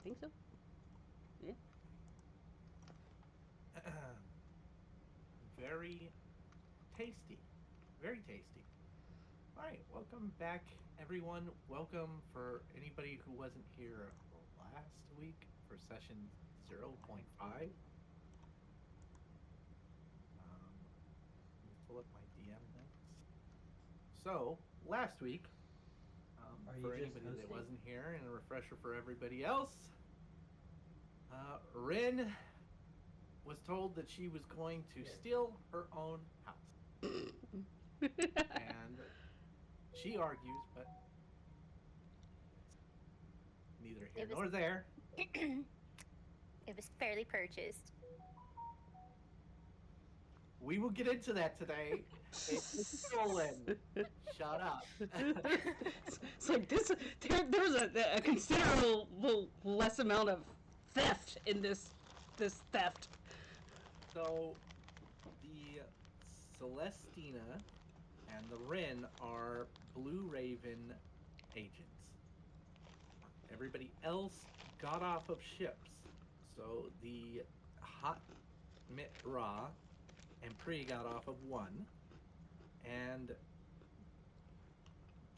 think so. Yeah. Very tasty. Very tasty. All right, welcome back, everyone. Welcome for anybody who wasn't here last week for session 0.5. Let me pull up my DM notes. So, last week, Are you for just anybody that hosting? wasn't here, and a refresher for everybody else, Rin was told that she was going to steal her own house. And she argues, but neither here It was nor there. it was fairly purchased. We will get into that today. It was stolen. Shut up. It's like this. There's a considerable less amount of theft in this theft. So the Celestina and the Rin are Blue Raven agents. Everybody else got off of ships. So the Hot Mit Ra and Pri got off of one. And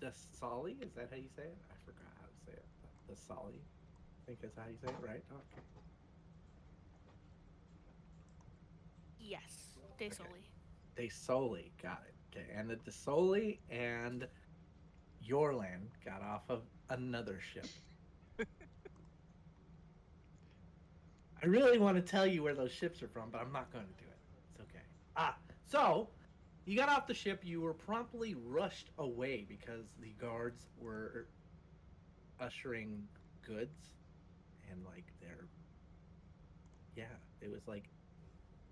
the Sali, is that how you say it? I forgot how to say it. The Sali, I think is how you say it, right, Doc? Yes, De Soli. De Soli, got it. Okay, and the De Soli and Yorland got off of another ship. I really want to tell you where those ships are from, but I'm not going to do it. It's okay. So you got off the ship. You were promptly rushed away because the guards were ushering goods and it was like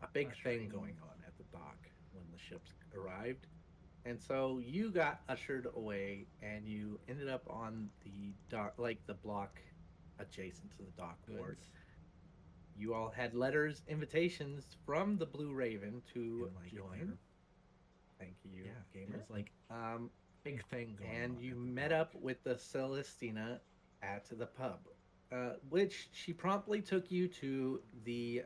a big thing going on at the dock when the ships arrived. And so you got ushered away and you ended up on the dock, like the block adjacent to the dock ward. You all had letters, invitations from the Blue Raven to join. Thank you, gamer. It's like big thing going on. And you met up with the Celestina at the pub, which she promptly took you to the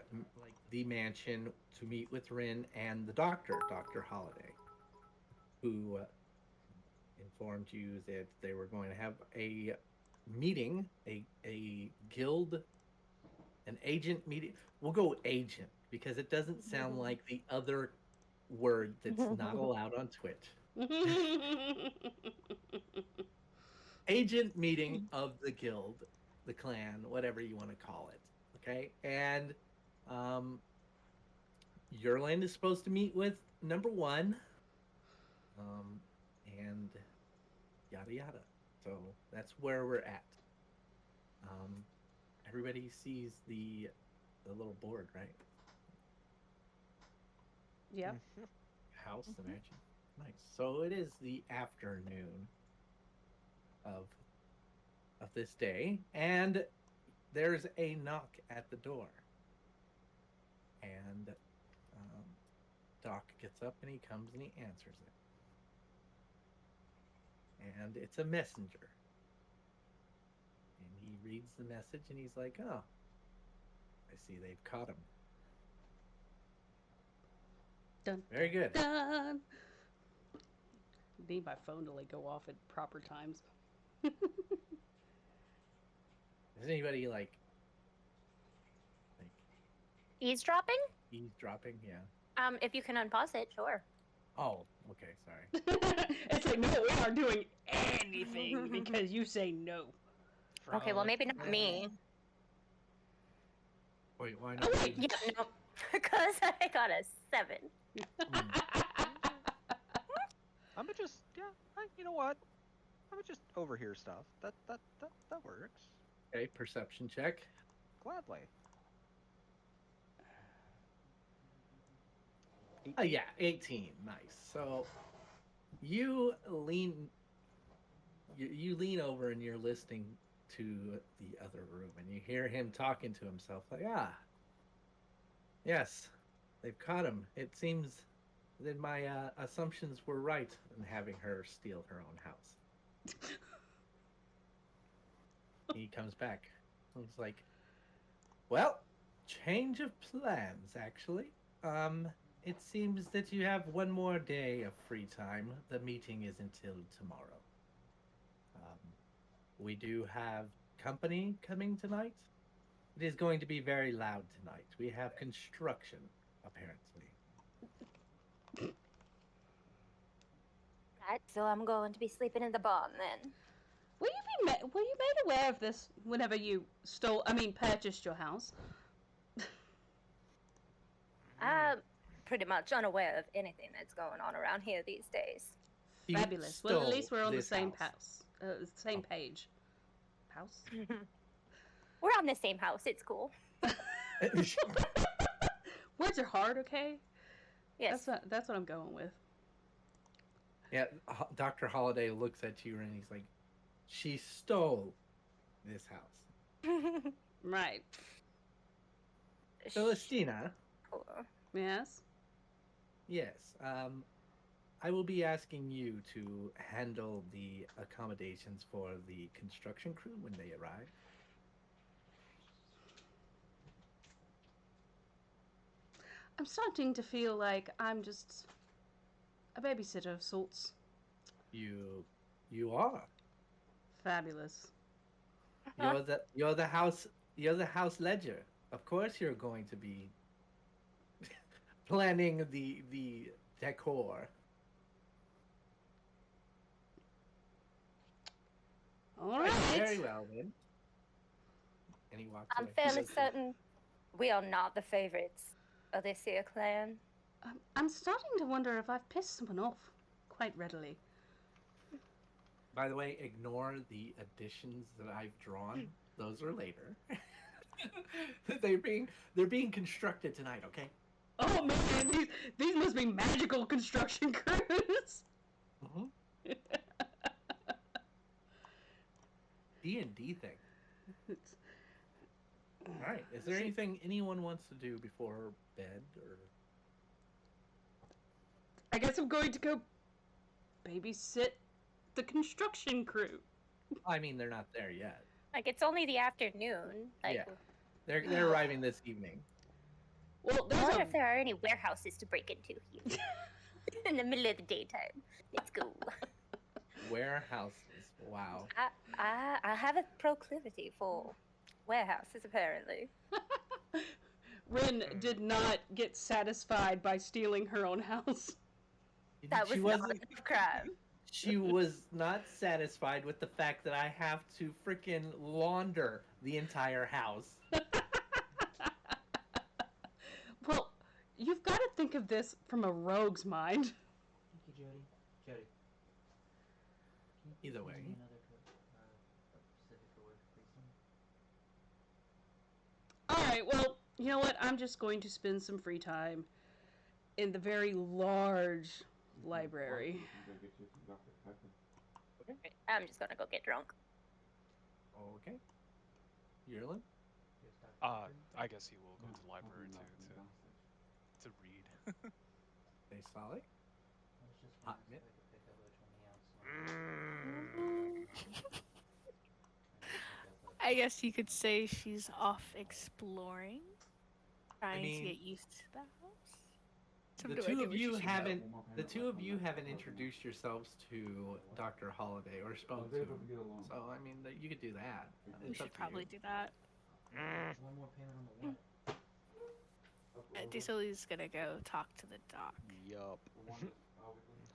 mansion to meet with Rin and the doctor, Dr. Holiday, who informed you that they were going to have a meeting, a guild, an agent meeting. We'll go agent because it doesn't sound like the other word that's not allowed on Twitch. Agent meeting of the guild, the clan, whatever you want to call it. Okay. And Yerland is supposed to meet with number one. And yada yada. So that's where we're at. Everybody sees the little board, right? Yep. House, the mansion. Nice. So it is the afternoon of this day, and there's a knock at the door. And Doc gets up and he comes and he answers it. And it's a messenger. And he reads the message and he's like, oh, I see they've caught him. Dun, Very good. dun. Need my phone to go off at proper times. Is anybody like Eavesdropping? eavesdropping? Yeah. If you can unpause it, sure. Oh, okay, sorry. It's like, no, we aren't doing anything because you say no. Okay, well, maybe not me. Wait, why Oh, not? wait, yeah, no. Because I got a 7. I'm gonna just, you know what? I'm gonna just overhear stuff. That works. Okay, perception check. Gladly. Oh yeah, 18. Nice. So you lean over and you're listening to the other room and you hear him talking to himself like, yes, they've caught him. It seems that my assumptions were right in having her steal her own house. He comes back. He's like, well, change of plans, actually. It seems that you have one more day of free time. The meeting is until tomorrow. We do have company coming tonight. It is going to be very loud tonight. We have construction, apparently. Right, so I'm going to be sleeping in the barn then. Were you made aware of this whenever you purchased your house? I'm pretty much unaware of anything that's going on around here these days. You Fabulous. Well, at stole least we're on the this same house. same page. House? We're on the same house. It's cool. Words are hard, okay? Yes. That's what I'm going with. Yeah, Dr. Holiday looks at you and he's like, she stole this house. Right. Celestina, Cool. Yes. yes, I will be asking you to handle the accommodations for the construction crew when they arrive. I'm starting to feel like I'm just a babysitter of sorts. You are. Fabulous. You're the house ledger. Of course you're going to be planning the decor. All right. Very well then. And he walks I'm away. fairly certain we are not the favorites of this here clan. I'm starting to wonder if I've pissed someone off quite readily. By the way, ignore the additions that I've drawn. Those are later. They're being constructed tonight, okay? Oh man, these must be magical construction crews. Mm-hmm. D&D thing. All right. Is there anything anyone wants to do before bed, or? I guess I'm going to go babysit the construction crew. I mean, they're not there yet. Like, it's only the afternoon. Like, Yeah. They're arriving this evening. Well, I there's wonder a, if there are any warehouses to break into here in the middle of the daytime. Let's go. Warehouses. Wow. I have a proclivity for warehouses, apparently. Rin did not get satisfied by stealing her own house. That was She not wasn't. a crime. She was not satisfied with the fact that I have to freaking launder the entire house. Well, you've got to think of this from a rogue's mind. Thank you, Jody. Jody. Can you Either give way. me another specific word, please? Alright, well, you know what? I'm just going to spend some free time in the very large library. I'm just gonna go get drunk. Okay. Yerlin? Yes, Dr. I guess he will go to the library to read. Hey, Solly? I was just Hot wondering mitt. if I could pick up which one the outside. I guess you could say she's off exploring, trying mean, to get used to the house. The two of you haven't introduced yourselves to Dr. Holiday or spoke to him. So I mean, you could do that. We It's should up to probably you. do that. One more payment on the what? Diesel's gonna go talk to the doc. Yup.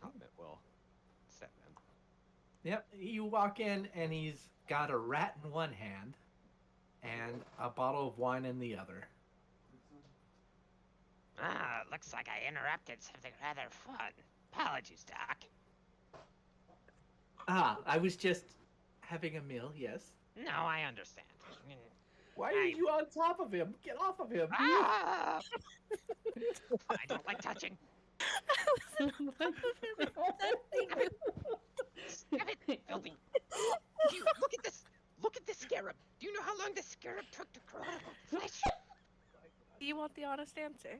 Hotbit will step in. Yep. You walk in and he's got a rat in one hand and a bottle of wine in the other. Looks like I interrupted something rather fun. Apologies, Doc. Ah, I was just having a meal. Yes. No, I understand. Why are you on top of him? Get off of him. Ah! I don't like touching. Stop it, filthy. You, look at this. Look at this scarab. Do you know how long this scarab took to crawl out of the flesh? Do you want the honest answer?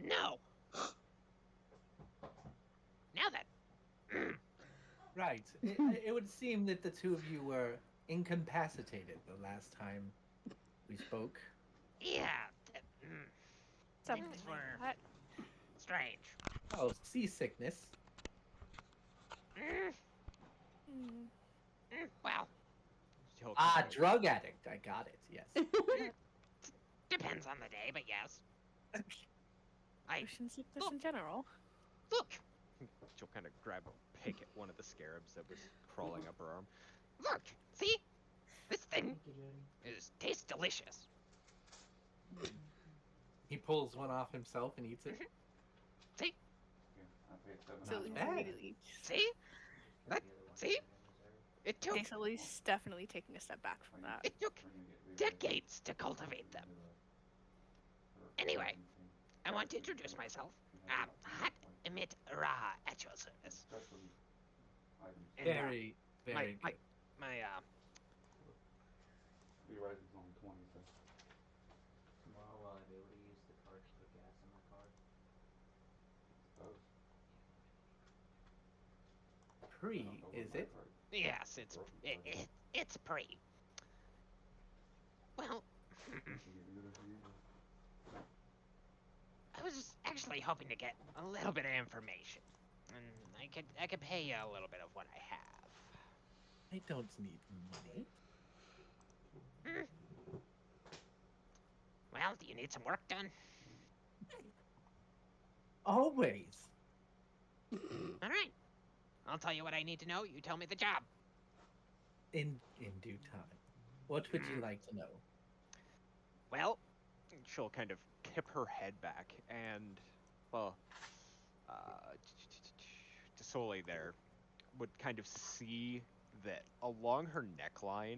No. Now then. Right. It would seem that the two of you were incapacitated the last time we spoke. Yeah. Something Things like were that. strange. Oh, seasickness. Mm, Hmm. well, She'll Ah, kind of- drug addict. I got it. Yes. depends on the day, but yes. I Motion sickness look. in general. Look, She'll kind of grab a pick at one of the scarabs that was crawling up her arm. look. See, this thing Thank you, Jody. tastes delicious. He pulls one off himself and eats it. See, So Not he's bad. immediately. see, That- see? it took Okay, so he's definitely taking a step back from that. it took decades to cultivate them. Anyway, I want to introduce myself. Hot Emit Ra at your service. And, Very, very my- good. my Tomorrow will I be able to use the card to put gas in my car? Pre, is it? yes, it's pre. Well, I was just actually hoping to get a little bit of information, and I could pay you a little bit of what I have. I don't need money. Well, do you need some work done? Always. All right. I'll tell you what I need to know. You tell me the job. In due time. What would you like to know? Well, She'll kind of tip her head back and, well, Desole there would kind of see that along her neckline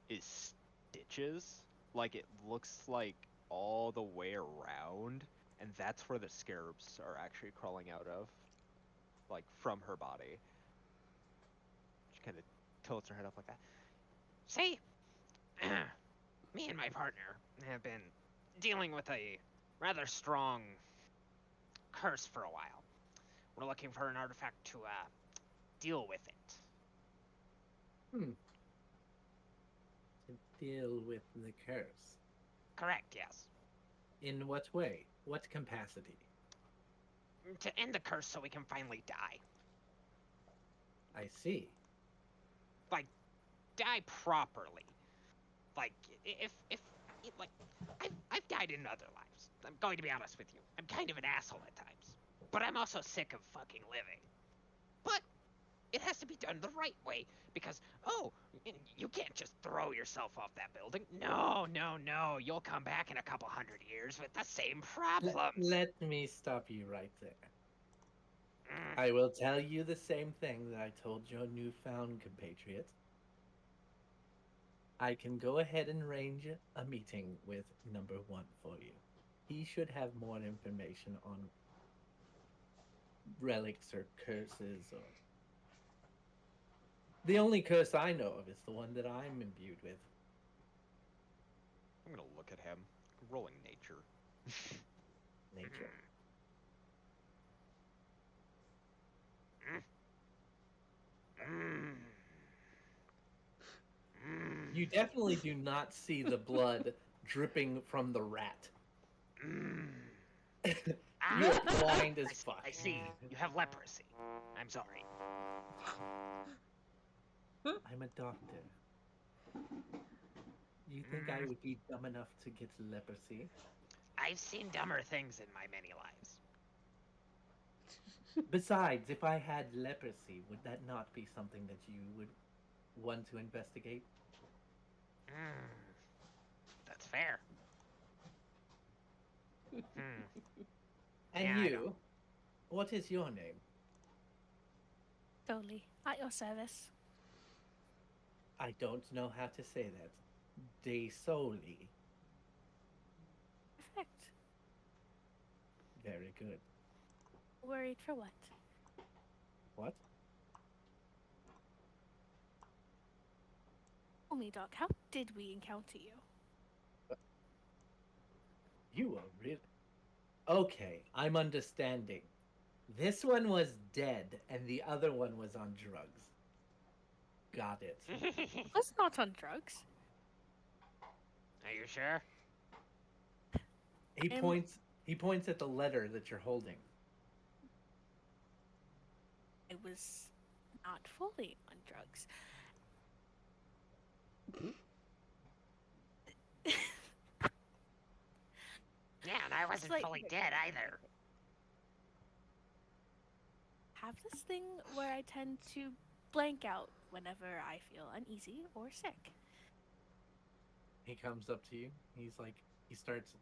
is stitches. Like it looks like all the way around, and that's where the scarabs are actually crawling out of, like from her body. She kind of tilts her head up like that. see, me and my partner have been dealing with a rather strong curse for a while. We're looking for an artifact to deal with it. To deal with the curse. Correct, yes. In what way? What capacity? To end the curse so we can finally die. I see. Die properly. Like, if like, I've died in other lives. I'm going to be honest with you. I'm kind of an asshole at times. But I'm also sick of fucking living. But it has to be done the right way because, you can't just throw yourself off that building. No. You'll come back in a couple hundred years with the same problems. Let me stop you right there. Mm, I will tell you the same thing that I told your newfound compatriot. I can go ahead and arrange a meeting with number 1 for you. He should have more information on relics or curses or... The only curse I know of is the one that I'm imbued with. I'm gonna look at him, rolling nature. Nature. mm, You definitely do not see the blood dripping from the rat. Ah, You're blind as I fuck. I see. You have leprosy. I'm sorry. I'm a doctor. You think I would be dumb enough to get leprosy? I've seen dumber things in my many lives. Besides, if I had leprosy, would that not be something that you would want to investigate? That's fair. Hmm. And Yeah, I you? What is your name? Totally. At your service. I don't know how to say that. De Soli. Perfect. Very good. Worried for what? What? Tell me, Doc, how did we encounter you? You are really... Okay, I'm understanding. This one was dead, and the other one was on drugs. Got it. That's not on drugs. Are you sure? He Am- points. He points at the letter that you're holding. I was not fully on drugs. Yeah, and I wasn't like- fully dead either. Have this thing where I tend to blank out whenever I feel uneasy or sick. He comes up to you. He's like, he starts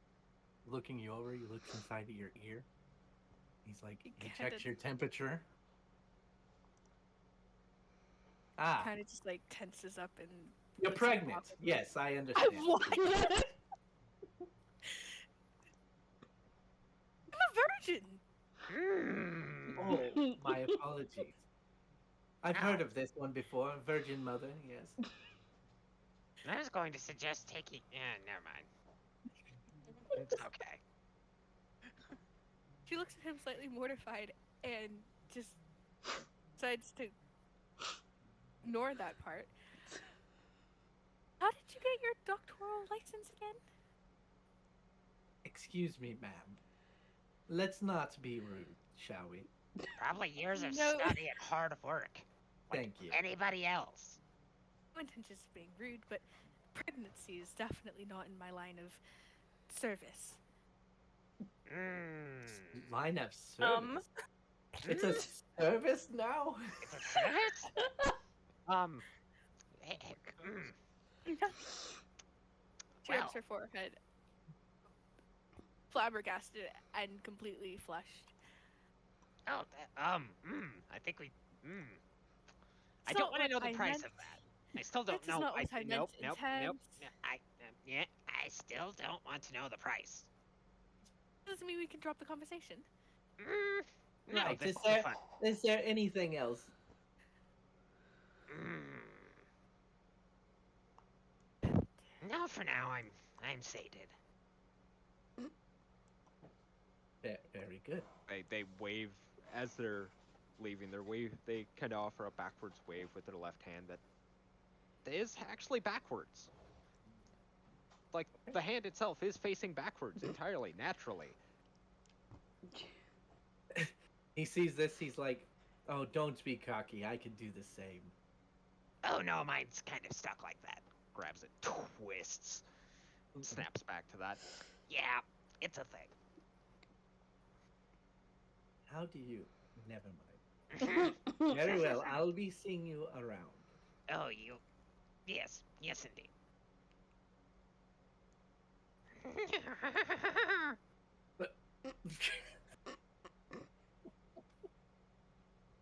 looking you over. He looks inside of your ear. He's like, he Kinda- checks your temperature. Ah, Kind of just like tenses up and. you're looks pregnant. awkward. Yes, I I understand. what? I'm a virgin. Oh, my apologies. I've heard of this one before. Virgin mother, yes. I was going to suggest taking. Never mind. It's okay. She looks at him slightly mortified and just decides to ignore that part. How did you get your doctoral license again? Excuse me, ma'am. Let's not be rude, shall we? Probably years of No. study and hard work. Like Thank you. Anybody else? No intentions of being rude, but pregnancy is definitely not in my line of service. Line of service. It's a service now? It's a service? She Well. rubs her forehead, flabbergasted and completely flushed. Oh, I think we. I It's don't not want to know what the I price meant. of that. I still don't That is know. not what I meant, nope, nope, nope. intense. Yeah, I still don't want to know the price. Doesn't mean we can drop the conversation. No, Right, this is will be there- fun. Is there anything else? No, for now I'm sated. Very good. They wave as they're leaving. They kind of offer a backwards wave with their left hand that is actually backwards. Like the hand itself is facing backwards entirely, naturally. He sees this, he's like, oh, don't be cocky. I could do the same. Oh no, mine's kind of stuck like that. Grabs it, twists, snaps back to that. Yeah, it's a thing. How do you? Never mind. Very well. I'll be seeing you around. Oh, you. Yes, indeed.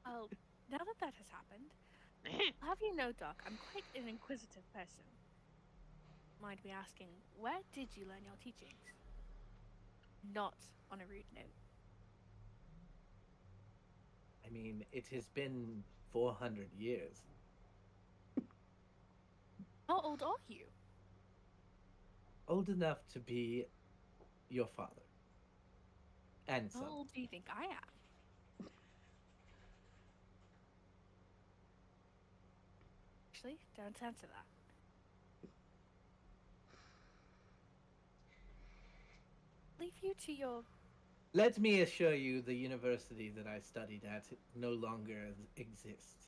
Well, now that that has happened, I'll have you know, Doc, I'm quite an inquisitive person. Mind me asking, where did you learn your teachings? Not on a rude note. I mean, it has been 400 years. How old are you? Old enough to be your father. And How son. old do you think I am? Actually, don't answer that. Leave you to your. Let me assure you, the university that I studied at no longer exists.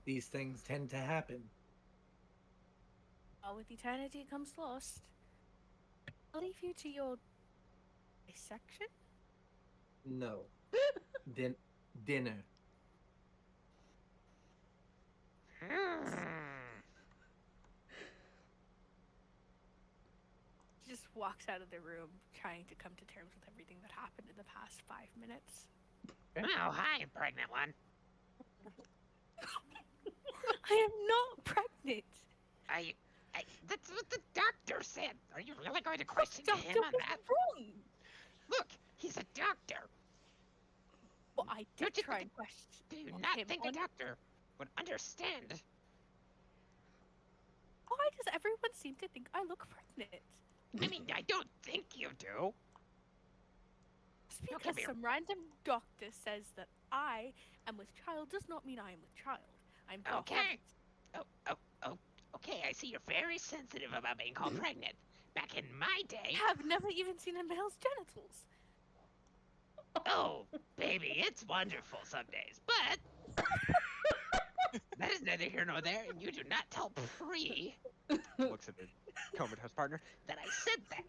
These things tend to happen. Well, with eternity comes lost. I'll leave you to your. Dissection? No. Dinner. She just walks out of the room, trying to come to terms with everything that happened in the past 5 minutes. Oh, hi, pregnant one. I am not pregnant. That's what the doctor said. Are you really going to question Doctor him on was that? wrong. Look, he's a doctor. Well, I Don't did you try think- and question Do you him not think a on- doctor would understand? Why does everyone seem to think I look pregnant? I mean, I don't think you do. Just Don't because get me- some random doctor says that I am with child does not mean I am with child. I'm Doc Okay. Evans. Oh, okay, I see you're very sensitive about being called pregnant. Back in my day, I have never even seen a male's genitals. oh, baby, it's wonderful some days, but that is neither here nor there, and you do not tell Pre Looks at the comatose partner. that I said that.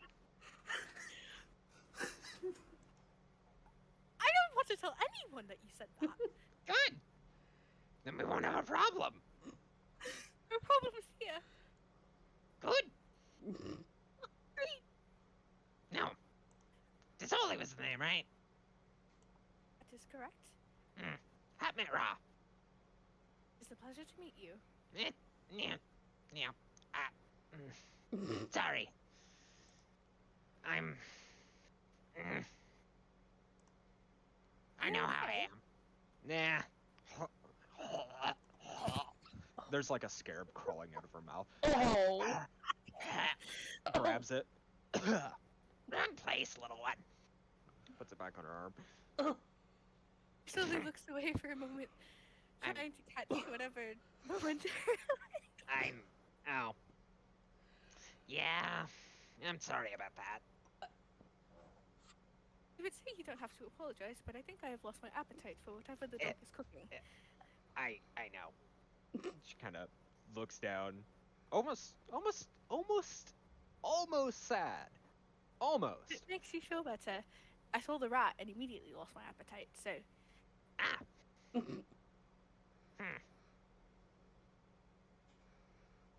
I don't want to tell anyone that you said that. Good. Then we won't have a problem. No problems here. Good. No. Desoli was the name, right? That is correct. Hot Minute Raw. It's a pleasure to meet you. Yeah. Sorry. I'm. I know how I am. Nah. There's like a scarab crawling out of her mouth. Oh. Grabs it. Wrong place, little one. Puts it back on her arm. Slowly looks away for a moment, I'm- trying to catch whatever moment. Ow. Yeah. I'm sorry about that. I would say you don't have to apologize, but I think I have lost my appetite for whatever the dog is cooking. I know. She kind of looks down, almost sad. Almost. It makes you feel better. I saw the rat and immediately lost my appetite, so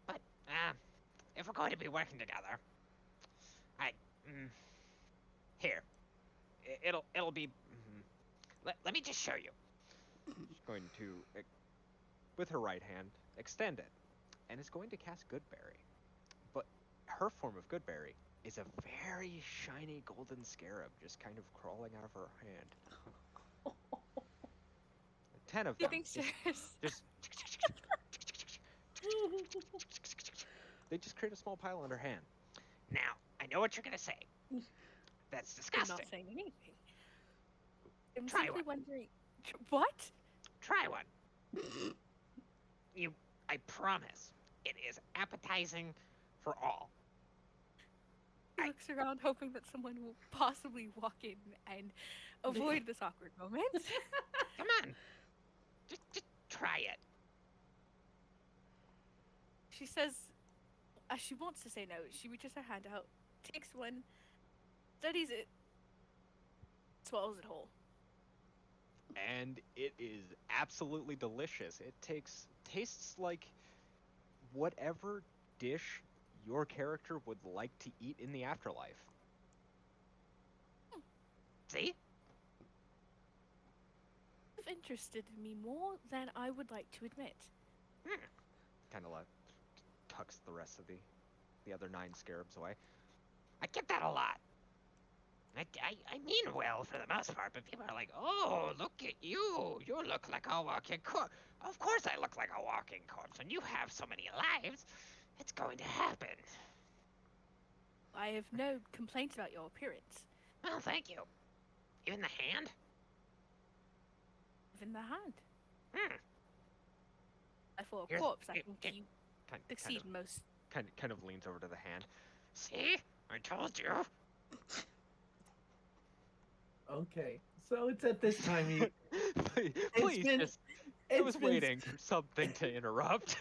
But, if we're going to be working together, here. It'll be. Let me just show you. She's going to, with her right hand, extend it, and is going to cast Goodberry. But her form of Goodberry is a very shiny golden scarab just kind of crawling out of her hand. 10 of you them. think Just they just create a small pile on her hand. Now, I know what you're gonna say. That's I'm disgusting. not saying anything. I'm Try simply one. wondering. What? Try one. I promise. It is appetizing for all. He looks around, hoping that someone will possibly walk in and avoid this awkward moment. Come on. Just try it. She says, as she wants to say no, she reaches her hand out, takes one, studies it, swallows it whole. And it is absolutely delicious. It tastes like whatever dish your character would like to eat in the afterlife. See? You've interested me more than I would like to admit. Kind of tucks the rest of the other 9 scarabs away. I get that a lot. I mean well for the most part, but people are like, oh, look at you. You look like a walking corpse. Of course I look like a walking corpse. When you have so many lives, it's going to happen. I have no complaints about your appearance. Well, thank you. Even the hand? Even the hand. Hmm. For a Here's- corpse, I here- think here- you Kind succeed of, in most. kind of leans over to the hand. See? I told you. Okay, so it's at this time you. Please, been- just. I was waiting for something to interrupt.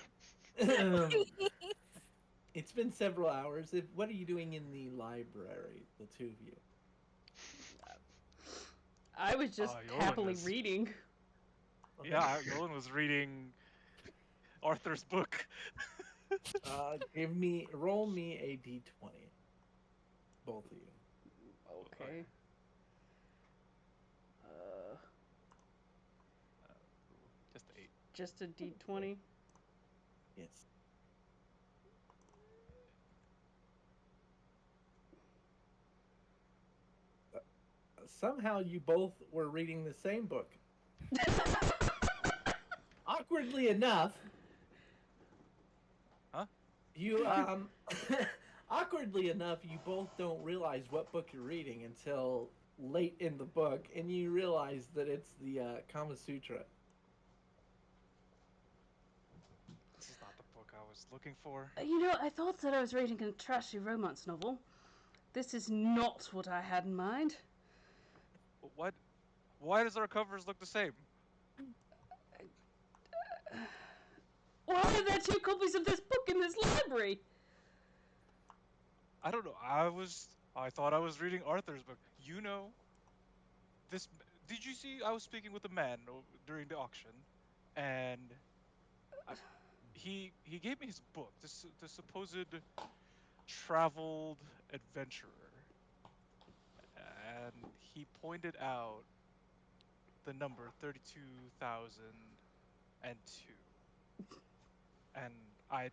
It's been several hours. What are you doing in the library, the two of you? I was just Yolan happily is- reading. Yeah, Yolan was reading Arthur's book. Roll me a d20. Both of you. Okay. Just 8. Just a D20. Yes. Somehow you both were reading the same book. Awkwardly enough. Huh? You awkwardly enough, you both don't realize what book you're reading until late in the book, and you realize that it's the Kama Sutra. This is not the book I was looking for. You know, I thought that I was reading a trashy romance novel. This is not what I had in mind. What? Why does our covers look the same? Why are there 2 copies of this book in this library? I don't know. I thought I was reading Arthur's book. You know, this. Did you see? I was speaking with a man during the auction, and he gave me his book. The supposed traveled adventurer, and he pointed out the number 32,002, and I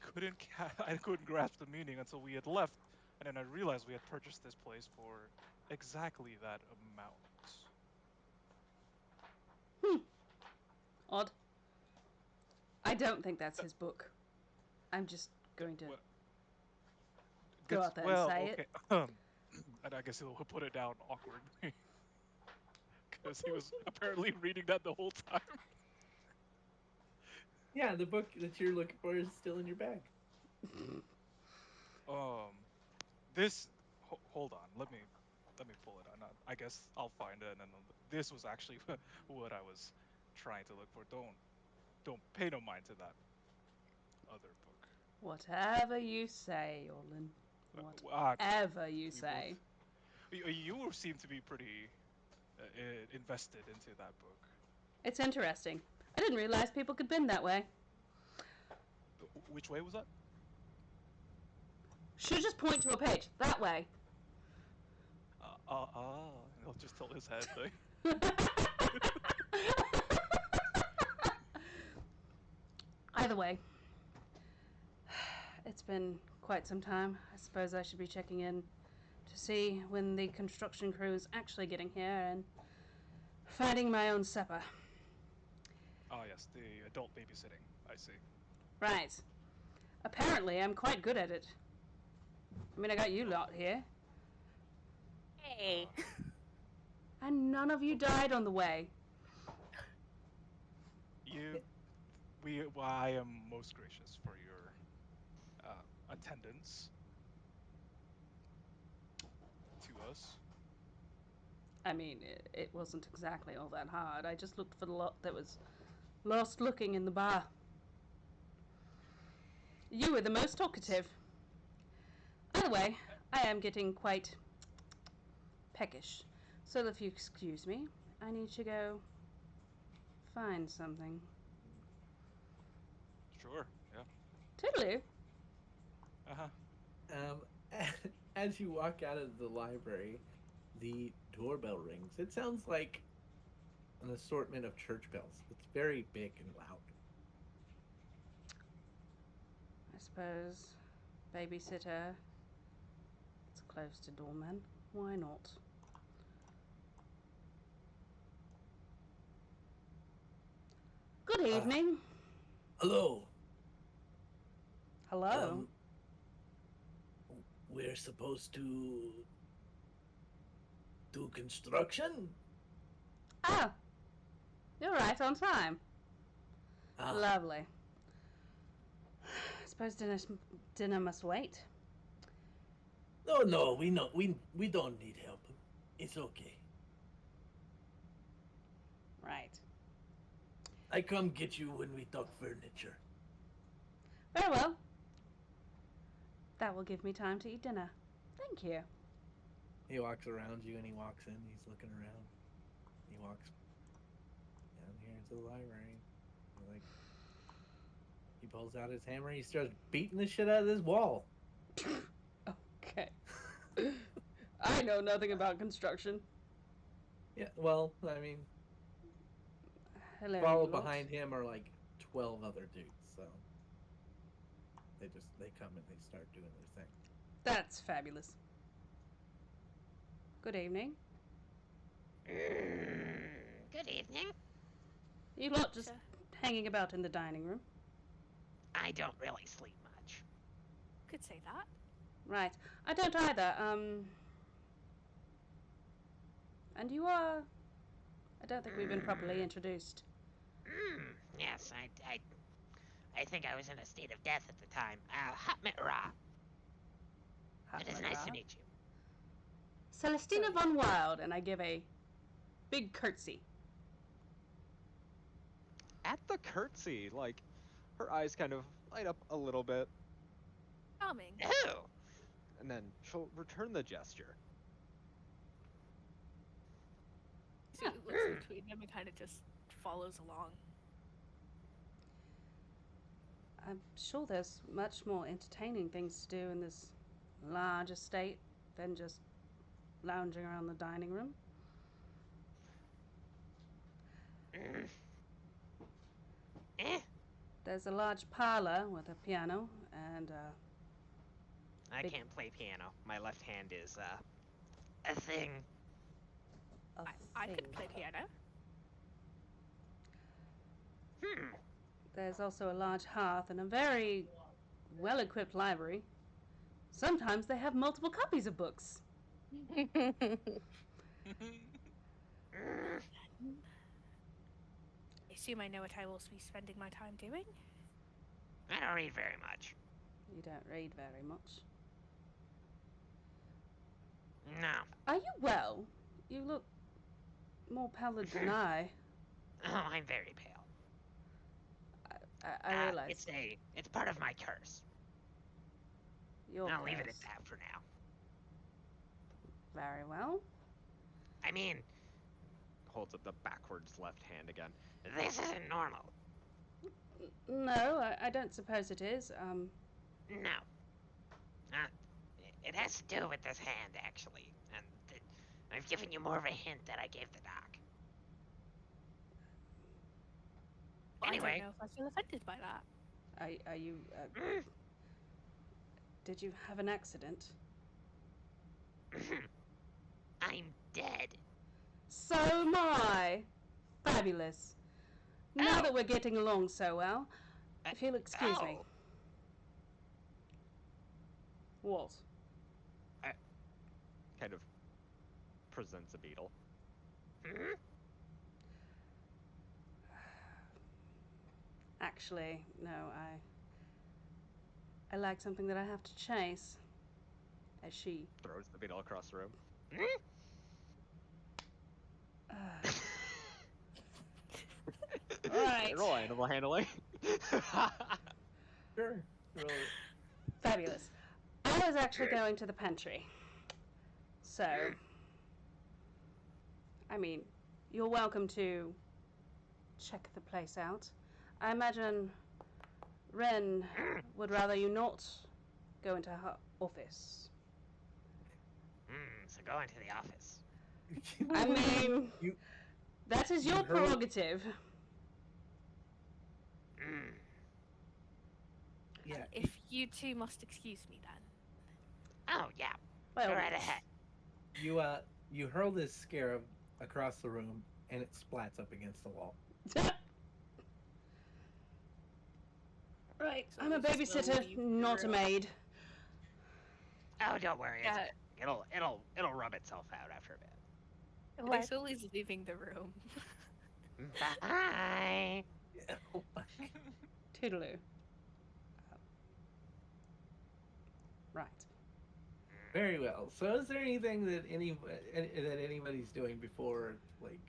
couldn't grasp the meaning until we had left, and then I realized we had purchased this place for exactly that amount. Odd. I don't think that's his book. I'm just going to go out there and say it. And I guess he'll put it down awkwardly. Because he was apparently reading that the whole time. Yeah, the book that you're looking for is still in your bag. Hold on, let me pull it on. I guess I'll find it, and then this was actually what I was trying to look for. Don't pay no mind to that other book. Whatever you say, Orlin. Whatever you say. You seem to be pretty invested into that book. It's interesting. I didn't realize people could bend that way. Which way was that? Should just point to a page. That way. He'll just tilt his head thing. Either way. It's been quite some time. I suppose I should be checking in to see when the construction crew is actually getting here and finding my own supper. Oh yes, the adult babysitting. I see. Right. Apparently, I'm quite good at it. I mean, I got you lot here. Hey. And none of you died on the way. I am most gracious for your attendance to us. I mean, it wasn't exactly all that hard. I just looked for the lot that was lost looking in the bar. You were the most talkative. Either way, I am getting quite peckish. So if you excuse me, I need to go find something. Sure, yeah. Toodaloo. As you walk out of the library, the doorbell rings. It sounds like an assortment of church bells. It's very big and loud. I suppose babysitter. It's close to doorman. Why not? Good evening. Hello. Hello. We're supposed to do construction? Oh, you're right on time. Ah, Lovely. I suppose dinner must wait. No, we don't need help. It's okay. Right. I come get you when we talk furniture. Very well. That will give me time to eat dinner. Thank you. He walks around you and he walks in. He's looking around. He walks down here into the library. He pulls out his hammer. He starts beating the shit out of this wall. Okay. I know nothing about construction. Yeah, well, I mean, Hello. followed lot. behind him are like 12 other dudes. So they come and they start doing their thing. That's fabulous. Good evening. Good evening. You lot just hanging about in the dining room. I don't really sleep much. Could say that. Right. I don't either. And you are... I don't think we've been properly introduced. Yes, I think I was in a state of death at the time. Hatmet Ra. It is nice to meet you. Celestina von Wild, and I give a big curtsy. At the curtsy, like, her eyes kind of light up a little bit, Charming. Oh, and then she'll return the gesture. She looks between them and kind of just follows along. I'm sure there's much more entertaining things to do in this large estate than just lounging around the dining room. There's a large parlor with a piano and I Big- can't play piano. My left hand is a thing. a I could thing. play piano. There's also a large hearth and a very well-equipped library. Sometimes they have multiple copies of books. I assume I know what I will be spending my time doing. I don't read very much. You don't read very much. No. Are you well? You look more pallid than I. Oh, I'm very pale. I realize. It's part of my curse. Your I'll leave it at curse. that for now. Very well. I mean, Holds up the backwards left hand again. this isn't normal. No, I don't suppose it is. No. It has to do with this hand, actually. And I've given you more of a hint than I gave the doc. I Anyway. don't know if I feel offended by that. Are you? Did you have an accident? I'm dead. So am I. Fabulous. Now Ow. that we're getting along so well, if you'll excuse me. Ow. What? Kind of presents a beetle. Hmm? Actually, no, I like something that I have to chase. As she. Throws the beetle across the room. Hmm? Right. Roll animal handling. Sure. Roll it. Fabulous. I was actually going to the pantry. So, I mean, you're welcome to check the place out. I imagine Ren would rather you not go into her office. So go into the office. I mean, You- that is you your heard- prerogative. Mm. Yeah. If you two must excuse me then. Oh, yeah. By Go all right means. ahead. You hurl this scarab across the room, and it splats up against the wall. Right, So I'm a we just will babysitter, leave the not a room. maid. Oh, don't worry. Yeah. It'll rub itself out after a bit. What? Isolde is leaving the room. Bye. Toodaloo. Right. Very well. So, is there anything that anybody's doing before like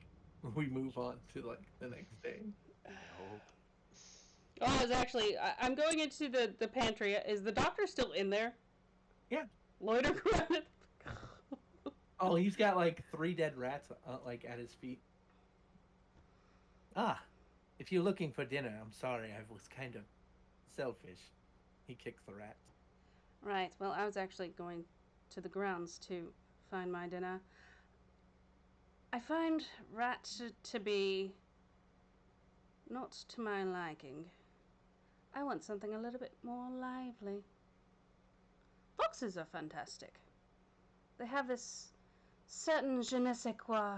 we move on to like the next day? Oh, I was actually, I'm going into the pantry. Is the doctor still in there? Yeah. Loitering around it? Oh, he's got like 3 dead rats like at his feet. Ah, if you're looking for dinner, I'm sorry, I was kind of selfish. He kicks the rat. Right, well, I was actually going to the grounds to find my dinner. I find rat to be not to my liking. I want something a little bit more lively. Foxes are fantastic. They have this certain je ne sais quoi.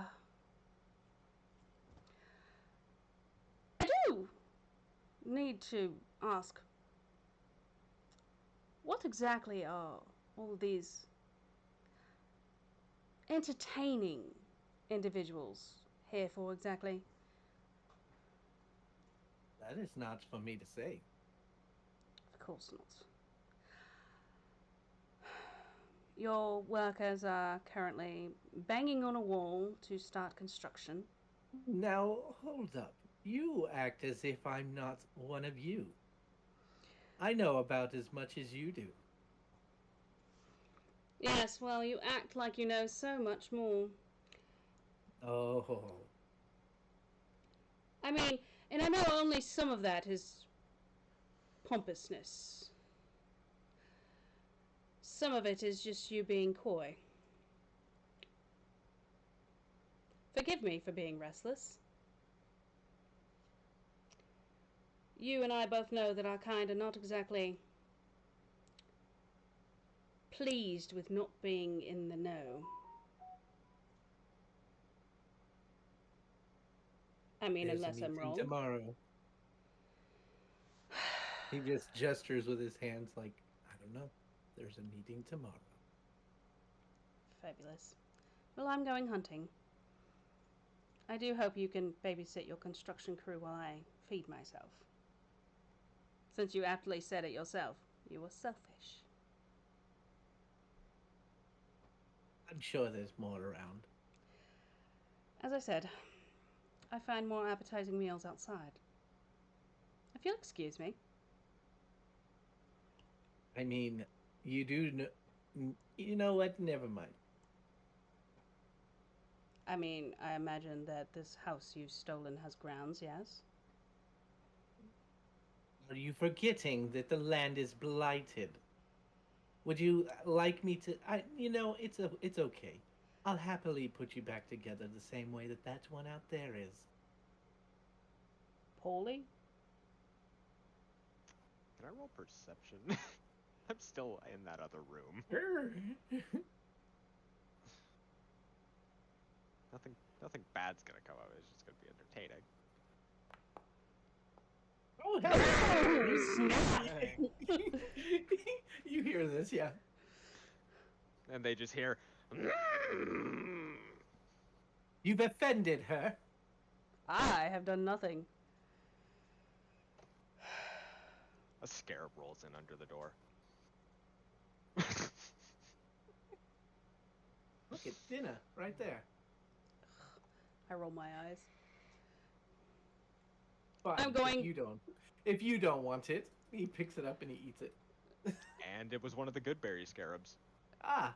I do need to ask, what exactly are all these entertaining individuals here for exactly? That is not for me to say. Of course not. Your workers are currently banging on a wall to start construction. Now, hold up. You act as if I'm not one of you. I know about as much as you do. Yes, well, you act like you know so much more. Oh, I mean, and I know only some of that is pompousness. Some of it is just you being coy. Forgive me for being restless. You and I both know that our kind are not exactly pleased with not being in the know. I mean, there's unless a I'm meeting wrong. tomorrow. He just gestures with his hands like, I don't know. There's a meeting tomorrow. Fabulous. Well, I'm going hunting. I do hope you can babysit your construction crew while I feed myself. Since you aptly said it yourself, you were selfish. I'm sure there's more around. As I said, I find more appetizing meals outside. If you'll excuse me. I mean, you do know. You know what? Never mind. I mean, I imagine that this house you've stolen has grounds, yes? Are you forgetting that the land is blighted? Would you like me to? It's okay. I'll happily put you back together the same way that one out there is. Poorly? Can I roll perception? I'm still in that other room. Nothing bad's gonna come of it. It's just gonna be entertaining. Oh, hell! You hear this, yeah? And they just hear. You've offended her. I have done nothing. A scarab rolls in under the door. Look, it's dinner right there. I roll my eyes. Fine, I'm going- If you don't want it, he picks it up and he eats it. And it was one of the good berry scarabs. Ah,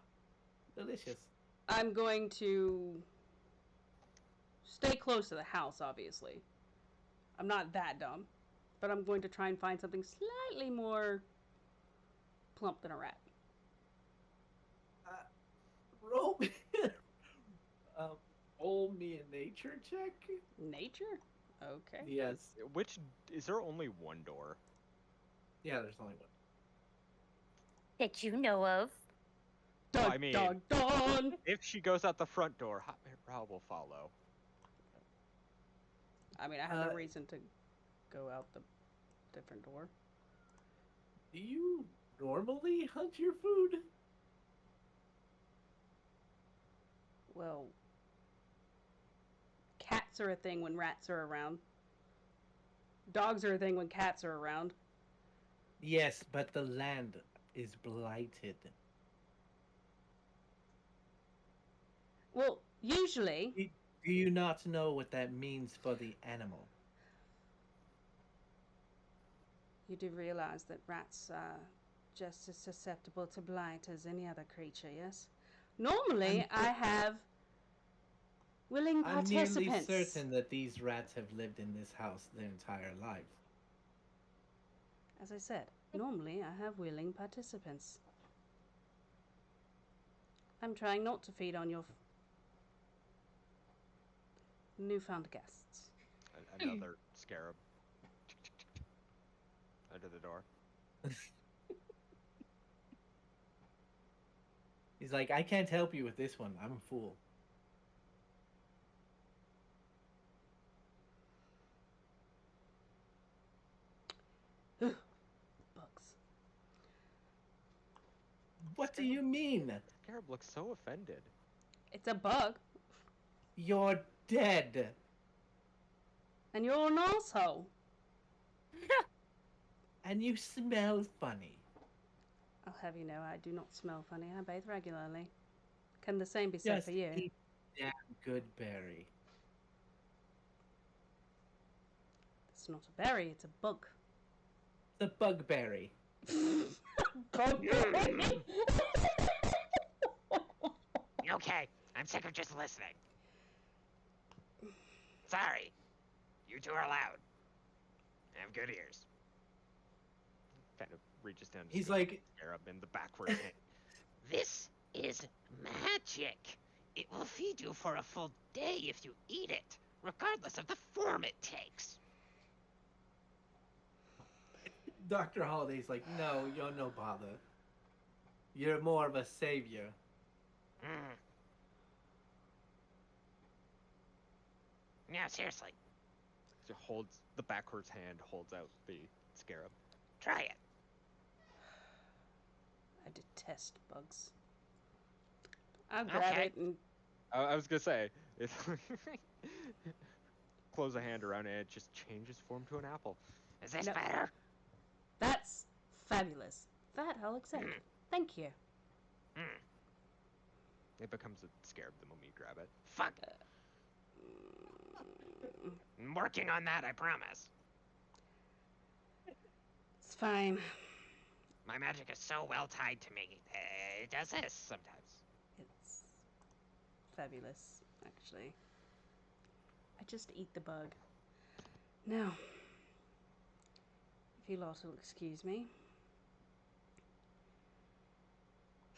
delicious. I'm going to stay close to the house, obviously. I'm not that dumb. But I'm going to try and find something slightly more plump than a rat. Roll me, roll me a nature check. Nature? Okay. Yes. Which is there only one door? Yeah, there's only one. That you know of. Dun, I mean- dun, dun. If she goes out the front door, how will follow? I mean, I have no Uh, reason to go out the different door. Do you normally hunt your food? Well, cats are a thing when rats are around. Dogs are a thing when cats are around. Yes, but the land is blighted. Well, usually, Do you not know what that means for the animal? you do realize that rats are just as susceptible to blight as any other creature, yes? Normally, I have willing I'm nearly participants. certain that these rats have lived in this house their entire lives. As I said, normally I have willing participants. I'm trying not to feed on your newfound guests. Another scarab. Under the door. He's like, I can't help you with this one. I'm a fool. Bugs. What do you mean? Scarab looks so offended. It's a bug. You're dead. And you're an asshole. And you smell funny. I'll have you know, I do not smell funny. I bathe regularly. Can the same be said Just for you? eat damn good berry. It's not a berry, it's a bug. The bugberry. Bugberry? Okay, I'm sick of just listening. Sorry. You two are loud. I have good ears. Kind of reaches down. to He's scoop like, Scarab in the backward hand. This is magic. It will feed you for a full day if you eat it, regardless of the form it takes. Dr. Holiday's like, no, you're no bother. You're more of a savior. Mm. No, seriously, She holds the backwards hand, holds out the scarab. try it. I detest bugs. I'll grab Okay. it and I was gonna say, if close a hand around it, it just changes form to an apple. Is this No. better? that's fabulous. That I'll accept. Thank you. Mm. It becomes a scarab the moment you grab it. Fuck. I'm working on that, I promise. It's fine. My magic is so well tied to me. It does this sometimes. It's fabulous, actually. I just eat the bug. Now, if you lot will excuse me.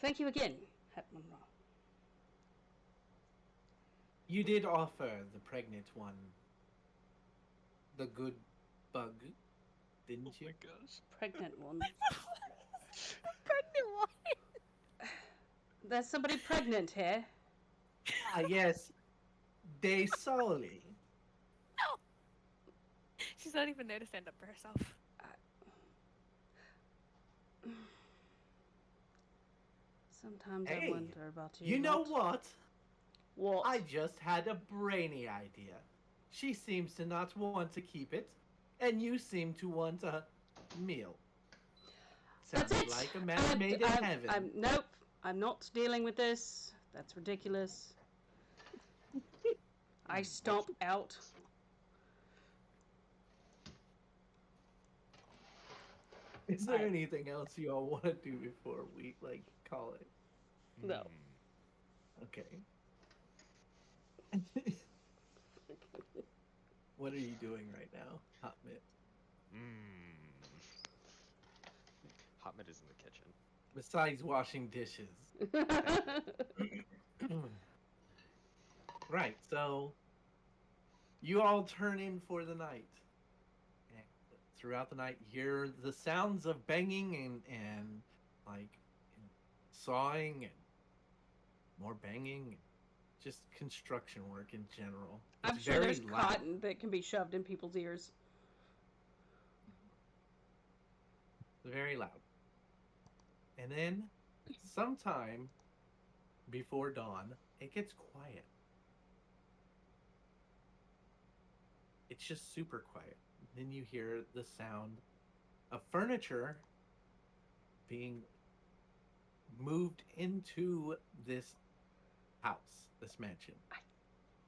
Thank you again, Hetman Ra. You did offer the pregnant one the good bug, didn't Oh you? my gosh. Pregnant one. Pregnant one. There's somebody pregnant here. Ah, yes. De Soli. She's not even there to stand up for herself. Sometimes Hey, I wonder about you. You know lot. what? What? I just had a brainy idea. She seems to not want to keep it, and you seem to want a meal. That's Sounds it. like a match made in heaven. Nope. I'm not dealing with this. That's ridiculous. I stomp out. Is there I- anything else you all want to do before we call it? No. Okay. What are you doing right now, Hot Mitt? Hot Mitt is in the kitchen. Besides washing dishes. Right, so you all turn in for the night. And throughout the night, you hear the sounds of banging and sawing and more banging, just construction work in general. I'm It's sure very there's loud. cotton that can be shoved in people's ears. Very loud. And then, sometime before dawn, it gets quiet. It's just super quiet. Then you hear the sound of furniture being moved into this house, this mansion.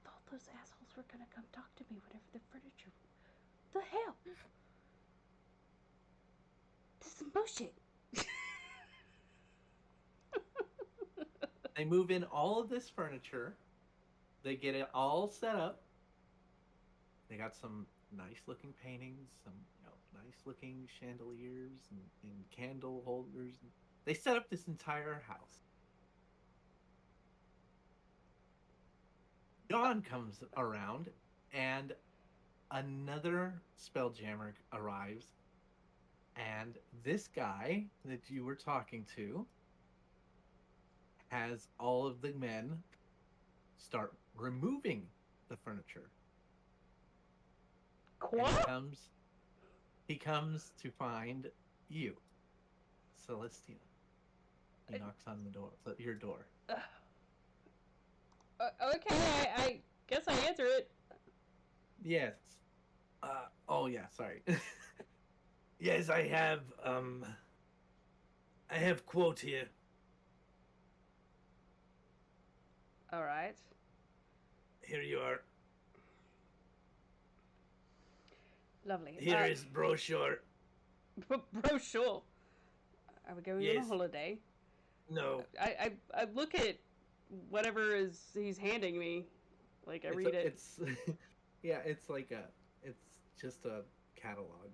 Thought those assholes were gonna come talk to me whenever the furniture. The hell? This is bullshit. They move in all of this furniture. They get it all set up. They got some nice looking paintings, some nice looking chandeliers and candle holders. They set up this entire house. Dawn comes around and another spelljammer arrives, and this guy that you were talking to has all of the men start removing the furniture. And he comes to find you, Celestina. He knocks on the door, your door. Okay, I guess I answer it. Yes. Oh yeah, sorry. Yes, I have quote here. All right. Here you are. Lovely. Here is brochure. Brochure. Are we going on Yes. a holiday? No. I look at whatever he's handing me. Like, I read it. It's yeah, it's like it's just a catalog.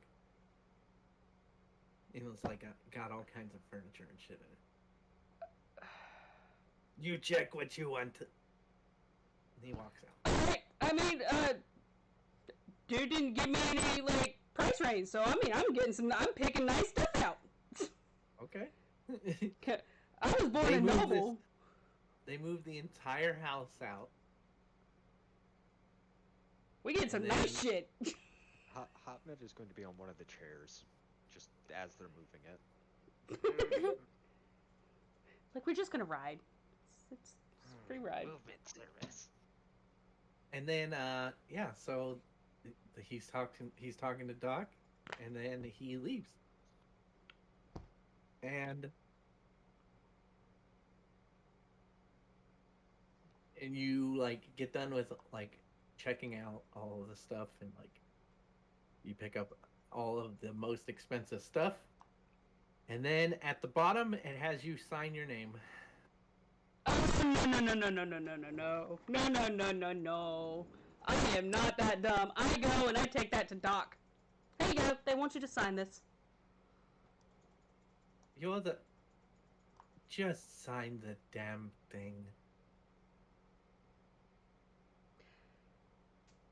You know, it's like got all kinds of furniture and shit in it. You check what you want. And he walks out. Alright, I mean, dude didn't give me any, like, price range, so, I mean, I'm picking nice stuff out. Okay. I was born a noble. They moved the entire house out. We get some nice shit. Hotmid is going to be on one of the chairs, just as they're moving it. Like, we're just gonna ride. It's free ride. Movement service. And then, yeah, so he's talking to Doc, and then he leaves. And you, like, get done with, like, checking out all of the stuff, and, like, you pick up all of the most expensive stuff. And then at the bottom, it has you sign your name. Oh, no. I am not that dumb. I go and I take that to Doc. There you go. They want you to sign this. You're the... Just sign the damn thing.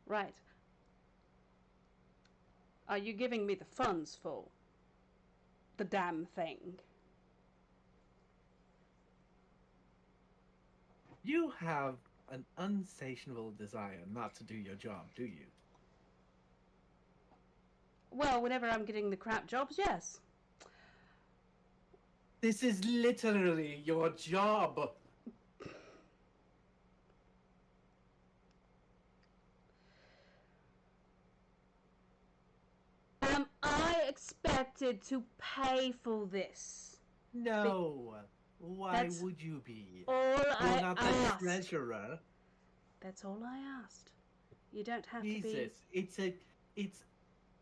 Right. Are you giving me the funds for the damn thing? You have an unsatiable desire not to do your job, do you? Well, whenever I'm getting the crap jobs, yes. This is literally your job. Am I expected to pay for this? No. Why That's would you be? All You're I not the asked. treasurer. That's all I asked. You don't have to Jesus, be. it's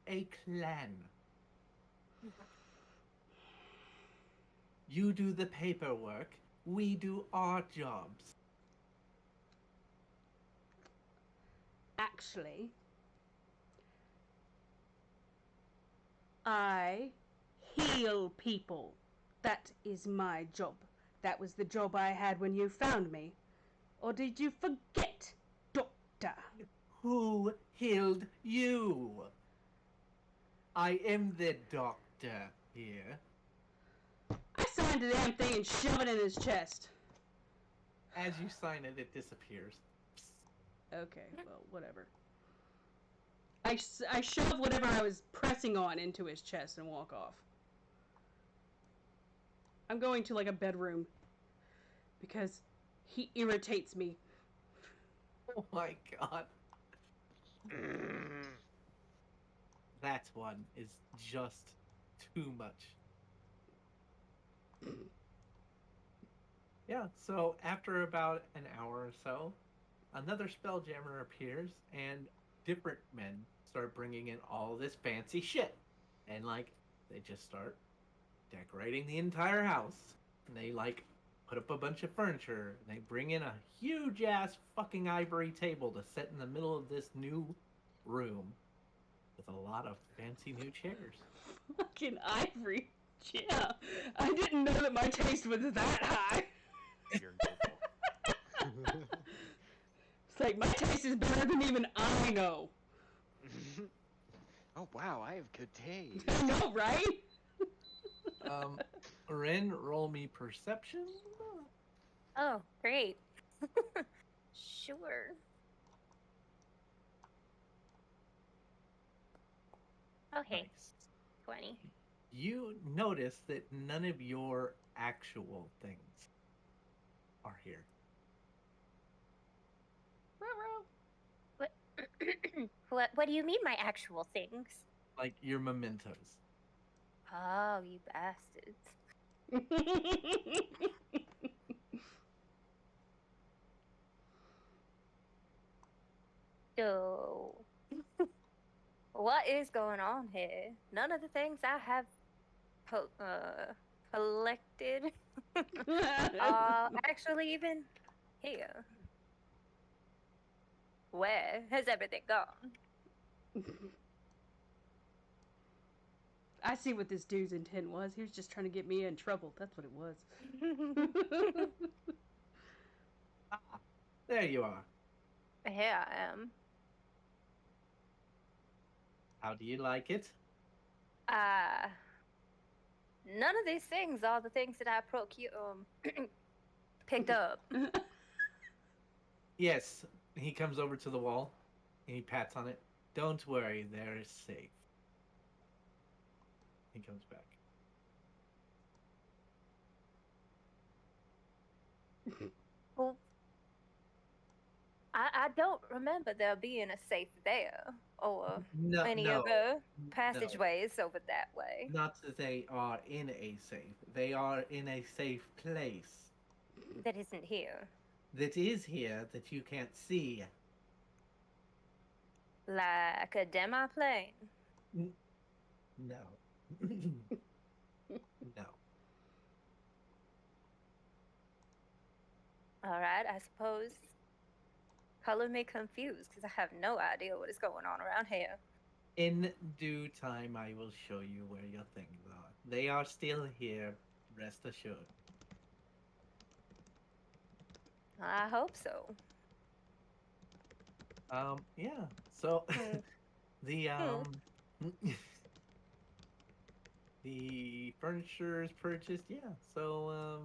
a clan. You do the paperwork, we do our jobs. Actually, I heal people. That is my job. That was the job I had when you found me. Or did you forget, Doctor? Who healed you? I am the doctor here. I signed the damn thing and shoved it in his chest. As you sign it, it disappears. Okay, well, whatever. I shove whatever I was pressing on into his chest and walk off. I'm going to, like, a bedroom. Because he irritates me. Oh my god. That one is just too much. Yeah, so after about an hour or so, another spelljammer appears, and different men start bringing in all this fancy shit. And, like, they just start decorating the entire house. And they, like, put up a bunch of furniture. And they bring in a huge-ass fucking ivory table to sit in the middle of this new room with a lot of fancy new chairs. Fucking ivory. Yeah. I didn't know that my taste was that high. You're noble. It's like, my taste is better than even I know. Oh wow, I have good taste. I know, right? Ren, roll me perception. Oh, great. Sure. Okay, Nice. 20. You notice that none of your actual things are here. Ruh-roh. What do you mean, my actual things? Like your mementos. Oh, you bastards. So, what is going on here? None of the things I have collected are actually even here. Where has everything gone? I see what this dude's intent was. He was just trying to get me in trouble. That's what it was. Ah, there you are. Here I am. How do you like it? None of these things are the things that I picked up. Yes. He comes over to the wall and he pats on it. Don't worry, they're safe. He comes back. Well, I don't remember there being a safe there or No, any no, other passageways over that way. not that they are in a safe. They are in a safe place That isn't here. that is here that you can't see. Like a demi-plane. No. No. Alright, I suppose. Color me confused because I have no idea what is going on around here. In due time, I will show you where your things are. They are still here, rest assured. I hope so. Yeah. So, Hmm. the the furniture is purchased. Yeah. So,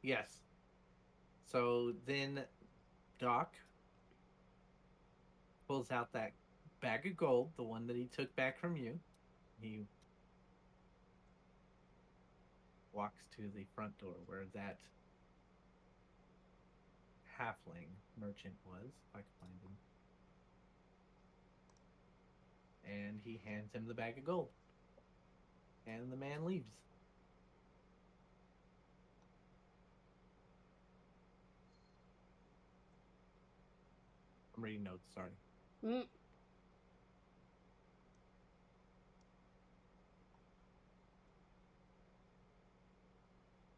yes. So then, Doc pulls out that bag of gold, the one that he took back from you. He walks to the front door where that halfling merchant was, if I can find him. And he hands him the bag of gold. And the man leaves. I'm reading notes, sorry. Mm.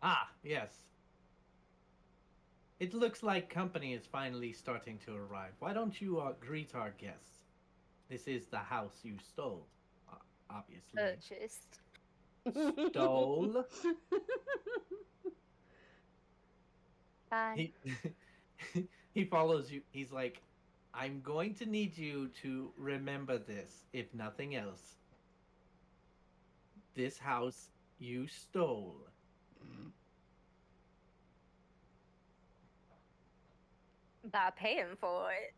Ah, yes. It looks like company is finally starting to arrive. Why don't you greet our guests? This is the house you stole, obviously. Purchased. Stole? Fine. He, he follows you. He's like, I'm going to need you to remember this, if nothing else. This house you stole. By paying for it.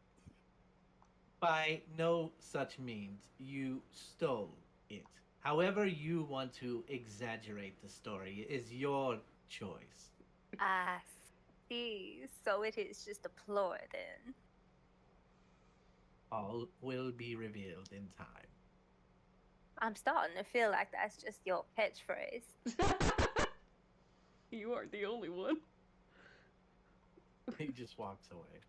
By no such means. You stole it. However you want to exaggerate the story is your choice. I see. So it is just a ploy then. All will be revealed in time. I'm starting to feel like that's just your catchphrase. You aren't the only one. He just walks away.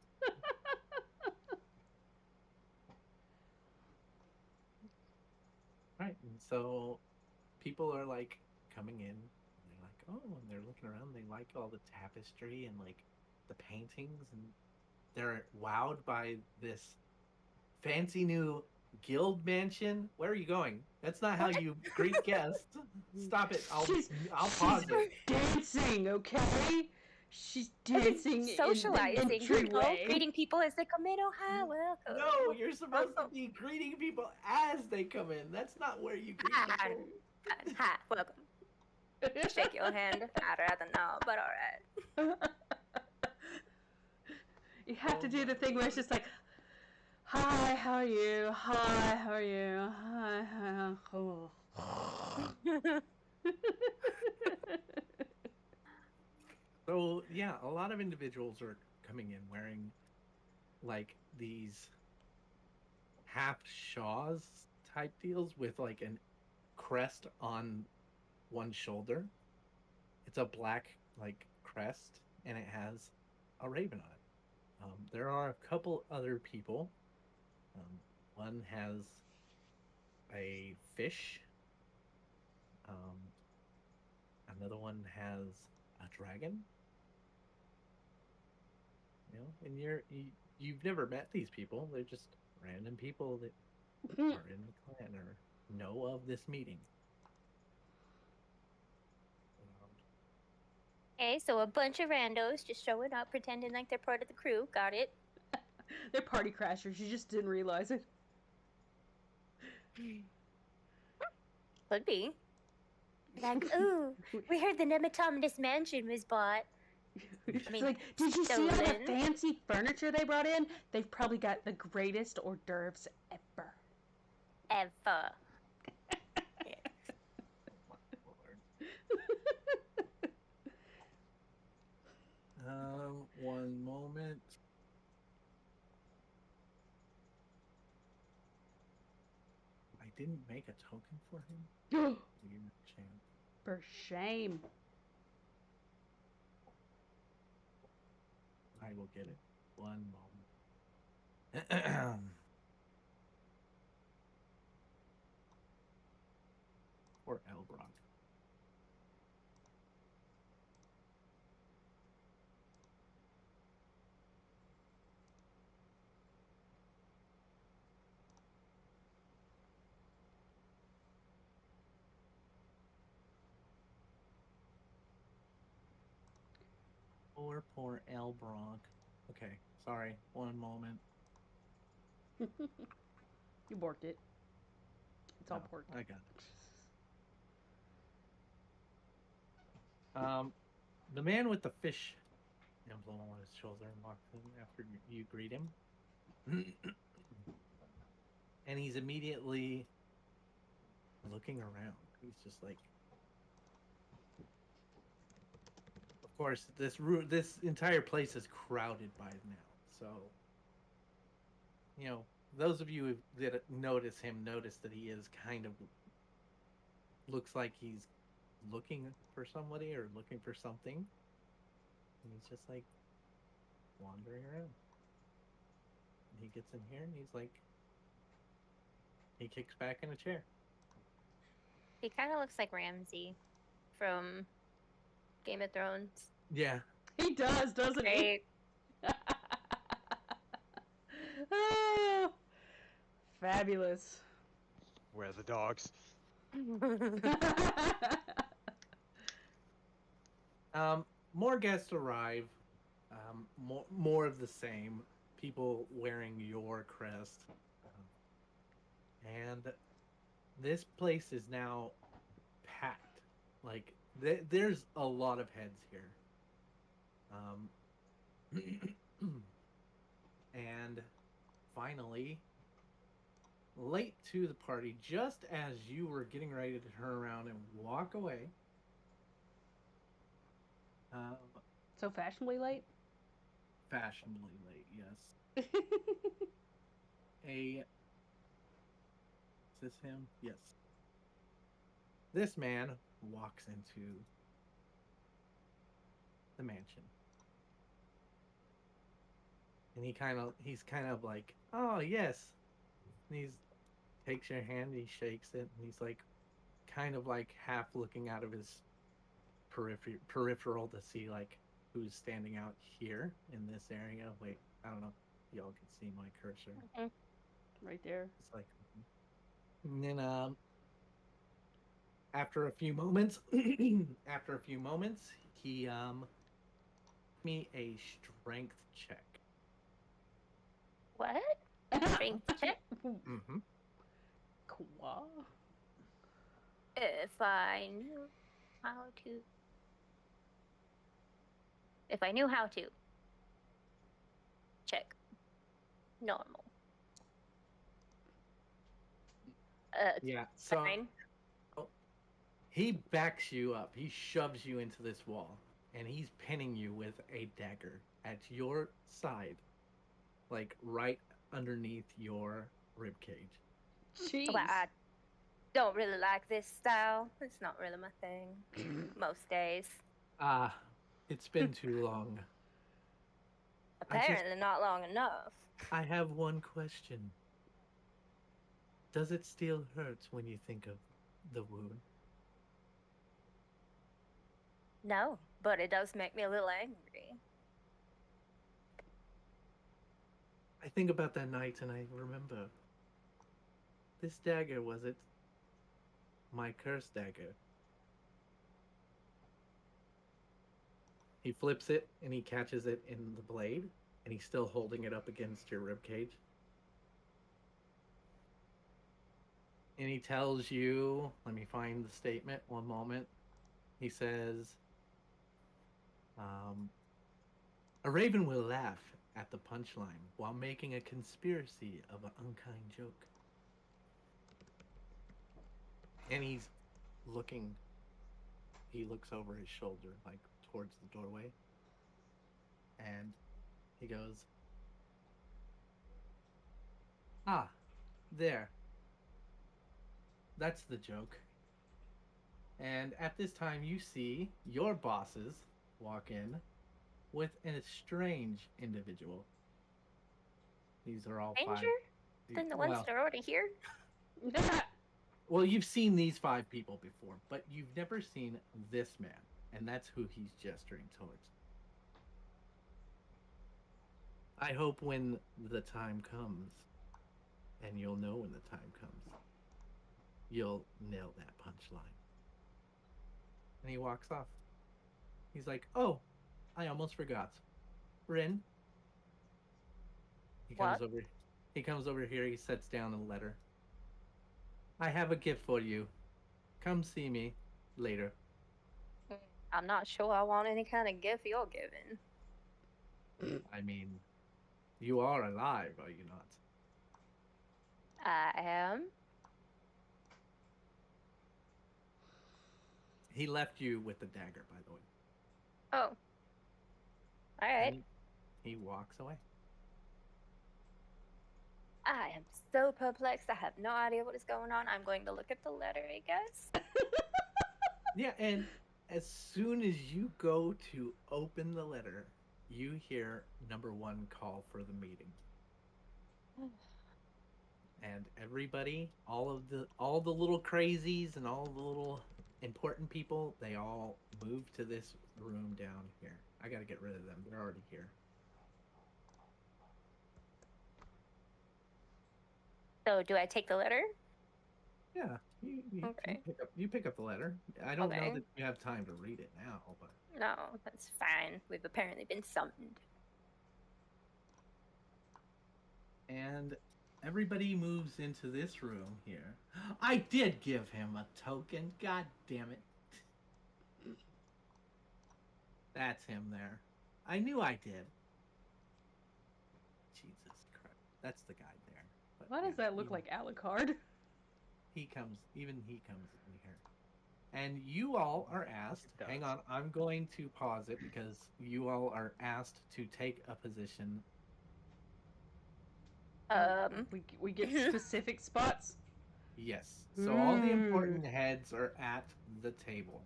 Right, and so people are like coming in. And they're like, oh, and they're looking around. They like all the tapestry and like the paintings, and they're wowed by this fancy new guild mansion. Where are you going? That's not how you greet guests. Stop it! I'll pause it. Dancing, okay? She's dancing Socializing, in the entryway. greeting people as they come in. Oh, hi, welcome. No, you're supposed to be greeting people as they come in. That's not where you greet people. Hi, welcome. Shake your hand. I'd rather not, but alright. You have to do the thing where it's just like, hi, how are you? Hi, how are you? Hi, hi. Oh. So yeah, a lot of individuals are coming in wearing like these half shawls type deals with like an crest on one shoulder. It's a black like crest, and it has a raven on it. There are a couple other people. One has a fish. Another one has a dragon. You know, and you've never met these people. They're just random people that are in the clan or know of this meeting. Okay, so a bunch of randos just showing up, pretending like they're part of the crew. Got it. They're party crashers. You just didn't realize it. Could be. Like, ooh, we heard the Nematominus mansion was bought. It's mean, like, did you see all the stolen. fancy furniture they brought in? They've probably got the greatest hors d'oeuvres ever. Ever. One moment. I didn't make a token for him. Weird champ. For shame. I will get it. One moment. Or Elbrock. Poor Elbrock. Okay, sorry. One moment. You borked it. It's all No, porked. I got it. The man with the fish emblem on his shoulder walks in after you greet him. And he's immediately looking around. He's just like, of course, this entire place is crowded by now. So, you know, those of you that notice him notice that he is kind of looks like he's looking for somebody or looking for something. And he's just like wandering around. And he gets in here and he's like, he kicks back in a chair. He kind of looks like Ramsay from Game of Thrones. Yeah. He does, doesn't he? Right. Oh, fabulous. Where are the dogs? More guests arrive. More of the same. People wearing your crest. And this place is now packed. Like, there's a lot of heads here. And finally, late to the party, just as you were getting ready to turn around and walk away, So fashionably late? fashionably late, yes. Is this him? Yes. This man walks into the mansion. And he's kind of like, oh yes. And he takes your hand, he shakes it, and he's like kind of like half looking out of his peripheral to see like who's standing out here in this area. Wait, I don't know if y'all can see my cursor. Right there. It's like, and then after a few moments, he me a strength check. What? Strength check? Mm-hmm. Qua? If I knew how to. If I knew how to. Check. Normal. Yeah. So Fine. he backs you up. He shoves you into this wall, and he's pinning you with a dagger at your side, like right underneath your rib cage. Jeez. Well, I don't really like this style. It's not really my thing. Most days. Ah, it's been too long. Apparently not long enough. I have one question. Does it still hurt when you think of the wound? No, but it does make me a little angry. I think about that night and I remember. This dagger, was it? My cursed dagger. He flips it and he catches it in the blade, and he's still holding it up against your ribcage. And he tells you, let me find the statement, one moment. He says, a raven will laugh at the punchline while making a conspiracy of an unkind joke. And he looks over his shoulder, like towards the doorway. And he goes, ah, there. That's the joke. And at this time, you see your bosses walk in with a strange individual. These are all Stranger five. than the ones that are already here? Well, you've seen these 5 people before, but you've never seen this man, and that's who he's gesturing towards. I hope when the time comes, and you'll know when the time comes, you'll nail that punchline. And he walks off. He's like, oh, I almost forgot. Rin. He comes What? over. He comes over here. He sets down a letter. I have a gift for you. Come see me later. I'm not sure I want any kind of gift you're giving. I mean, you are alive, are you not? I am. He left you with the dagger, by the way. Oh. Alright. And he walks away. I am so perplexed. I have no idea what is going on. I'm going to look at the letter, I guess. Yeah, and as soon as you go to open the letter, you hear number 1 call for the meeting. And everybody, all the little crazies and all the little important people, they all move to this room down here. I gotta get rid of them. They're already here. So, do I take the letter? Yeah, Okay. you pick up the letter. I don't know Okay. that you have time to read it now, but No, that's fine. We've apparently been summoned. and everybody moves into this room here. I did give him a token. God damn it. That's him there. I knew I did. Jesus Christ. That's the guy there. But Why does yeah, that look like Alucard? he comes in here. And you all are asked, It hang does. on, I'm going to pause it because you all are asked to take a position. We get specific spots. Yes. So all the important heads are at the table.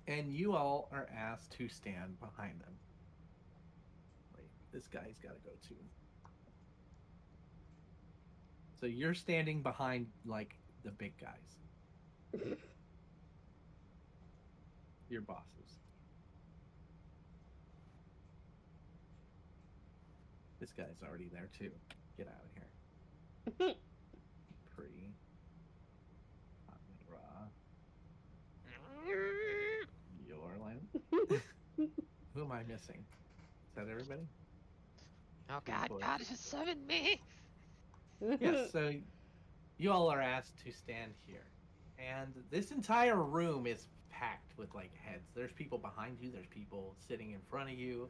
And you all are asked to stand behind them. Wait, this guy's got to go too. So you're standing behind, like, the big guys. Your bosses. This guy's already there too. Get out of here. Pre. Amira. Yorlan. Who am I missing? Is that everybody? Oh God, Boy. God has summoned me. Yes, so you all are asked to stand here. And this entire room is packed with, like, heads. There's people behind you, there's people sitting in front of you.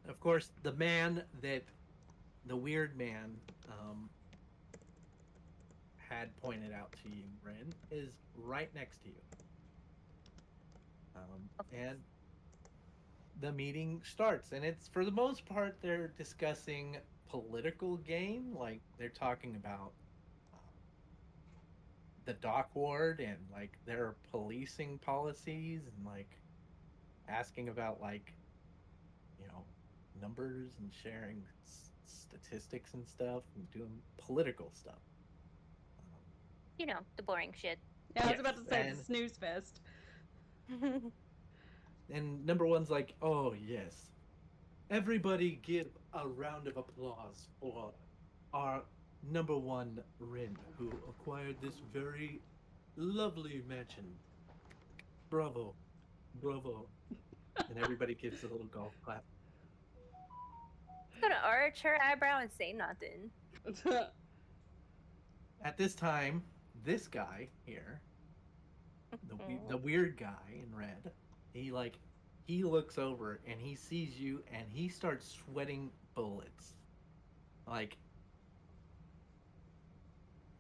Of course, the weird man had pointed out to you, Ren, is right next to you. And the meeting starts, and it's for the most part they're discussing political game, like they're talking about the dock ward and like their policing policies and like asking about like numbers and sharing statistics and stuff and doing political stuff. You know, the boring shit. Yeah, I was Yes, about to say and- the snooze fest. And number one's like, oh yes, everybody give a round of applause for our number one Rin, who acquired this very lovely mansion. Bravo, bravo. And everybody gives a little golf clap. Gonna arch her eyebrow and say nothing. At this time, this guy here, the weird guy in red, he looks over and he sees you and he starts sweating bullets. Like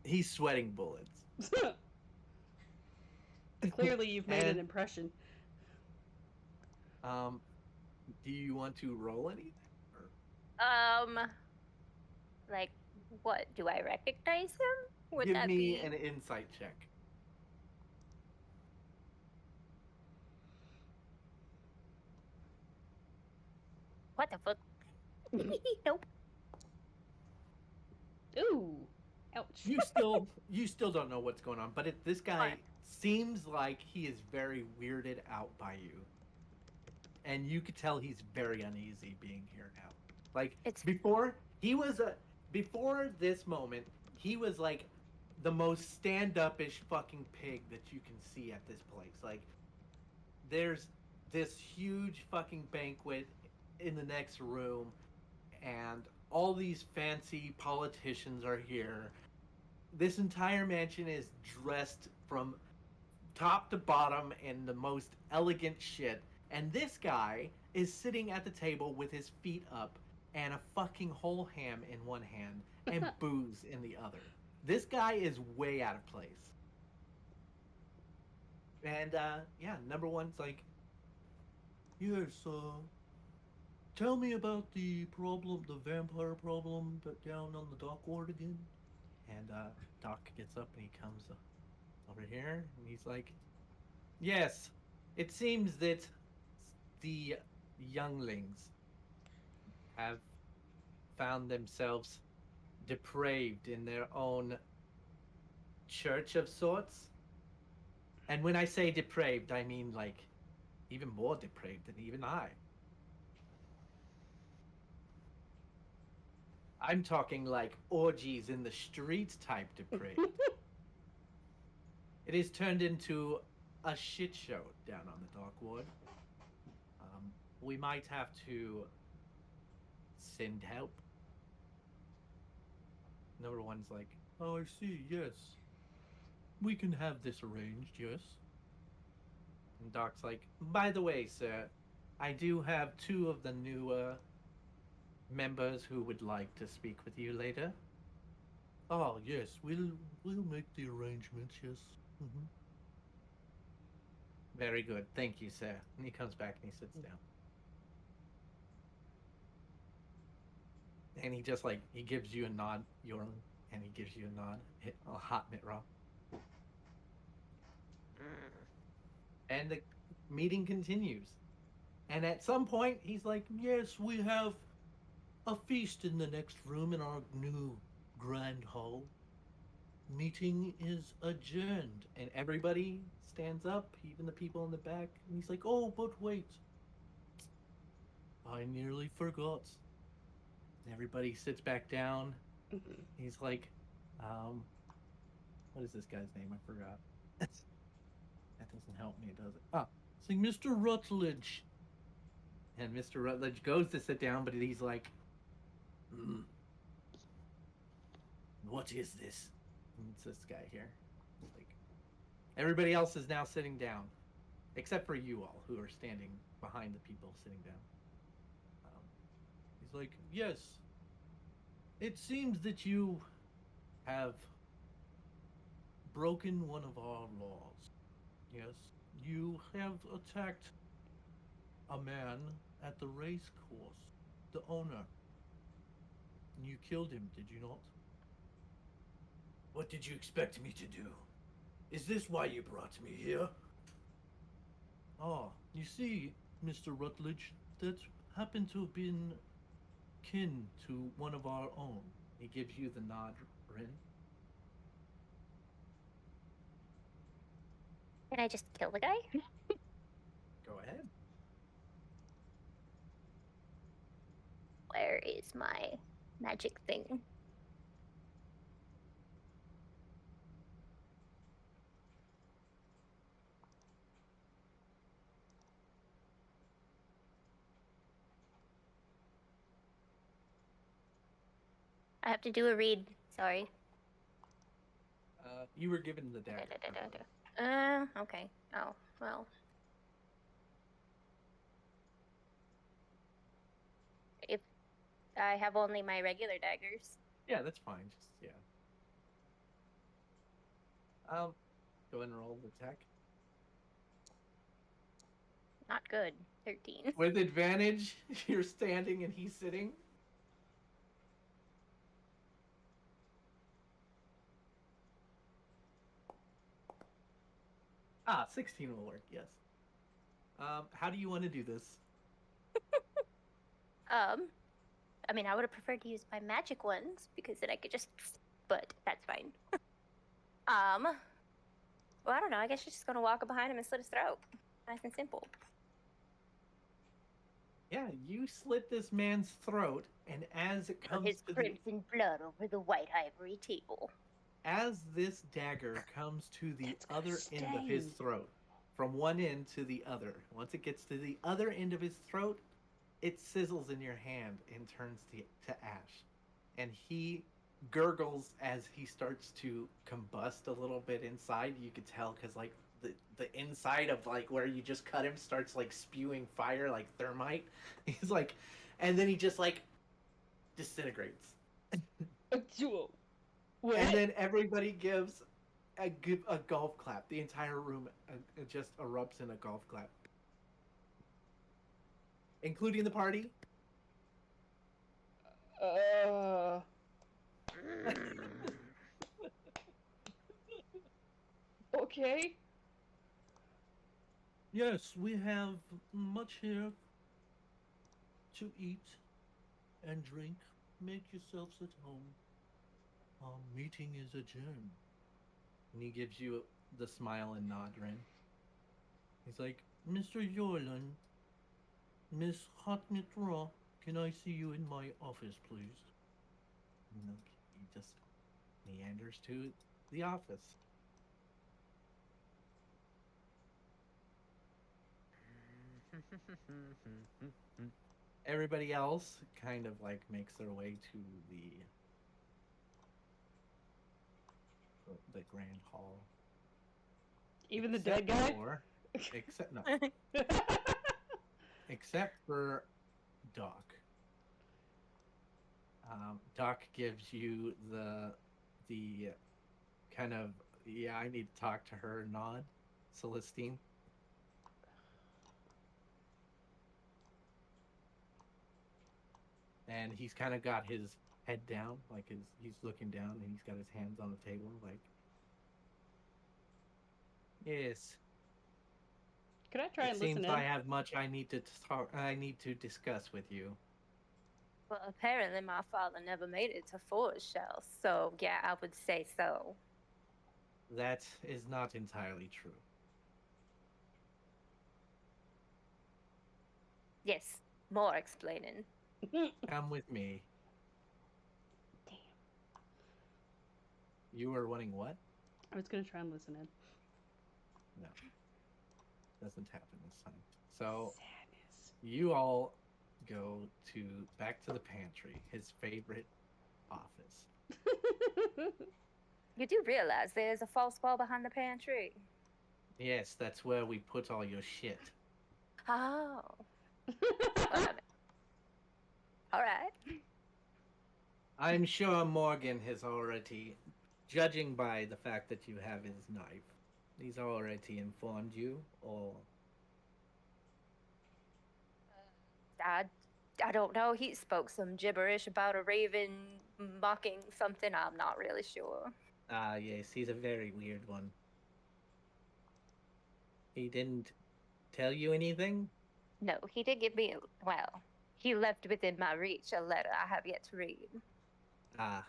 he's sweating bullets. Clearly, you've made an And- impression. Do you want to roll anything? Like, what? Do I recognize him? Would Give that me be? an insight check. What the fuck? Nope. Ooh, ouch. You still don't know what's going on, but this guy Fine. seems like he is very weirded out by you, and you could tell he's very uneasy being here now. Like It's- before, before this moment, he was like the most stand-up-ish fucking pig that you can see at this place. Like there's this huge fucking banquet in the next room, and all these fancy politicians are here. This entire mansion is dressed from top to bottom in the most elegant shit. And this guy is sitting at the table with his feet up and a fucking whole ham in one hand and booze in the other. This guy is way out of place. And yeah, number one's like, yes, tell me about the problem, the vampire problem down on the dock ward again. And Doc gets up and he comes over here and he's like, yes, it seems that the younglings have found themselves depraved in their own church of sorts. And when I say depraved, I mean like even more depraved than even I. I'm talking like orgies in the streets type depraved. It is turned into a shit show down on the dock ward. We might have to send help. Number one's like, oh, I see, yes. We can have this arranged, yes. And Doc's like, by the way, sir, I do have two of the new members who would like to speak with you later. Oh, yes, we'll make the arrangements, yes. Mm-hmm. Very good, thank you, sir. And he comes back and he sits down. And he just like, he gives you a nod, Yorlin, and he gives you a nod, a hot mitt raw. And the meeting continues. And at some point, he's like, yes, we have a feast in the next room in our new grand hall. Meeting is adjourned. And everybody stands up, even the people in the back. And he's like, oh, but wait. I nearly forgot. And everybody sits back down. He's like, what is this guy's name? I forgot. That doesn't help me, does it? Ah, it's like Mr. Rutledge. And Mr. Rutledge goes to sit down, but he's like, what is this? And it's this guy here. It's like, everybody else is now sitting down, except for you all who are standing behind the people sitting down. He's like, yes, it seems that you have broken one of our laws. Yes, you have attacked a man at the race course, the owner. And you killed him, did you not? What did you expect me to do? Is this why you brought me here? Ah, you see, Mr. Rutledge, that happened to have been kin to one of our own. He gives you the nod, Rin. Can I just kill the guy? Go ahead. Where is my magic thing? I have to do a read. Sorry. You were given the dagger. Okay. Oh, well. If I have only my regular daggers. Yeah, that's fine. Just yeah. Go ahead and roll the attack. Not good. 13. With advantage, you're standing and he's sitting. Ah, 16 will work, yes. How do you want to do this? I mean, I would have preferred to use my magic ones because then I could just. But that's fine. Well, I don't know. I guess you're just gonna walk up behind him and slit his throat. Nice and simple. Yeah, you slit this man's throat, and as it comes His to the, crimson blood over the white ivory table. as this dagger comes to the It's gonna other end of his stain. throat, from one end to the other, once it gets to the other end of his throat, it sizzles in your hand and turns to ash. And he gurgles as he starts to combust a little bit inside. You could tell because like the inside of like where you just cut him starts like spewing fire like thermite. He's like, and then he just like disintegrates. What? And then everybody gives a golf clap. The entire room just erupts in a golf clap, including the party. Okay. Yes, we have much here to eat and drink. Make yourselves at home. Our meeting is adjourned. And he gives you the smile and nod, Rin. He's like, Mr. Yorlan, Miss Hotmitra, can I see you in my office, please? And he just meanders to the office. Everybody else kind of like makes their way to the grand hall. Even the dead guy? Except no. Except for Doc. Doc gives you the kind of yeah, I need to talk to her nod, Celestine. And he's kind of got his head down, like he's looking down, and he's got his hands on the table, like. Yes. Could I try It and listen seems in? I have much I need to talk. I need to discuss with you. Well, apparently my father never made it to Forest Shell, so yeah, I would say so. That is not entirely true. Yes, more explaining. Come with me. Damn. You were wanting what? I was gonna try and listen in. No. Doesn't happen this time. So Sadness. you all go back to the pantry, his favorite office. You do realize there's a false wall behind the pantry. Yes, that's where we put all your shit. Oh. Well, all right. I'm sure Morgan has already, judging by the fact that you have his knife, he's already informed you, or I don't know. He spoke some gibberish about a raven mocking something. I'm not really sure. Ah, yes, he's a very weird one. He didn't tell you anything? No, he did give me, well, he left within my reach a letter I have yet to read. Ah.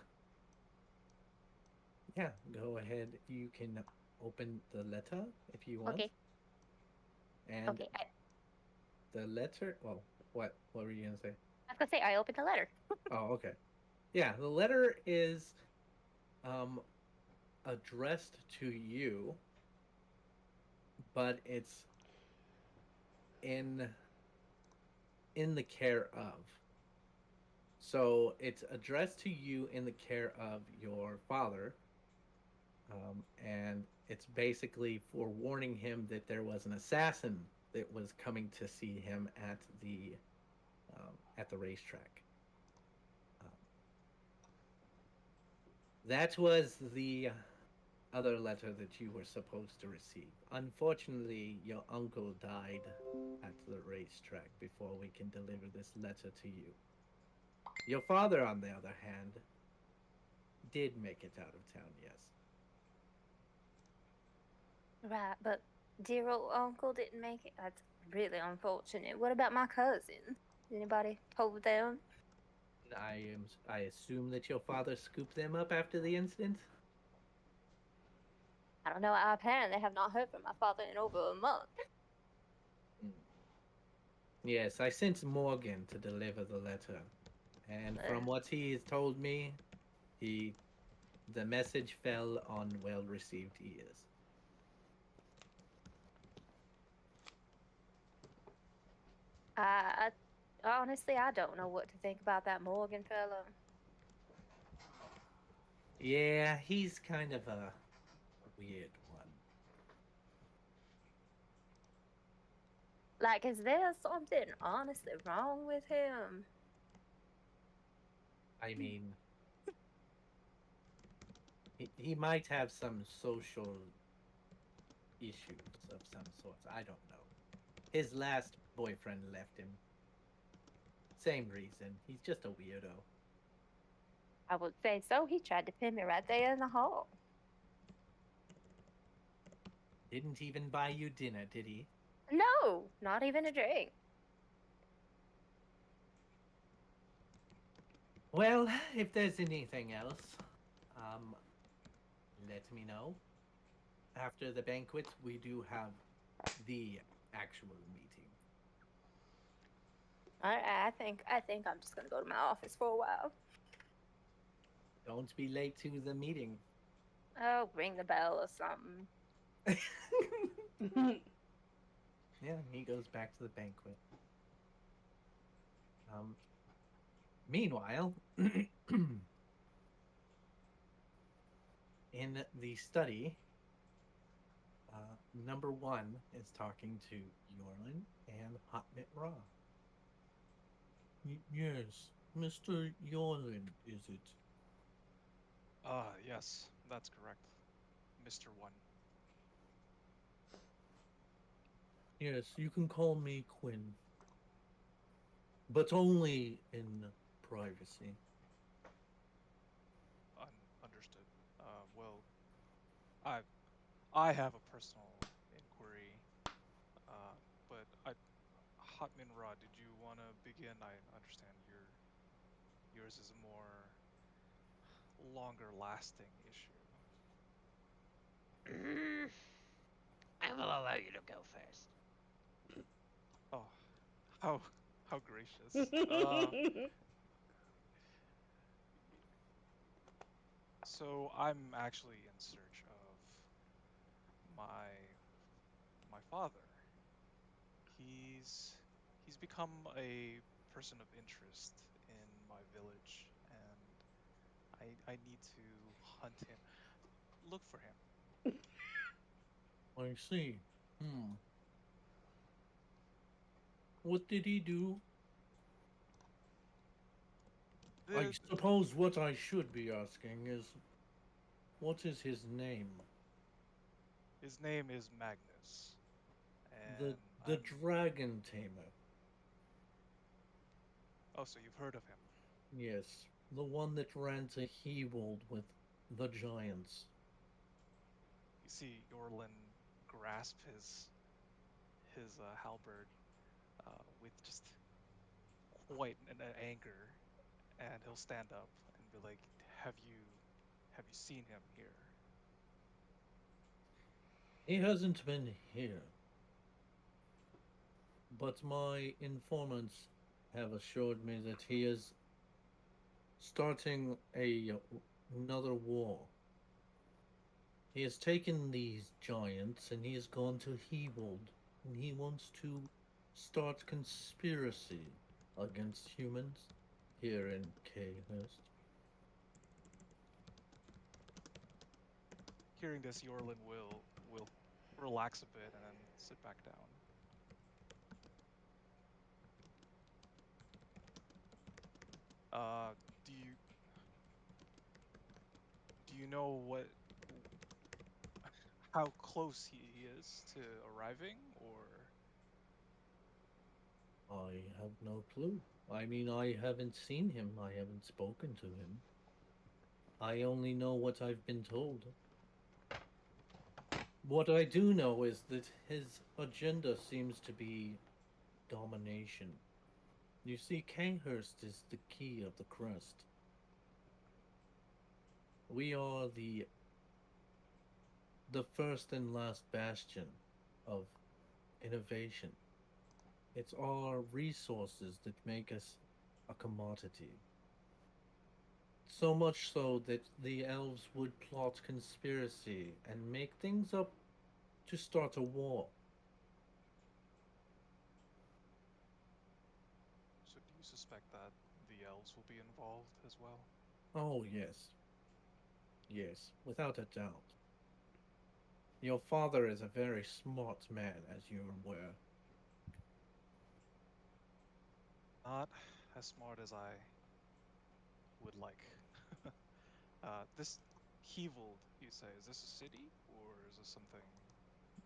Yeah, go ahead. You can open the letter if you want. Okay. And Okay. the letter, well, what were you gonna say? I was gonna say I opened the letter. Oh, okay. Yeah, the letter is addressed to you, but it's in the care of. So it's addressed to you in the care of your father, and it's basically forewarning him that there was an assassin that was coming to see him at the racetrack. That was the other letter that you were supposed to receive. Unfortunately, your uncle died at the racetrack before we can deliver this letter to you. Your father, on the other hand, did make it out of town, yes. Right, but dear old uncle didn't make it. That's really unfortunate. What about my cousins? Anybody told them? I assume that your father scooped them up after the incident? I don't know. I apparently have not heard from my father in over a month. Yes, I sent Morgan to deliver the letter. And from what he has told me, the message fell on well-received ears. I honestly, I don't know what to think about that Morgan fellow. Yeah, he's kind of a weird one. Like, is there something honestly wrong with him? I mean, he might have some social issues of some sorts. I don't know. His last boyfriend left him. Same reason. He's just a weirdo. I would say so. He tried to pin me right there in the hall. Didn't even buy you dinner, did he? No, not even a drink. Well, if there's anything else, let me know. After the banquet, we do have the actual meeting. I think I'm just gonna go to my office for a while. Don't be late to the meeting. Oh, ring the bell or something. Yeah, he goes back to the banquet. Meanwhile, in the study, number one is talking to Yorlin and Hotmit Ra. Yes, Mr. Yorlin, is it? Yes, that's correct. Mr. One. Yes, you can call me Quinn. But only in privacy. Understood. Well, I have a personal inquiry, but Hotman Ra, did you want to begin? I understand yours is a more longer-lasting issue. I will allow you to go first. Oh, how gracious. So I'm actually in search of my father. He's become a person of interest in my village, and I need to hunt him, look for him. I see. What did he do? I The, suppose what I should be asking is, what is his name? his name is Magnus, The and the I'm Dragon Tamer. Oh, so you've heard of him? Yes, the one that ran to Hewold with the giants. You see Yorlin grasp his halberd with just quite an anger, and he'll stand up and be like, "Have you seen him here?" He hasn't been here, but my informants have assured me that he is starting another war. He has taken these giants and he has gone to Hewold, and he wants to start conspiracy against humans here in Khayhurst. Hearing this, Yorlin will relax a bit and then sit back down. Uh, do you know how close he is to arriving, or I have no clue. I mean, I haven't seen him, I haven't spoken to him. I only know what I've been told. What I do know is that his agenda seems to be domination. You see, Kanghurst is the key of the crust. We are the first and last bastion of innovation. It's our resources that make us a commodity. So much so that the elves would plot conspiracy and make things up to start a war. so do you suspect that the elves will be involved as well? Oh, yes. Yes, without a doubt. Your father is a very smart man, as you're aware. Not as smart as I would like. This Hevold, you say, is this a city or is this something?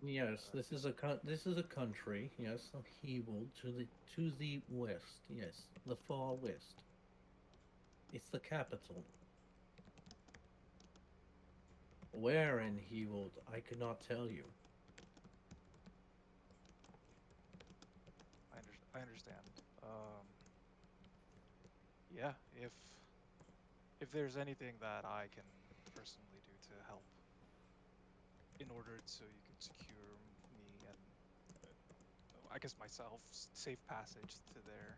Yes, this is a country. Yes, a Hewold to the west. Yes, the far west. It's the capital. Where in Hewold, I could not tell you. I understand. Yeah, if there's anything that I can personally do to help in order so you could secure me and I guess myself safe passage to there,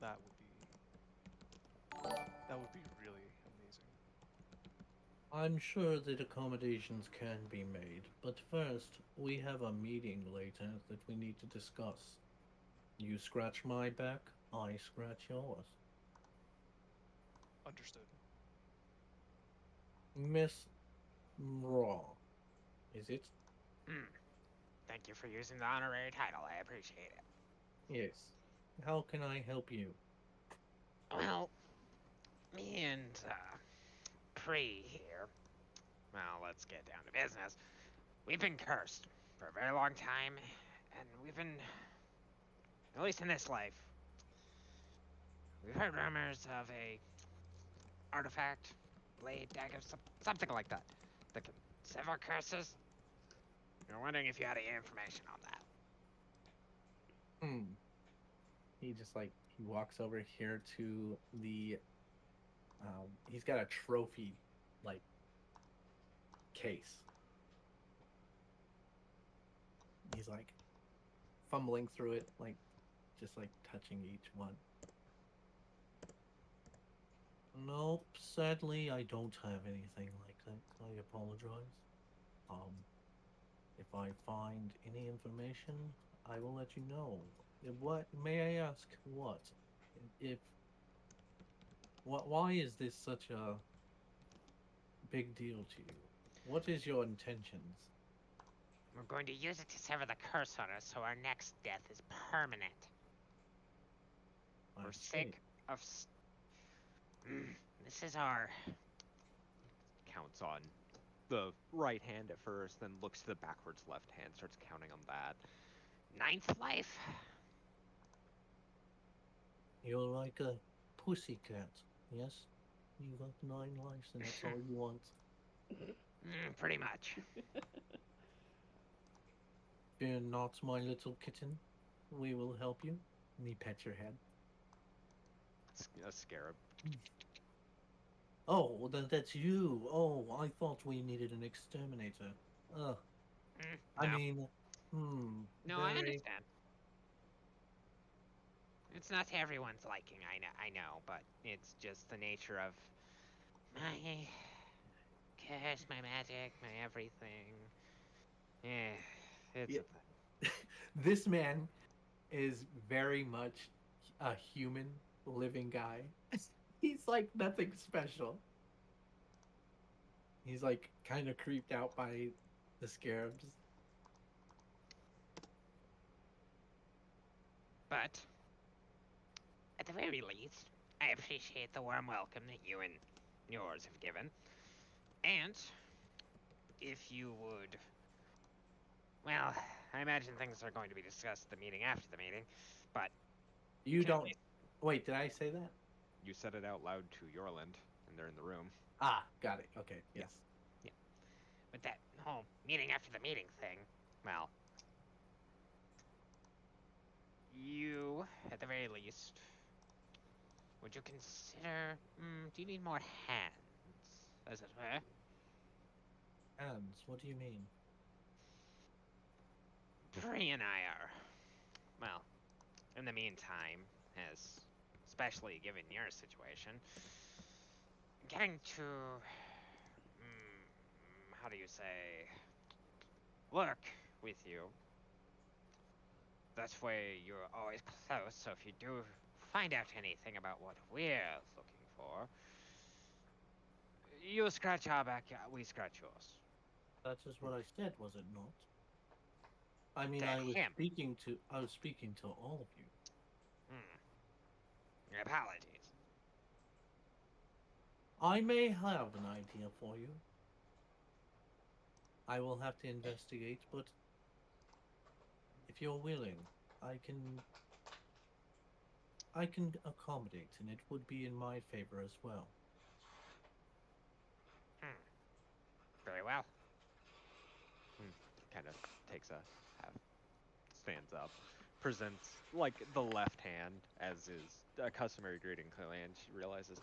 that would be really amazing. I'm sure that accommodations can be made, but first, we have a meeting later that we need to discuss. You scratch my back, I scratch yours. Understood. Miss Raw, is it? Hmm. Thank you for using the honorary title. I appreciate it. Yes. How can I help you? Well, me and Pre here. Well, let's get down to business. We've been cursed for a very long time, and we've been, at least in this life, we've heard rumors of a artifact, blade, dagger, something like that can sever curses. We were wondering if you had any information on that. Hmm. He walks over here to the he's got a trophy like case. He's like fumbling through it, like just like touching each one. Nope, sadly, I don't have anything like that. I apologize. Um, if I find any information, I will let you know. What may I ask? What? If Why is this such a big deal to you? What is your intentions? We're going to use it to sever the curse on us so our next death is permanent. I We're see. sick of. This is our. Counts on the right hand at first, then looks to the backwards left hand, starts counting on that. 9th life. You're like a pussycat, yes? You got 9 lives and that's all you want. Pretty much. Fear not, my little kitten. We will help you. And he pets your head. A scarab. Oh, well, then that's you. Oh, I thought we needed an exterminator. Ugh. I No. mean, No, I very... understand. It's not to everyone's liking, I know, but it's just the nature of my curse, my magic, my everything. Yeah, it's Yeah. a thing. This man is very much a human living guy. He's like nothing special. He's like kind of creeped out by the scarabs. But at the very least, I appreciate the warm welcome that you and yours have given. And if you would, well, I imagine things are going to be discussed at the meeting after the meeting, but You can don't. Wait, did I say that? You said it out loud to Yorland, and they're in the room. Ah, got it. Okay, yes. with that whole meeting after the meeting thing, well, you, at the very least, would you consider, do you need more hands, as it were? Hands, what do you mean? Bree and I are, well, in the meantime, as especially given your situation, getting to, how do you say, work with you. That way you're always close, so if you do find out anything about what we're looking for, you scratch our back, we scratch yours. That is what I said, was it not? I mean, To I was him. speaking to all of you. Apologies. I may have an idea for you. I will have to investigate, but if you're willing, I can accommodate, and it would be in my favor as well. Very well. Kind of takes a half, stands up, presents like the left hand as is a customary greeting clearly, and she realizes,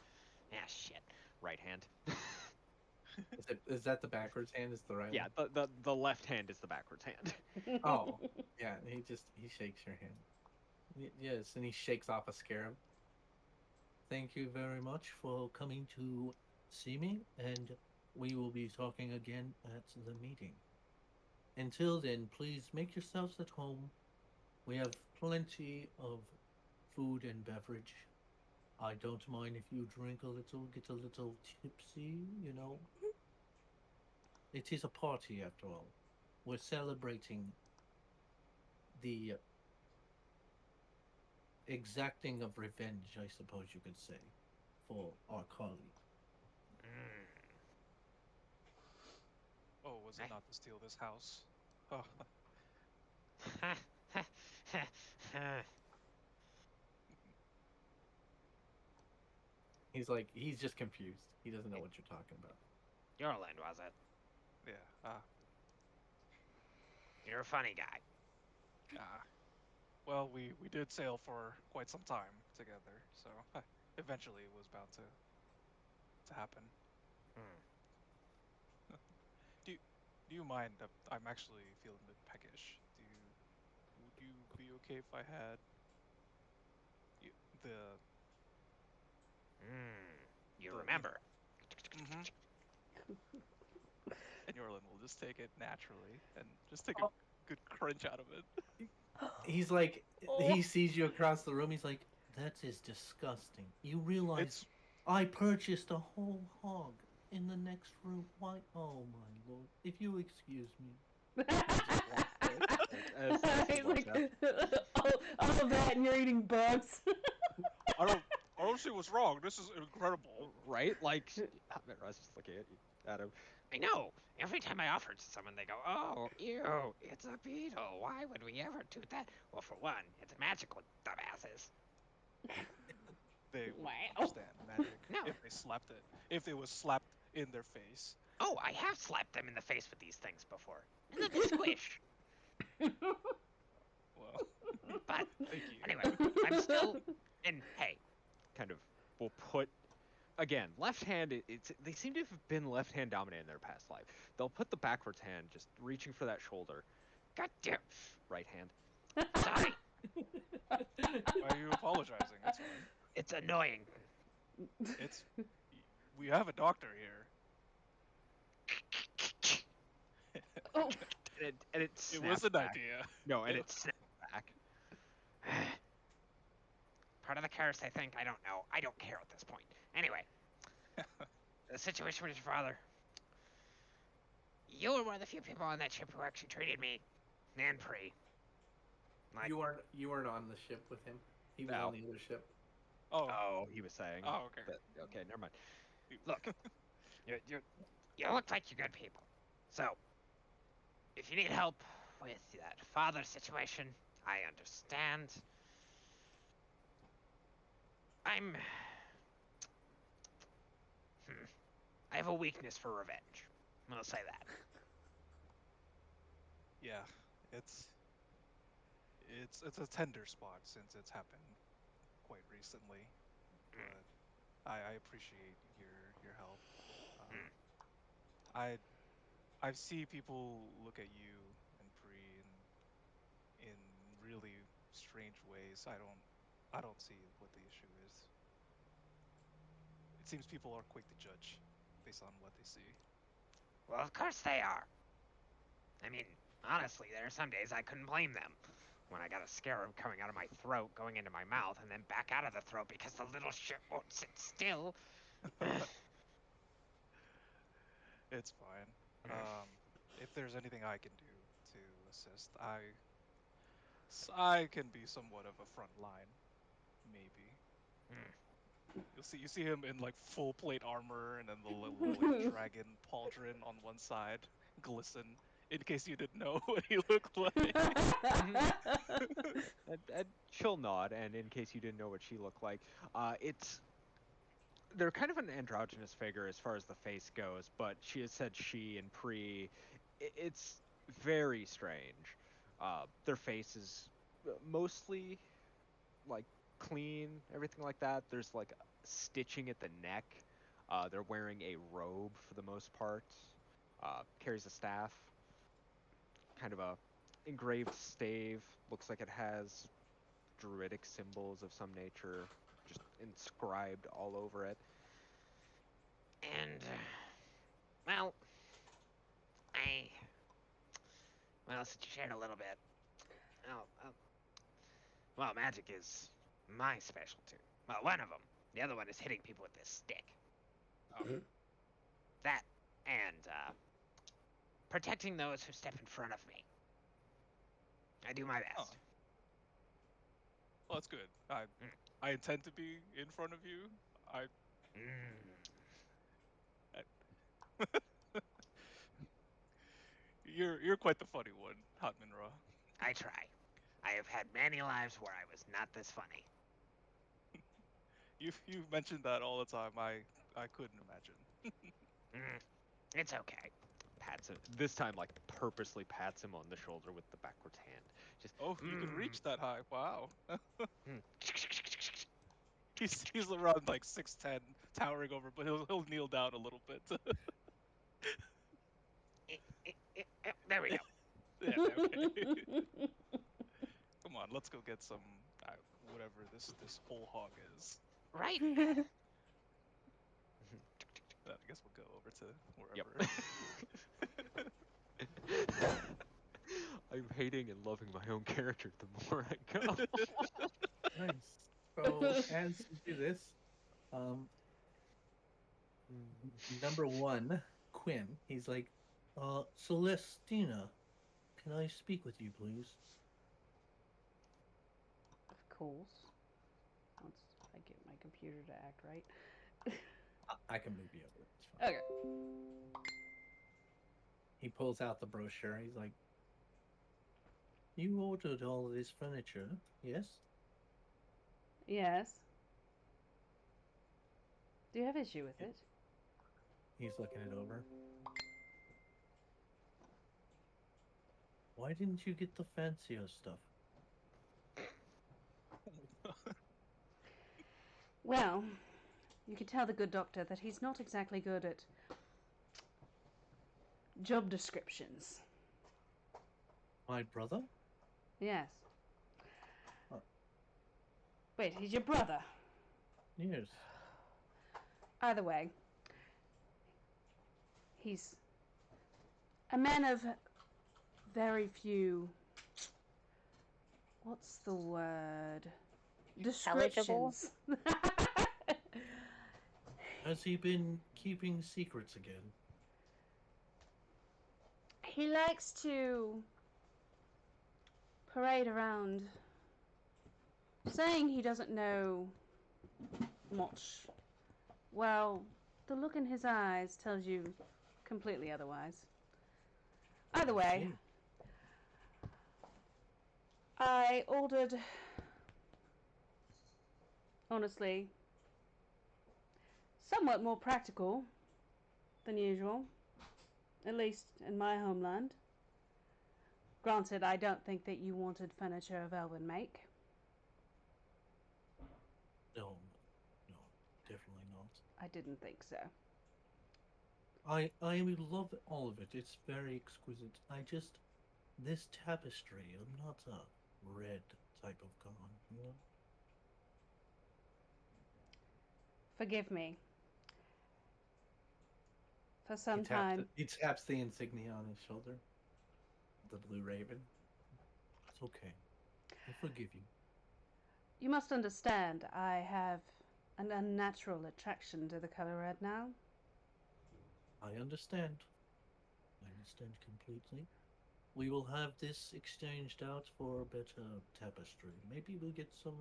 Ah, shit. right hand. Is that the backwards hand? Is the right Yeah, one? the left hand is the backwards hand. Oh, yeah. He shakes your hand. Yes, and he shakes off a scarab. Thank you very much for coming to see me, and we will be talking again at the meeting. Until then, please make yourselves at home. We have plenty of food and beverage. I don't mind if you drink a little, get a little tipsy, you know. It is a party after all. We're celebrating the exacting of revenge, I suppose you could say, for our colleague. Oh, was it not to steal this house? Oh, He's just confused. He doesn't know what you're talking about. Yorland, was it? yeah. You're a funny guy. Well, we did sail for quite some time together, so eventually it was bound to happen. Do you mind? I'm actually feeling a bit peckish. Would you be okay if I had the? You The, remember. And Yorlin will just take it naturally and just take a good crunch out of it. He's like, he sees you across the room. He's like, that is disgusting. You realize I purchased a whole hog in the next room. Why? Oh my lord! If you excuse me. He's like, all of that, and you're eating bugs. I don't see what's wrong. This is incredible. Right? Like, I was just looking at him. I know. Every time I offer it to someone, they go, "Oh, ew, it's a beetle. Why would we ever do that?" Well, for one, it's magical, dumbasses. they would Wow. understand magic No. if they slapped it. If it was slapped in their face. Oh, I have slapped them in the face with these things before. And then they squish. Well, But thank you. anyway, I'm still. And hey, Kind of will put again left hand. They seem to have been left hand dominant in their past life. They'll put the backwards hand just reaching for that shoulder. God damn. Right hand. Sorry. Why are you apologizing? It's fine. It's annoying. It's we have a doctor here. Oh, And it It snaps was an back. idea. No, and it snaps back. Part of the curse, I think. I don't know. I don't care at this point. Anyway, the situation with your father. You were one of the few people on that ship who actually treated me and Pre. Like, You weren't on the ship with him. He was No. on the other ship. Oh. Oh, he was saying. Oh, okay. Okay, never mind. look, you look like you're good people. So, if you need help with that father situation, I understand. I have a weakness for revenge. I'm gonna say that. Yeah, it's a tender spot since it's happened quite recently, but I appreciate your help. Um, I see people look at you and Pri in really strange ways. I don't see what the issue is. It seems people are quick to judge based on what they see. Well, of course they are. I mean, honestly, there are some days I couldn't blame them. When I got a scarab coming out of my throat, going into my mouth, and then back out of the throat because the little shit won't sit still. It's fine. If there's anything I can do to assist, I can be somewhat of a front line, maybe. You see him in like full plate armor and then the little like dragon pauldron on one side, glisten. In case you didn't know what he looked like. And she'll nod, and in case you didn't know what she looked like, they're kind of an androgynous figure as far as the face goes, but she has said she and Pri, it's very strange. Their face is mostly like clean, everything like that. There's like stitching at the neck. They're wearing a robe for the most part. Carries a staff, kind of a engraved stave. Looks like it has druidic symbols of some nature just inscribed all over it. And, well, since you shared a little bit, well, magic is my specialty. Well, one of them. The other one is hitting people with this stick. That, and, protecting those who step in front of me. I do my best. Oh. Well, that's good. I intend to be in front of you. You're quite the funny one, Hot Minra. I try. I have had many lives where I was not this funny. You've mentioned that all the time. I couldn't imagine. It's okay. Pats him this time, like purposely pats him on the shoulder with the backwards hand. Just Oh, you can reach that high. Wow. He's around like 6'10", towering over, but he'll kneel down a little bit. There we go. Yeah, okay. Come on, let's go get some whatever this whole hog is. Right. I guess we'll go over to wherever. Yep. I'm hating and loving my own character the more I go. Nice. So as you do this, number one, Quinn, he's like, Celestina, can I speak with you, please? of course. Once I get my computer to act right. I can move you over. It's fine. Okay. He pulls out the brochure. He's like, you ordered all of this furniture, yes? Yes. Do you have issue with it? He's looking it over. Why didn't you get the fancier stuff? Well, you can tell the good doctor that he's not exactly good at job descriptions. My brother? Yes. Oh. Wait, he's your brother? Yes. Either way, he's a man of very few. What's the word? Eligible? Descriptions. Has he been keeping secrets again? He likes to parade around saying he doesn't know much. Well, the look in his eyes tells you completely otherwise. Either way, I ordered, honestly, somewhat more practical than usual, at least in my homeland. Granted, I don't think that you wanted furniture of elven make. No, definitely not. I didn't think so. I would love all of it. It's very exquisite. This tapestry, I'm not a red type of god, you know? Forgive me. For some time. He taps the insignia on his shoulder. The blue raven. It's okay. I forgive you. You must understand, I have an unnatural attraction to the color red now. I understand. I understand completely. We will have this exchanged out for a better tapestry. Maybe we'll get some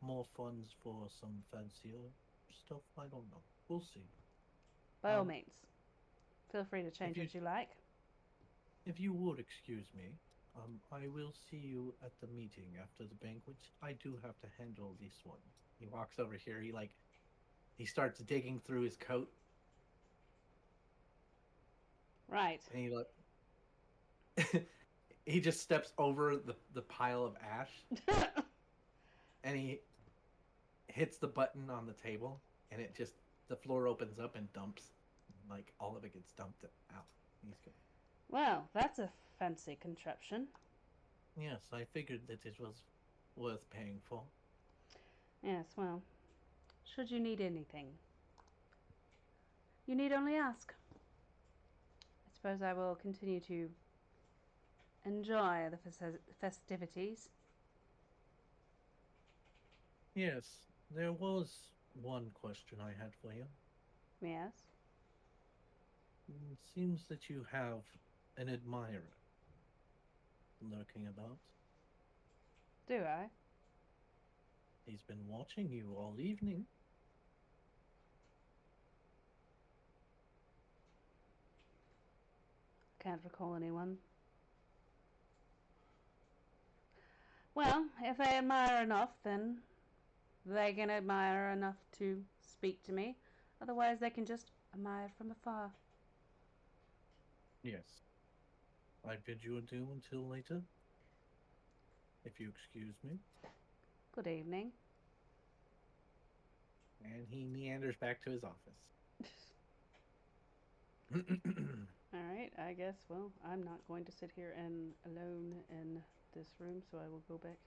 more funds for some fancier stuff. I don't know. We'll see. By all means. Feel free to change as you like. If you would excuse me, I will see you at the meeting after the banquet. I do have to handle this one. He walks over here. He starts digging through his coat. Right. And he just steps over the pile of ash. And he hits the button on the table, and the floor opens up and dumps. Like, all of it gets dumped out. He's good. Well, that's a fancy contraption. Yes, I figured that it was worth paying for. Yes, well, should you need anything, you need only ask. I suppose I will continue to enjoy the festivities. Yes, there was one question I had for you. Yes? It seems that you have an admirer lurking about. Do I? He's been watching you all evening. Can't recall anyone. Well, if they admire enough, then they can admire enough to speak to me. Otherwise, they can just admire from afar. Yes. I bid you adieu until later. If you excuse me. Good evening. And he meanders back to his office. Alright, I guess, well, I'm not going to sit here alone in this room, so I will go back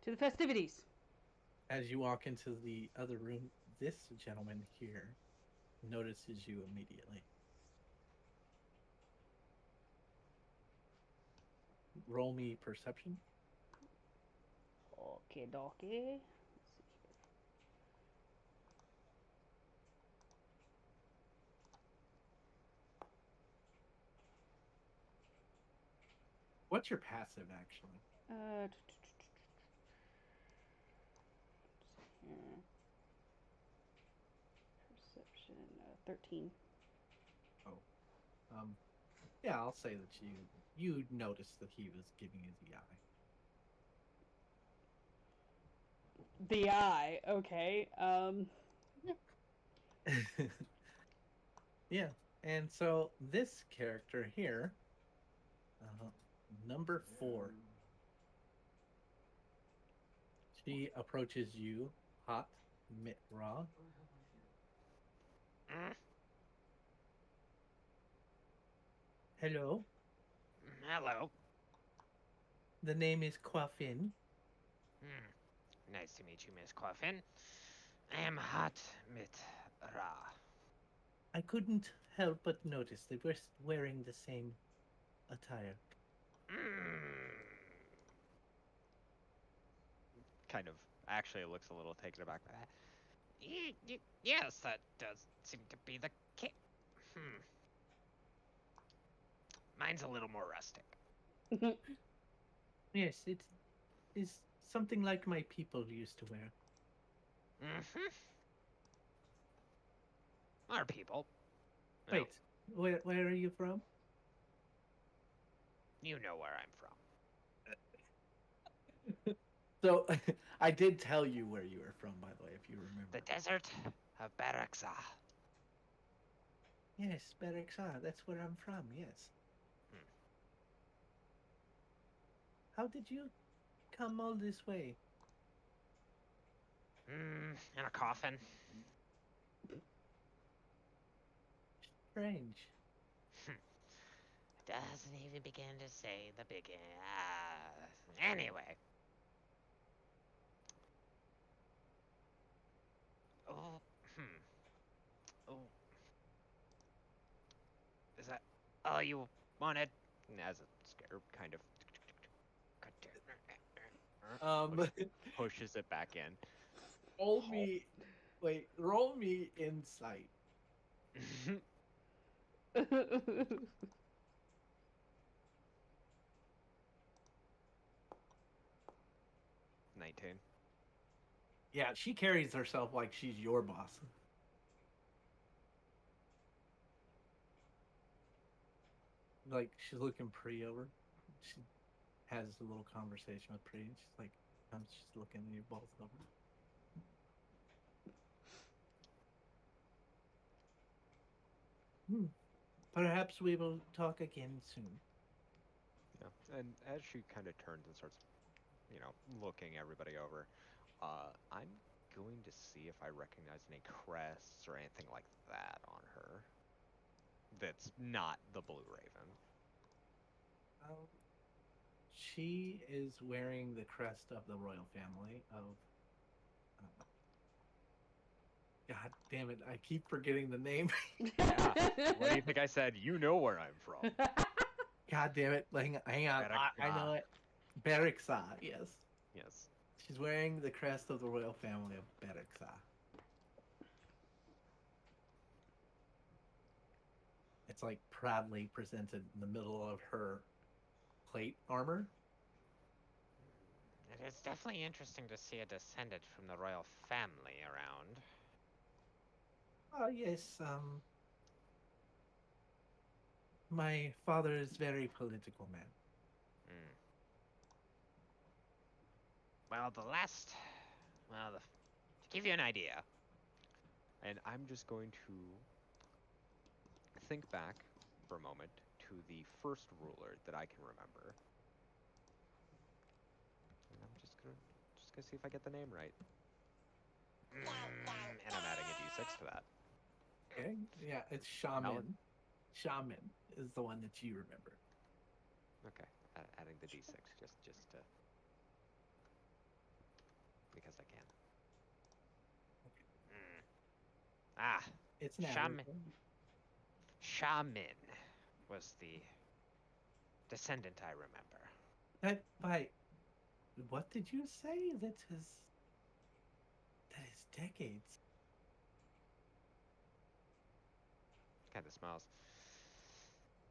to the festivities. As you walk into the other room, this gentleman here notices you immediately. Roll me perception. Okay, dokie. What's your passive, actually? Perception, 13. Oh. Yeah, I'll say that you noticed that he was giving you the eye. The eye. Okay. Yeah, and so this character here, number 4, she approaches you, hot, Mitra. Mm, Hello, hello. the name is Quaffin. Nice to meet you, Miss Coffin. I am Hot Mit Ra. I couldn't help but notice they were wearing the same attire. Kind of actually looks a little taken aback by that. Yes, that does seem to be the case. Mine's a little more rustic. Yes, it is something like my people used to wear. Our people. Wait, where are you from? You know where I'm from. So, I did tell you where you were from, by the way, if you remember. The desert of Baraksa. Yes, Bereksa, that's where I'm from, yes. How did you come all this way? In a coffin. Strange. Doesn't even begin to say the beginning. Anyway. Oh, Oh. Is that all you wanted? As a scarab kind of pushes it back in. Roll me insight. 19. Yeah, she carries herself like she's your boss. Like, she's looking Pri over. She has a little conversation with Pri, and she's like, she's looking at you both over. Perhaps we will talk again soon. Yeah, and as she kind of turns and starts, looking everybody over, I'm going to see if I recognize any crests or anything like that on her. That's not the Blue Raven. She is wearing the crest of the royal family of. God damn it! I keep forgetting the name. Yeah. What do you think I said? You know where I'm from. God damn it! Hang on. I know it. Bereksa, yes. Yes. She's wearing the crest of the royal family of Bereksa. It's like proudly presented in the middle of her plate armor. It is definitely interesting to see a descendant from the royal family around. Oh, yes, my father is very political man. Well, to give you an idea. And I'm just going to think back for a moment to the first ruler that I can remember. And I'm just gonna see if I get the name right. And I'm adding a d6 to that. Okay, yeah, it's Shaman. Shaman is the one that you remember. Okay, adding the d6 just to because I can. It's now. Shaman was the descendant I remember. What did you say? That is decades. Kind of smiles.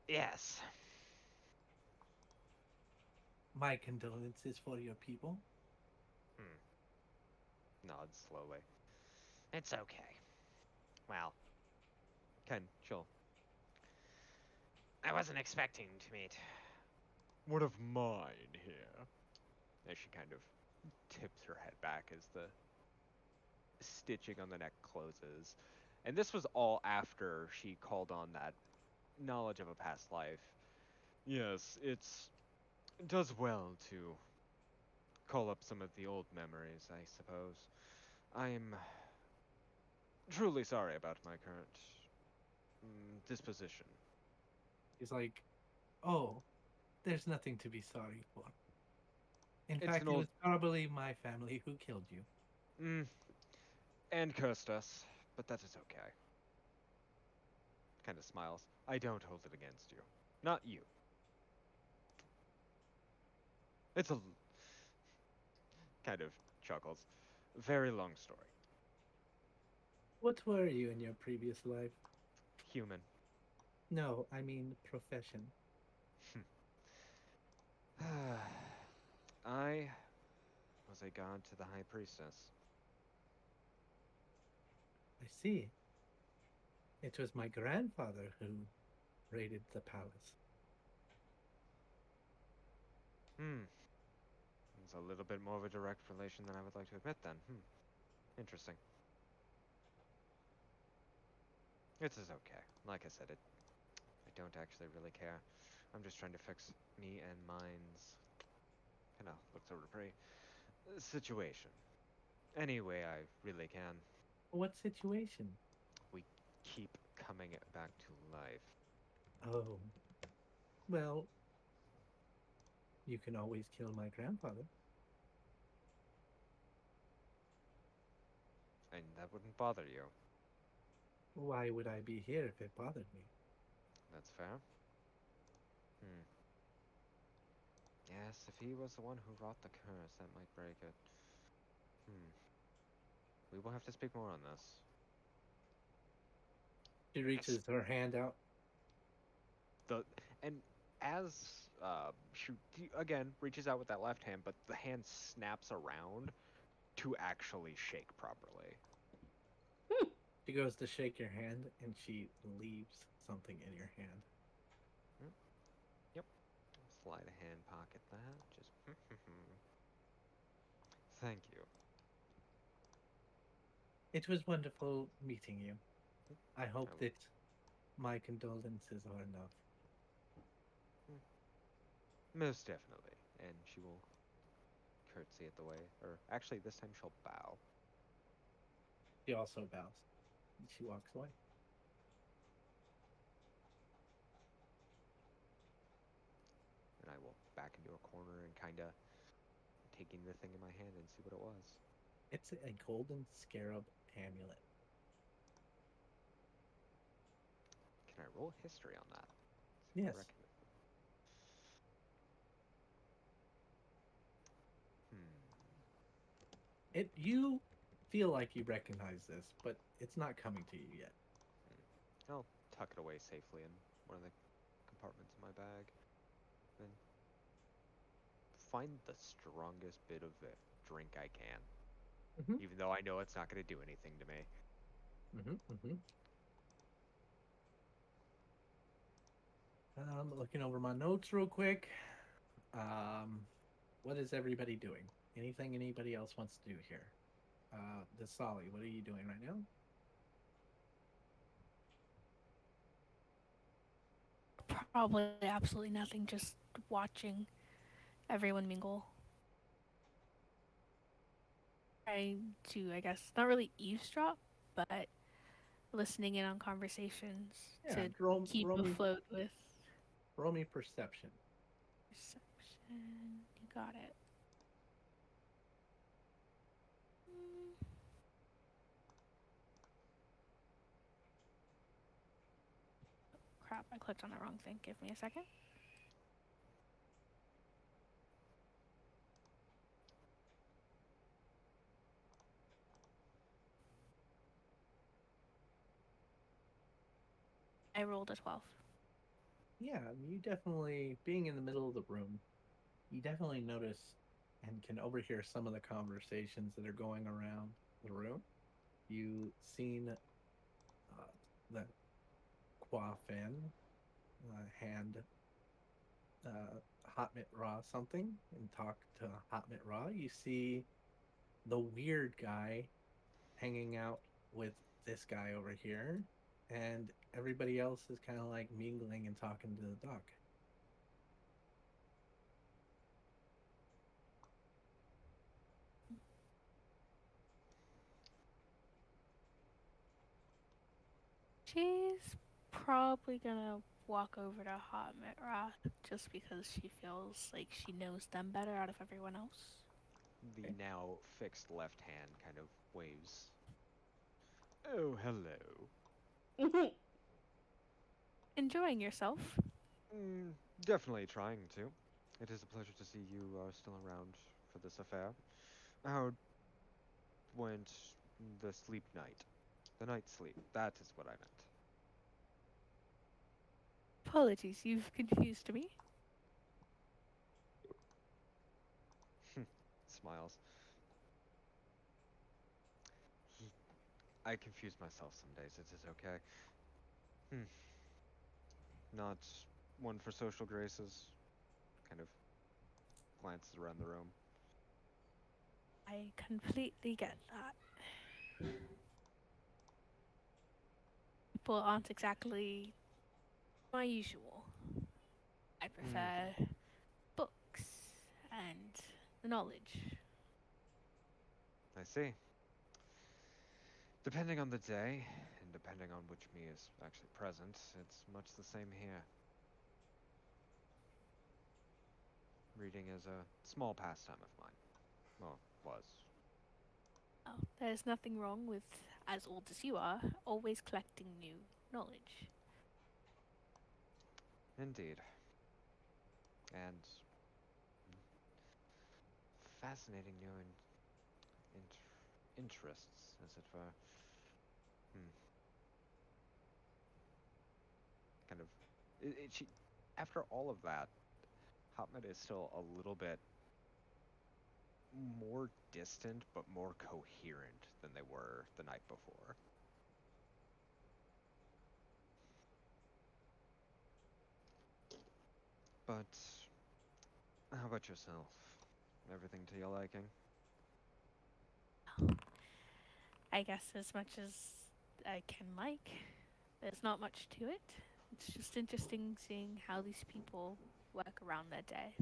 Yes. My condolences for your people. Nods slowly. It's okay. Well, Ken, chill. I wasn't expecting to meet One of mine here. As she kind of tips her head back as the stitching on the neck closes. And this was all after she called on that knowledge of a past life. Yes, it does well to call up some of the old memories, I suppose. I'm truly sorry about my current disposition. He's like, "Oh, there's nothing to be sorry for. In It's fact, an it old was probably my family who killed you." and cursed us, but that is okay. Kind of smiles. I don't hold it against you. Not you. It's a kind of chuckles. Very long story. What were you in your previous life? Human. No, I mean profession. I was a god to the high priestess. I see. It was my grandfather who raided the palace. It's a little bit more of a direct relation than I would like to admit then. Interesting. It's okay. Like I said, I don't actually really care. I'm just trying to fix me and mine's kinda looks over pretty situation. Any way I really can. What situation? We keep coming back to life. Oh, well, you can always kill my grandfather. And that wouldn't bother you. Why would I be here if it bothered me? That's fair. Yes, if he was the one who wrought the curse, that might break it. We will have to speak more on this. She reaches her hand out. And as she again reaches out with that left hand, but the hand snaps around to actually shake properly. She goes to shake your hand and she leaves something in your hand. Yep. Slide a hand pocket that. Just thank you. It was wonderful meeting you. I hope will- that my condolences are enough. Most definitely. And she will curtsy at the way. Or actually, this time she'll bow. She also bows. And she walks away. And I will back into a corner and kind of taking the thing in my hand and see what it was. It's a golden scarab amulet. Can I roll history on that? Yes. You feel like you recognize this, but it's not coming to you yet. I'll tuck it away safely in one of the compartments in my bag. Then find the strongest bit of the drink I can. Even though I know it's not going to do anything to me. Looking over my notes real quick. What is everybody doing? Anything anybody else wants to do here? Dasali, what are you doing right now? Probably absolutely nothing, just watching everyone mingle. Trying to, I guess, not really eavesdrop, but listening in on conversations to keep afloat with. Roll me perception. Perception, you got it. Crap, I clicked on the wrong thing. Give me a second. I rolled a 12. Yeah, you definitely, being in the middle of the room, you definitely notice and can overhear some of the conversations that are going around the room. You've seen the Qua Fen hand Hotmit Raw something and talk to Hotmit Raw, you see the weird guy hanging out with this guy over here, and everybody else is kind of like mingling and talking to the doc. She's probably gonna walk over to Hot Mitra just because she feels like she knows them better out of everyone else. The Okay. now fixed left hand kind of waves. Oh, hello. Enjoying yourself? Definitely trying to. It is a pleasure to see you are still around for this affair. How went the sleep night? The night sleep. That is what I meant. Apologies, you've confused me. Smiles. I confuse myself some days. It is okay. Not one for social graces. Kind of glances around the room. I completely get that. People aren't exactly my usual. I prefer books and the knowledge. I see. Depending on the day, and depending on which me is actually present, it's much the same here. Reading is a small pastime of mine. Well, was. Oh, there's nothing wrong with, as old as you are, always collecting new knowledge. Indeed. And fascinating new interests, as it were. Kind of. After all of that, Hotmit is still a little bit more distant, but more coherent than they were the night before. But how about yourself? Everything to your liking? I guess as much as I can like. There's not much to it. It's just interesting seeing how these people work around their day.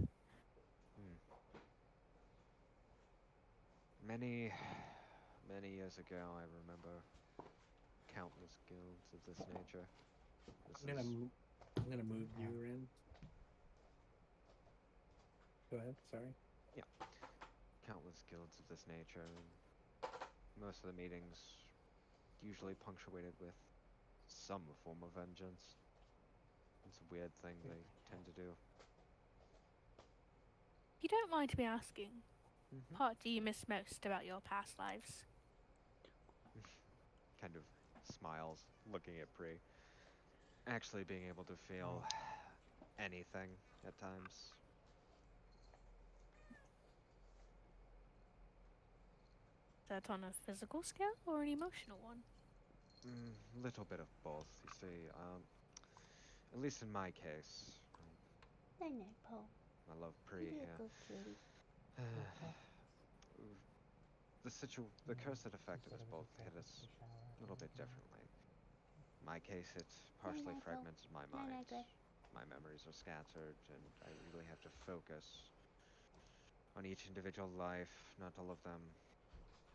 Many years ago, I remember countless guilds of this nature. I'm gonna move you in. Go ahead. Sorry. Yeah, countless guilds of this nature. And most of the meetings usually punctuated with some form of vengeance. It's a weird thing they tend to do. If you don't mind me asking, what do you miss most about your past lives? Kind of smiles, looking at Pri. Actually being able to feel anything at times. Is that on a physical scale or an emotional one? Little bit of both, you see. At least in my case. I love Pri here. The curse that affected us both hit us a little bit differently. In my case, it partially fragmented my mind. My memories are scattered, and I really have to focus on each individual life. Not all of them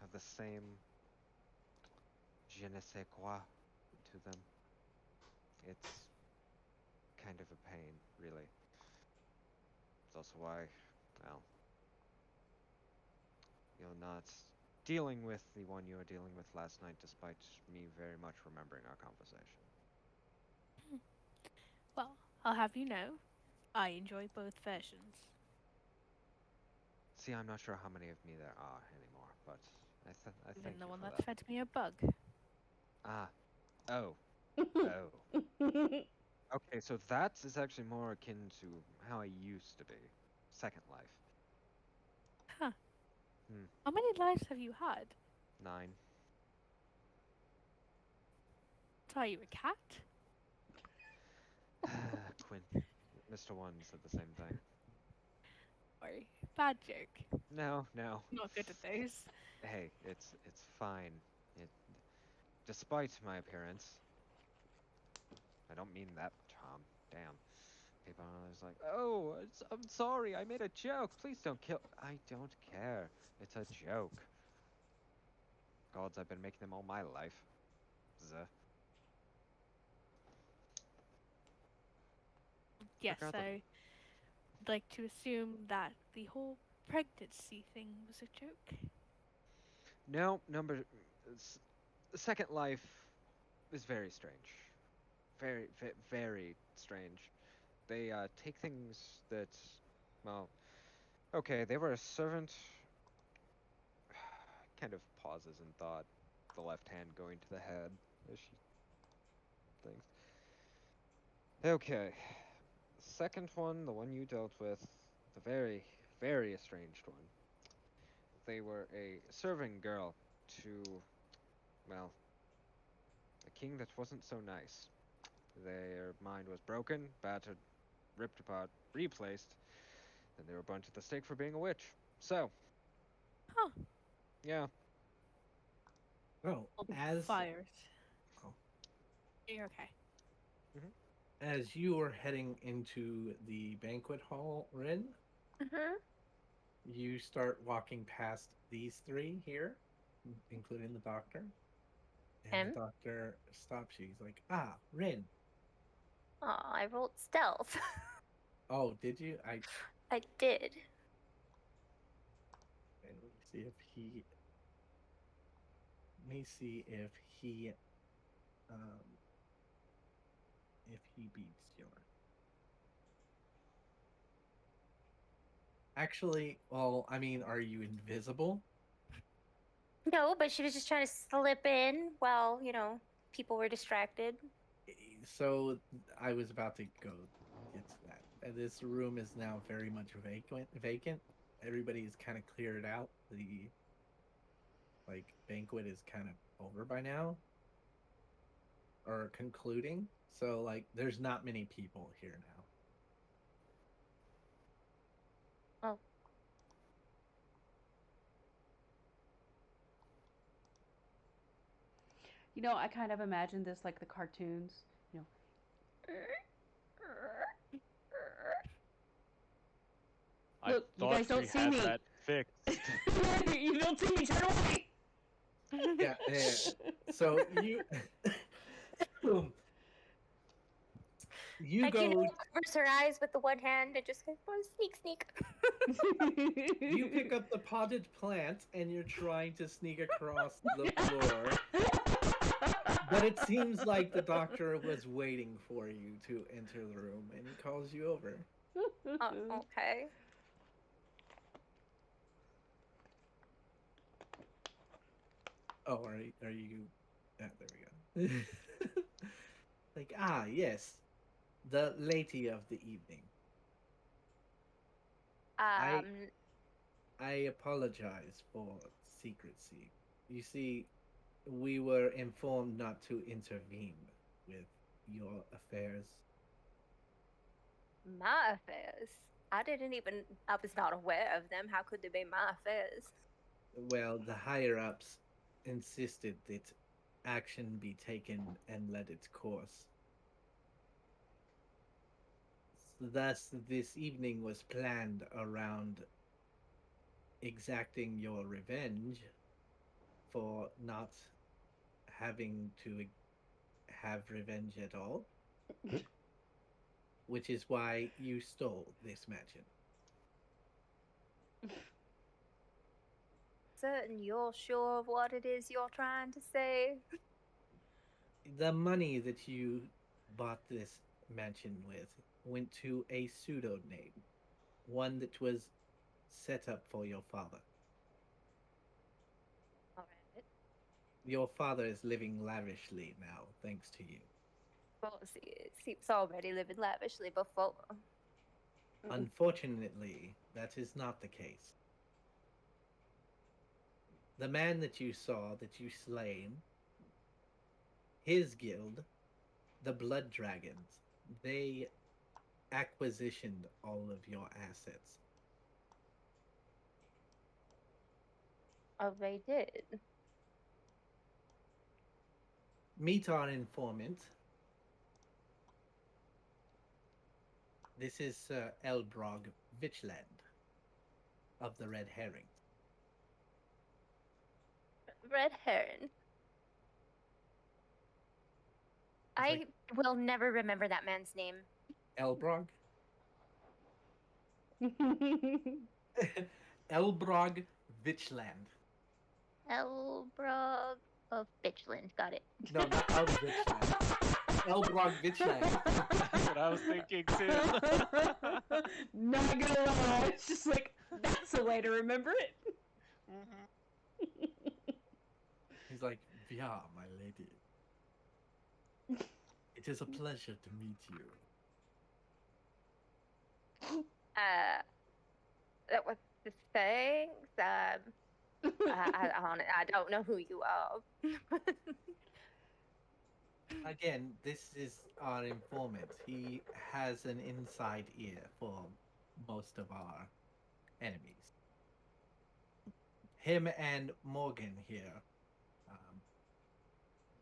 have the same je ne sais quoi to them. It's kind of a pain, really. It's also why, well, you're not dealing with the one you were dealing with last night, despite me very much remembering our conversation. Well, I'll have you know, I enjoy both versions. See, I'm not sure how many of me there are anymore, but I Even thank the you one for that that. fed me a bug. Ah, oh, oh. Okay, so that is actually more akin to how I used to be. Second life. Huh. How many lives have you had? 9. So are you a cat? Quinn, Mr. One said the same thing. Sorry. Bad joke. No. Not good at those. Hey, it's fine. It, despite my appearance, I don't mean that, Tom. Damn. People are always like, "Oh, I'm sorry. I made a joke. Please don't kill." I don't care. It's a joke. Gods, I've been making them all my life. Zuh. Yes, so Regardless. I'd like to assume that the whole pregnancy thing was a joke. No, Second Life is very strange. Very strange. They take things that, well, okay, they were a servant. Kind of pauses in thought, the left hand going to the head as she thinks. Okay, second one, the one you dealt with, the very estranged one. They were a serving girl to, well, a king that wasn't so nice. Their mind was broken, battered, ripped apart, replaced, and they were burnt at the stake for being a witch. So, Huh. yeah. Oh, Fires. Oh. You're okay. As you are heading into the banquet hall, Rin, Mm-hmm. you start walking past these three here, including the doctor. And Him? the doctor stops you. He's like, "Ah, Rin. Oh, I rolled stealth. Oh, did you? I did. Let me see if he. Let me see um, if he beats yours. Actually, well, I mean, are you invisible? No, but she was just trying to slip in while, people were distracted. So I was about to go get to that. This room is now very much vacant. Everybody's kind of cleared out. The banquet is kind of over by now, or concluding. So there's not many people here now. Oh. I kind of imagine this like the cartoons. I Look, you thought guys don't we see had me. that fixed. You don't see me. Turn away. Yeah. So you you Like, go. covers her eyes with the one hand and just goes, "Oh, sneak. You pick up the potted plant and you're trying to sneak across the floor. But it seems like the doctor was waiting for you to enter the room and he calls you over. Okay. Oh, are you? Ah, there we go. Yes, the lady of the evening. I apologize for secrecy. You see, we were informed not to intervene with your affairs. My affairs. I was not aware of them. How could they be my affairs? Well, the higher ups insisted that action be taken and let its course. Thus, this evening was planned around exacting your revenge for not having to have revenge at all, which is why you stole this mansion. Certain you're sure of what it is you're trying to say? The money that you bought this mansion with went to a pseudo name, one that was set up for your father. Alright. Your father is living lavishly now, thanks to you. Well, he was already living lavishly before. Unfortunately, that is not the case. The man that you saw, that you slain, his guild, the Blood Dragons, they acquisitioned all of your assets. Oh, they did. Meet our informant. This is Sir Elbrog Vichland of the Red Herring. Red Heron. I like- will never remember that man's name. Elbrog? Elbrog Vichland. Elbrog of Bitchland. Got it. No, not of Vichland. Elbrog Vichland. That's what I was thinking too. Not gonna lie, it's just like that's a way to remember it. He's like, "Via, my lady. It is a pleasure to meet you." That was the thanks. I don't know who you are. Again, this is our informant. He has an inside ear for most of our enemies. Him and Morgan here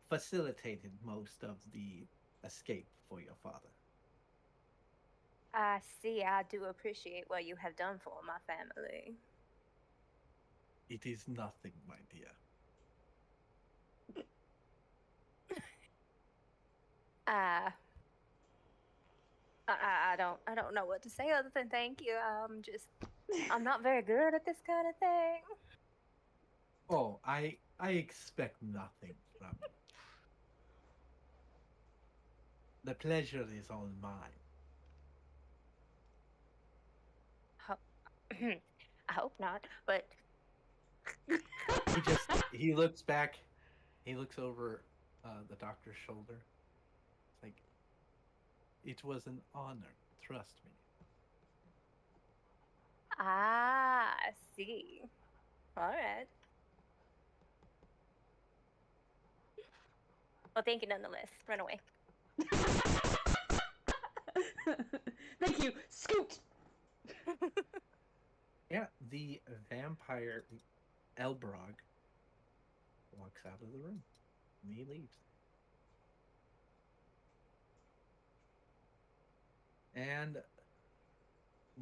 facilitated most of the escape for your father. I see. I do appreciate what you have done for my family. It is nothing, my dear. I don't know what to say other than thank you. I'm not very good at this kind of thing. Oh, I expect nothing from you. The pleasure is all mine. I hope not, but He looks back, he looks over the doctor's shoulder. It's like, it was an honor, trust me. I see. All right. Well, thank you nonetheless. Run away. Thank you. Scoot. Yeah, the vampire Elbrog walks out of the room and he leaves. And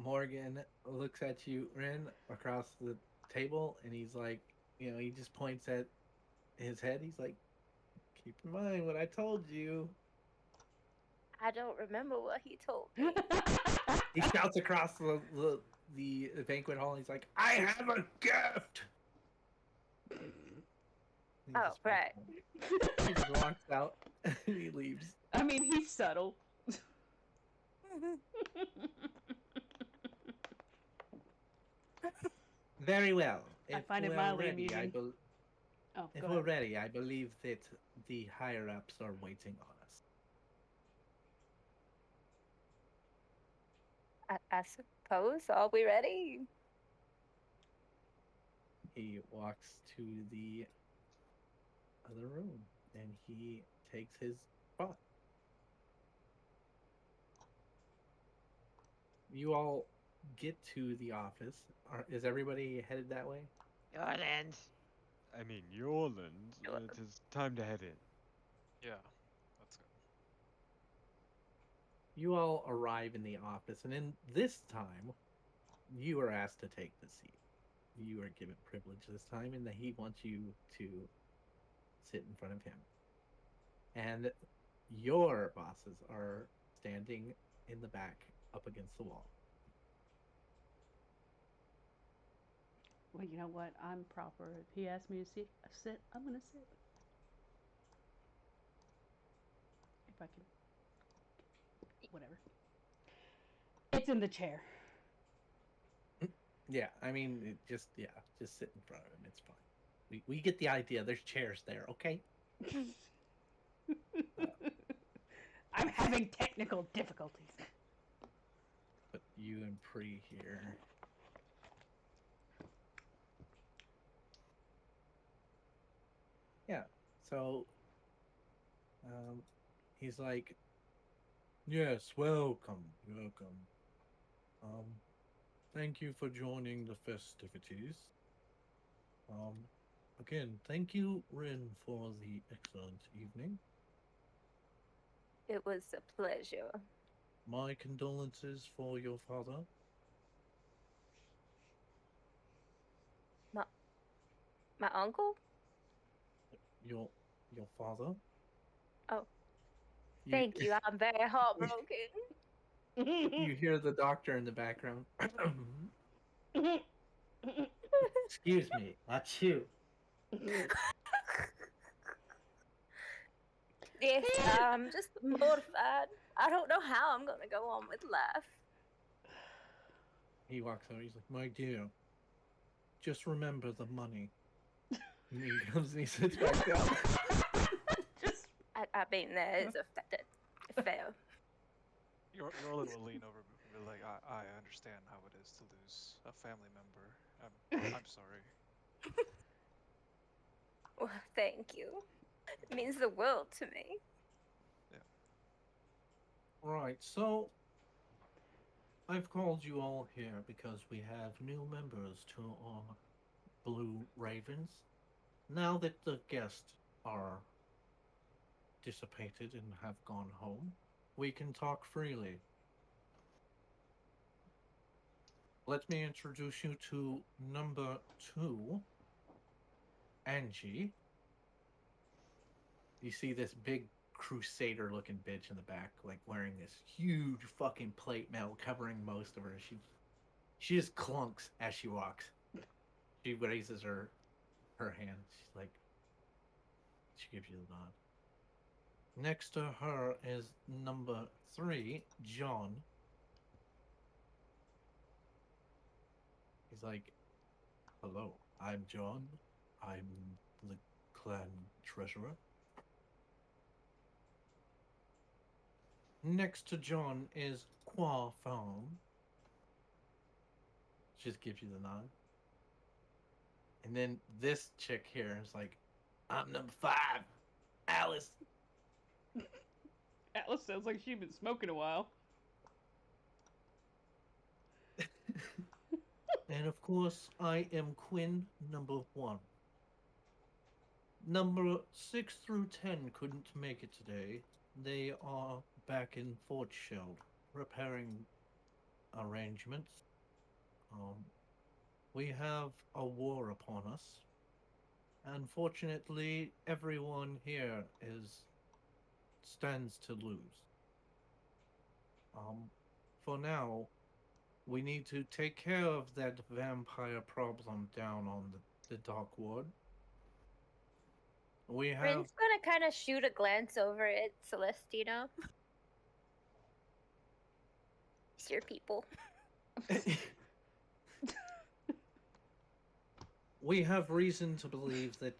Morgan looks at you, Ren, across the table, and he's like, he just points at his head. He's like, keep in mind what I told you. I don't remember what he told me. He shouts across the banquet hall. He's like, I have a gift. He Oh, just walks right. out. He just walks out and he leaves. I mean, he's subtle. Very well. I find it we're mildly ready, amusing. Oh, if go we're ahead. ready, I believe that the higher ups are waiting on us. I suppose. Are we ready? He walks to the other room and he takes his spot. You all get to the office. Is everybody headed that way? Yorland. I mean, Yorland, it is time to head in. Yeah, let's go. You all arrive in the office, and in this time, you are asked to take the seat. You are given privilege this time, in that he wants you to sit in front of him. And your bosses are standing in the back, up against the wall. Well, you know what? I'm proper. If he asks me to sit, I'm gonna sit. If I can, whatever. It's in the chair. Yeah, I mean, just sit in front of him. It's fine. We get the idea. There's chairs there, okay? I'm having technical difficulties. Put you and Pre here. Yeah, so he's like, yes, welcome. Thank you for joining the festivities. Again, thank you, Rin, for the excellent evening. It was a pleasure. My condolences for your father. My uncle? Your father. Oh, thank you. I'm very heartbroken. You hear the doctor in the background. Excuse me, that's you. Yes, I'm just mortified. I don't know how I'm gonna go on with life. He walks out. He's like, "My dear, just remember the money." And he comes and he sits back down. Just I mean, there is a fair. Yorlin will lean over and be like, I understand how it is to lose a family member. I'm sorry. Well, thank you. It means the world to me. Right, so I've called you all here because we have new members to our Blue Ravens. Now that the guests are dissipated and have gone home, we can talk freely. Let me introduce you to number 2, Angie. You see this big crusader looking bitch in the back, like wearing this huge fucking plate mail covering most of her. She just clunks as she walks. She raises her hand. She's like, she gives you the nod. Next to her is number 3, John. He's like, "Hello, I'm John. I'm the clan treasurer." Next to John is Qua Phone. Just gives you the nod. And then this chick here is like, "I'm number 5, Alice." Alice sounds like she'd been smoking a while. And of course, I am Quinn, number 1. Number 6 through 10 couldn't make it today. They are back in Fort Shell, repairing arrangements. We have a war upon us. Unfortunately, everyone here stands to lose. For now, we need to take care of that vampire problem down on the dock ward. We have. Rin's gonna kind of shoot a glance over at Celestina. It's your people. We have reason to believe that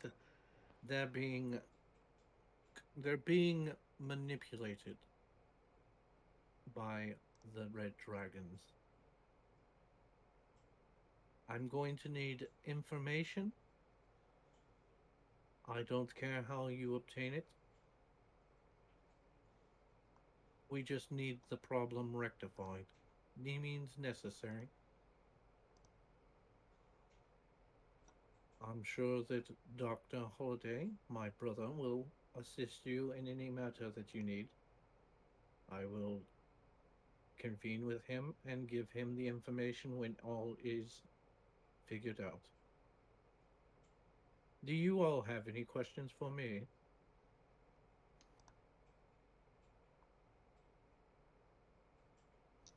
they're being manipulated by the Red Dragons. I'm going to need information. I don't care how you obtain it. We just need the problem rectified. Any means necessary. I'm sure that Dr. Holiday, my brother, will assist you in any matter that you need. I will convene with him and give him the information when all is figured out. Do you all have any questions for me?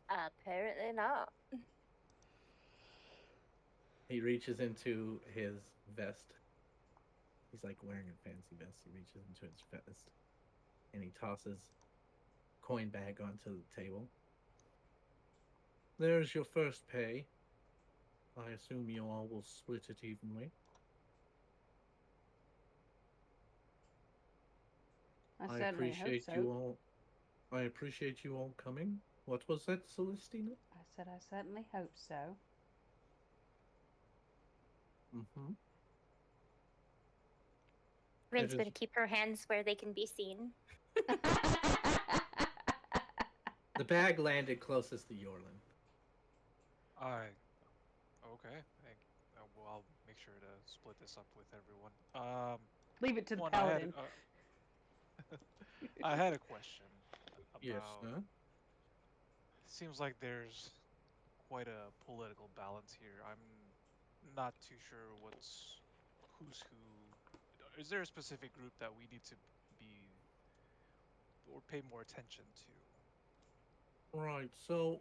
Apparently not. He reaches into his vest. He's like wearing a fancy vest. He reaches into his vest and he tosses coin bag onto the table. There's your first pay. I assume you all will split it evenly. I certainly hope so. I appreciate you all coming. What was that, Celestina? I said I certainly hope so. Mm-hmm. Rin's gonna keep her hands where they can be seen. The bag landed closest to Yorlin. Okay. Well, I'll make make sure to split this up with everyone. Leave it to the One, paladin. I had a question Yes, about. sir. Seems like there's quite a political balance here. I'm not too sure who's who. Is there a specific group that we need to be or pay more attention to? Right, so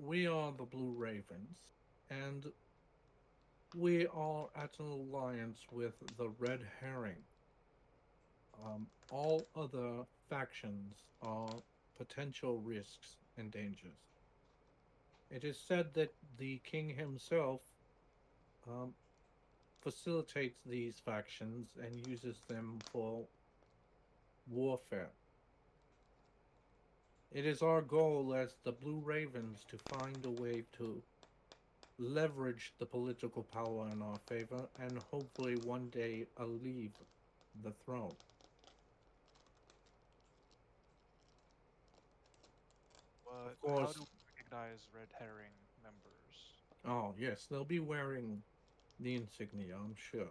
we are the Blue Ravens, and we are at an alliance with the Red Herring. All other factions are potential risks and dangers. It is said that the king himself um, facilitates these factions and uses them for warfare. It is our goal as the Blue Ravens to find a way to leverage the political power in our favor and hopefully one day alleviate the throne. But Of how course, do we recognize red herring members? oh yes, they'll be wearing the insignia, I'm sure.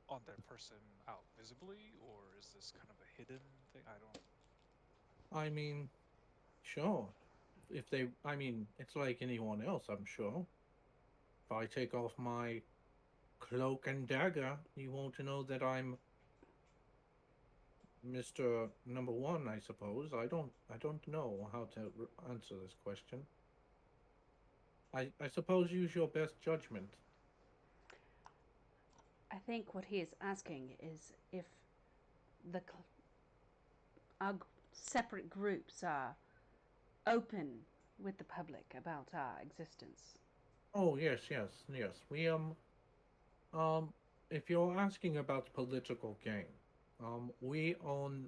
On their person out visibly, or is this kind of a hidden thing? I don't. I mean, sure. If they, I mean, it's like anyone else, I'm sure. If I take off my cloak and dagger, you won't know that I'm Mr. Number One, I suppose. I don't know how to answer this question. I suppose use your best judgment. I think what he is asking is if the our separate groups are open with the public about our existence. Oh yes, yes, yes. Um, if you're asking about political gain, we own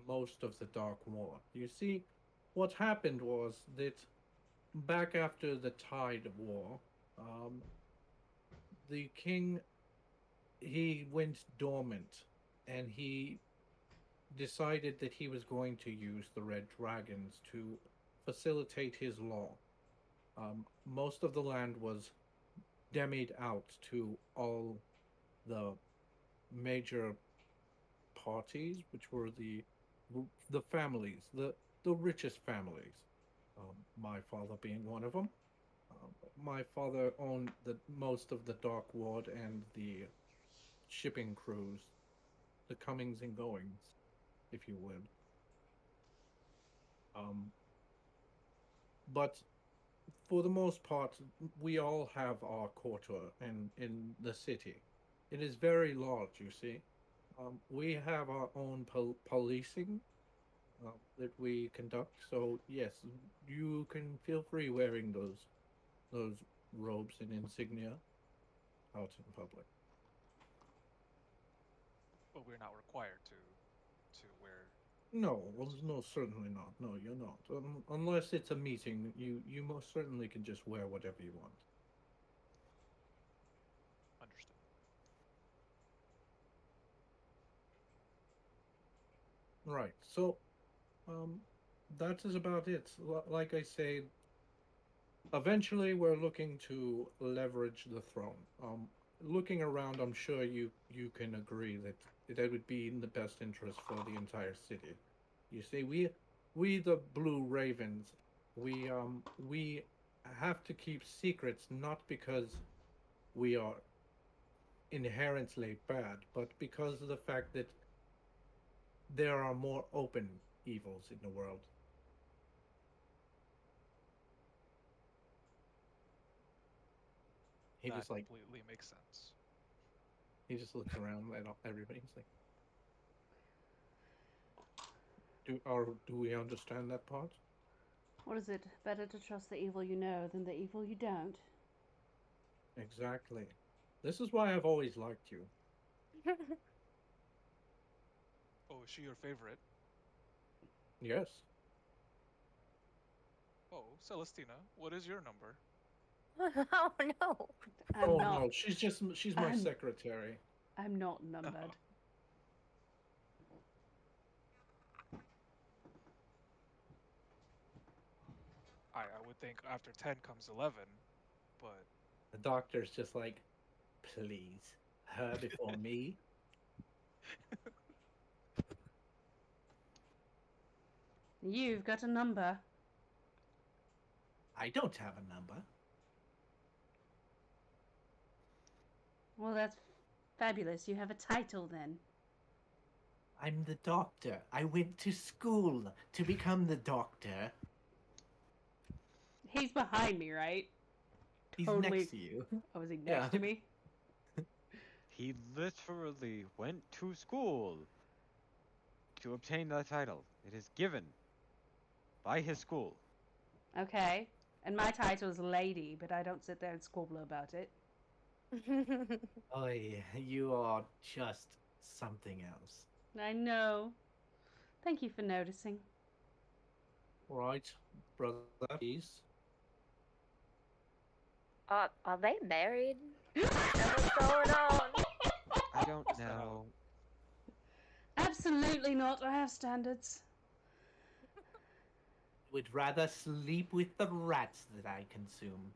most of the Dark War. You see, what happened was that back after the Tide War, um, the king he went dormant, and he decided that he was going to use the Red Dragons to facilitate his law. Most of the land was demied out to all the major parties, which were the families, the richest families. My father being one of them. My father owned the most of the dock ward and the shipping crews, the comings and goings, if you would. Um, but for the most part, we all have our quarter in the city. It is very large, you see. We have our own policing that we conduct. So yes, you can feel free wearing those robes and insignia out in public. But we're not required to wear. No, well, no, certainly not. No, you're not. Unless it's a meeting, you most certainly can just wear whatever you want. Understood. Right. So, um, that is about it. Like I say, eventually we're looking to leverage the throne. Looking around, I'm sure you can agree that that would be in the best interest for the entire city. You see, we the Blue Ravens, we have to keep secrets not because we are inherently bad, but because of the fact that there are more open evils in the world. He That just like completely makes sense. he just looks around at everybody. He's like, do we understand that part? What is it? Better to trust the evil you know than the evil you don't. Exactly. This is why I've always liked you. Oh, is she your favorite? Yes. Oh, Celestina, what is your number? Oh no. I'm not. No, she's my I'm- secretary. I'm not numbered. I would think after 10 comes 11. but The doctor's just like, please, her before me. You've got a number. I don't have a number. Well, that's fabulous. You have a title then. I'm the doctor. I went to school to become the doctor. He's behind me, right? He's Totally. next to you. Oh, is he next Yeah. to me? He literally went to school to obtain that title. It is given by his school. Okay. And my title is Lady, but I don't sit there and squabble about it. Oy, you are just something else. I know. Thank you for noticing. Right, brother, please. Are they married? What's going on? I don't know. Absolutely not. I have standards. Would rather sleep with the rats that I consume.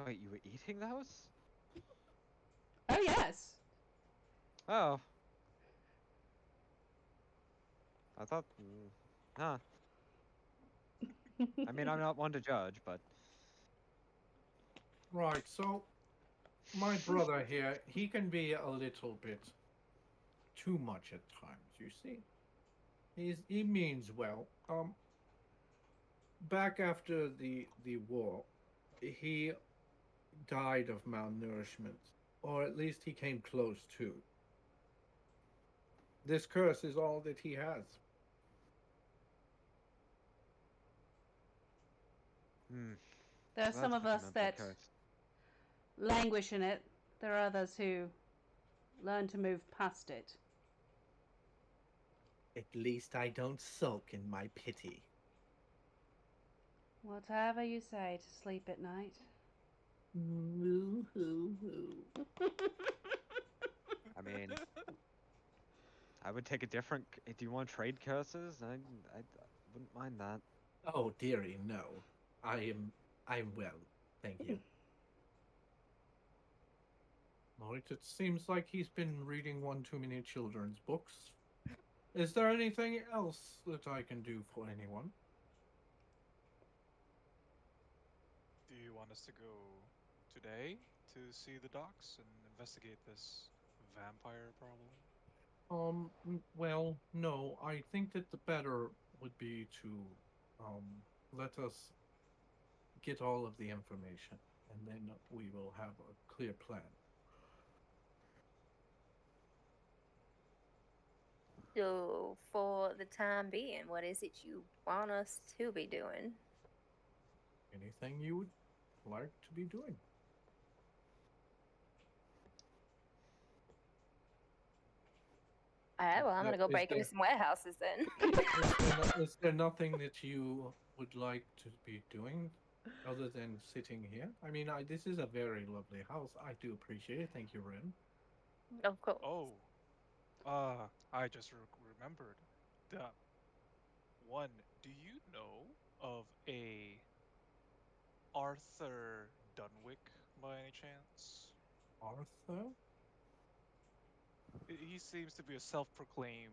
Wait, you were eating those? Oh, yes. Oh. I thought... Huh. I mean, I'm not one to judge, but... Right, so my brother here, he can be a little bit too much at times, you see. He means well. Back after the war, he died of malnourishment, or at least he came close to. This curse is all that he has. Hmm. There are Well, some that's of us mental that curse. languish in it. There are others who learn to move past it. At least I don't sulk in my pity. Whatever you say to sleep at night. Woo hoo hoo. I mean... I would take a different... Do you want to trade curses? I wouldn't mind that. Oh dearie, no. I'm well, thank you. Right, it seems like he's been reading one too many children's books. Is there anything else that I can do for anyone? do you want us to go today to see the docks and investigate this vampire problem? Well, no. I think that the better would be to, let us get all of the information, and then we will have a clear plan. So, for the time being, what is it you want us to be doing? Anything you would like to be doing? Alright, well, I'm gonna go Is break into there- some warehouses then. Is there nothing that you would like to be doing other than sitting here? I mean, this is a very lovely house. I do appreciate it. Thank you, Ren. Of course. Oh, I just remembered. One, do you know of a Arthur Dunwick by any chance? Arthur? He seems to be a self-proclaimed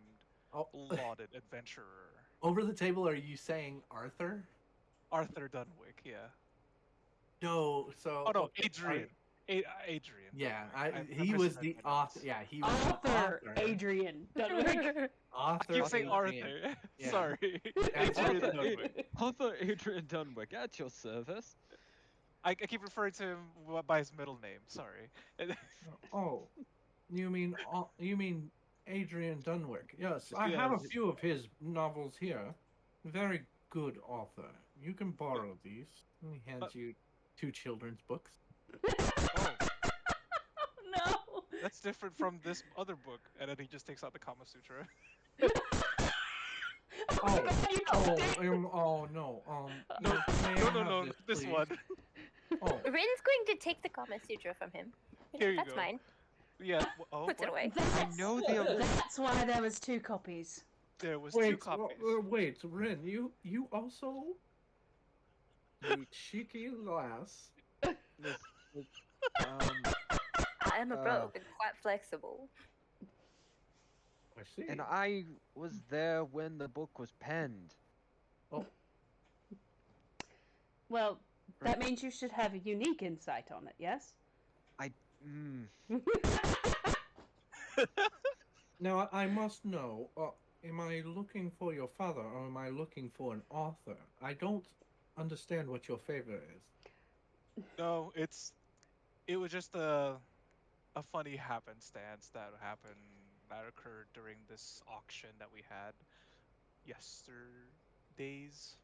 Oh, lauded adventurer. over the table, are you saying Arthur? Arthur Dunwick, yeah. No, so... Oh no, okay, Adrian. Adrian. Yeah, Dunwick. he was the misread my author. notes. Yeah, he was the Author author. Adrian Dunwick. Author I keep saying Adrian. Arthur. Yeah. Sorry. That's Adrian Arthur Dunwick. Author Adrian Dunwick, at your service. I keep referring to him by his middle name. Sorry. Oh, you mean Adrian Dunwick? Yes, I have a Yes. few of his novels here. Very good author. You can borrow these. And he hands you 2 children's books. Oh, No. that's different from this other book. And then he just takes out the Kama Sutra. Oh, my God, you dropped it. Oh no. No, may I no, have no, this, this please? one. Oh, Ren's going to take the Kama Sutra from him. Here you That's go. mine. Yeah. Oh, Puts it what? away. That's, know the- that's why there was 2 copies. There was two wait, copies. wait, Ren, you also, you cheeky lass, this, this I am a Uh, rogue and quite flexible. I see. and I was there when the book was penned. Well, that means you should have a unique insight on it, yes? Now I must know. Am I looking for your father, or am I looking for an author? I don't understand what your favor is. No, it was just a funny happenstance that occurred during this auction that we had yesterdays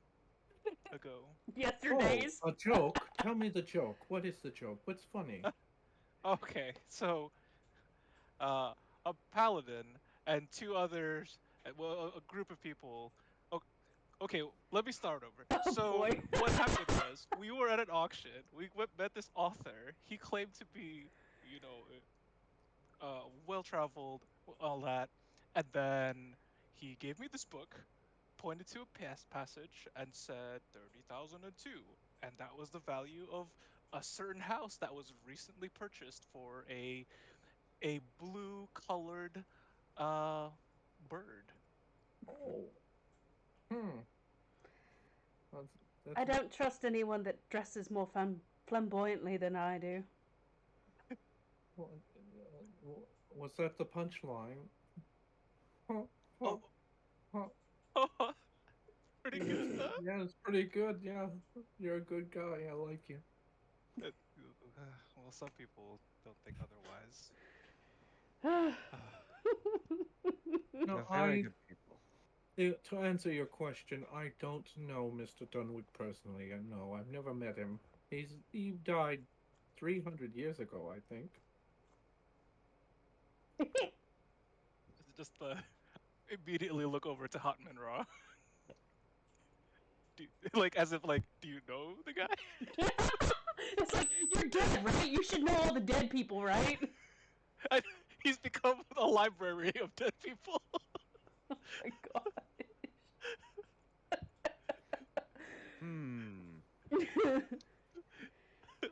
ago. Yesterdays. Oh, a joke. Tell me the joke. What is the joke? What's funny? Okay, so a paladin and two others, well, a group of people. Okay, let me start over. Oh, So boy. what happened was we were at an auction. We met this author. He claimed to be, you know, well-traveled, all that, and then he gave me this book, pointed to a passage, and said 30,002, and that was the value of a certain house that was recently purchased for a blue-colored bird. Oh. Hmm. That's I don't trust anyone that dresses more flamboyantly than I do. Was that the punchline? Huh, huh, Oh, huh. pretty good, huh? Yeah, it's pretty good. Yeah, you're a good guy. I like you. Well, some people don't think otherwise. No, They're very good people. To answer your question, I don't know Mr. Dunwich personally. No, I've never met him. He died 300 years ago, I think. Just immediately look over to Hotman Raw. Like as if like, do you know the guy? It's like, you're dead, right? You should know all the dead people, right? He's become a library of dead people. Oh my god.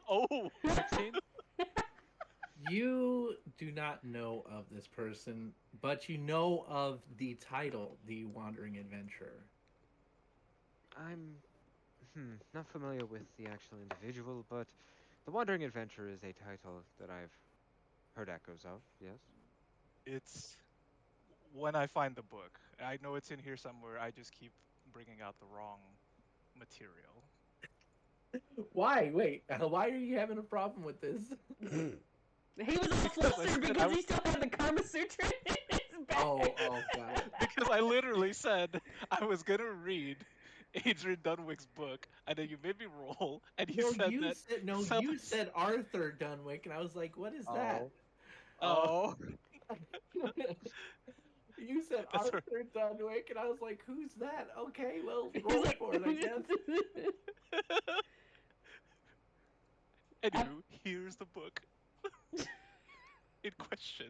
Oh, 16? You do not know of this person, but you know of the title, The Wandering Adventurer. I'm not familiar with the actual individual, but The Wandering Adventure is a title that I've heard echoes of, yes. it's when I find the book. I know it's in here somewhere. I just keep bringing out the wrong material. Why? Wait, why are you having a problem with this? He was all flustered because he still had the Karma Sutra in his bag. Oh, God. Because I literally said I was gonna read Adrian Dunwick's book, and then you made me roll, and you said that. You said Arthur Dunwick, and I was like, what is that? Oh. You said That's Arthur right. Dunwick, and I was like, who's that? Okay, well, roll for it, I guess. Anywho, here's the book in question.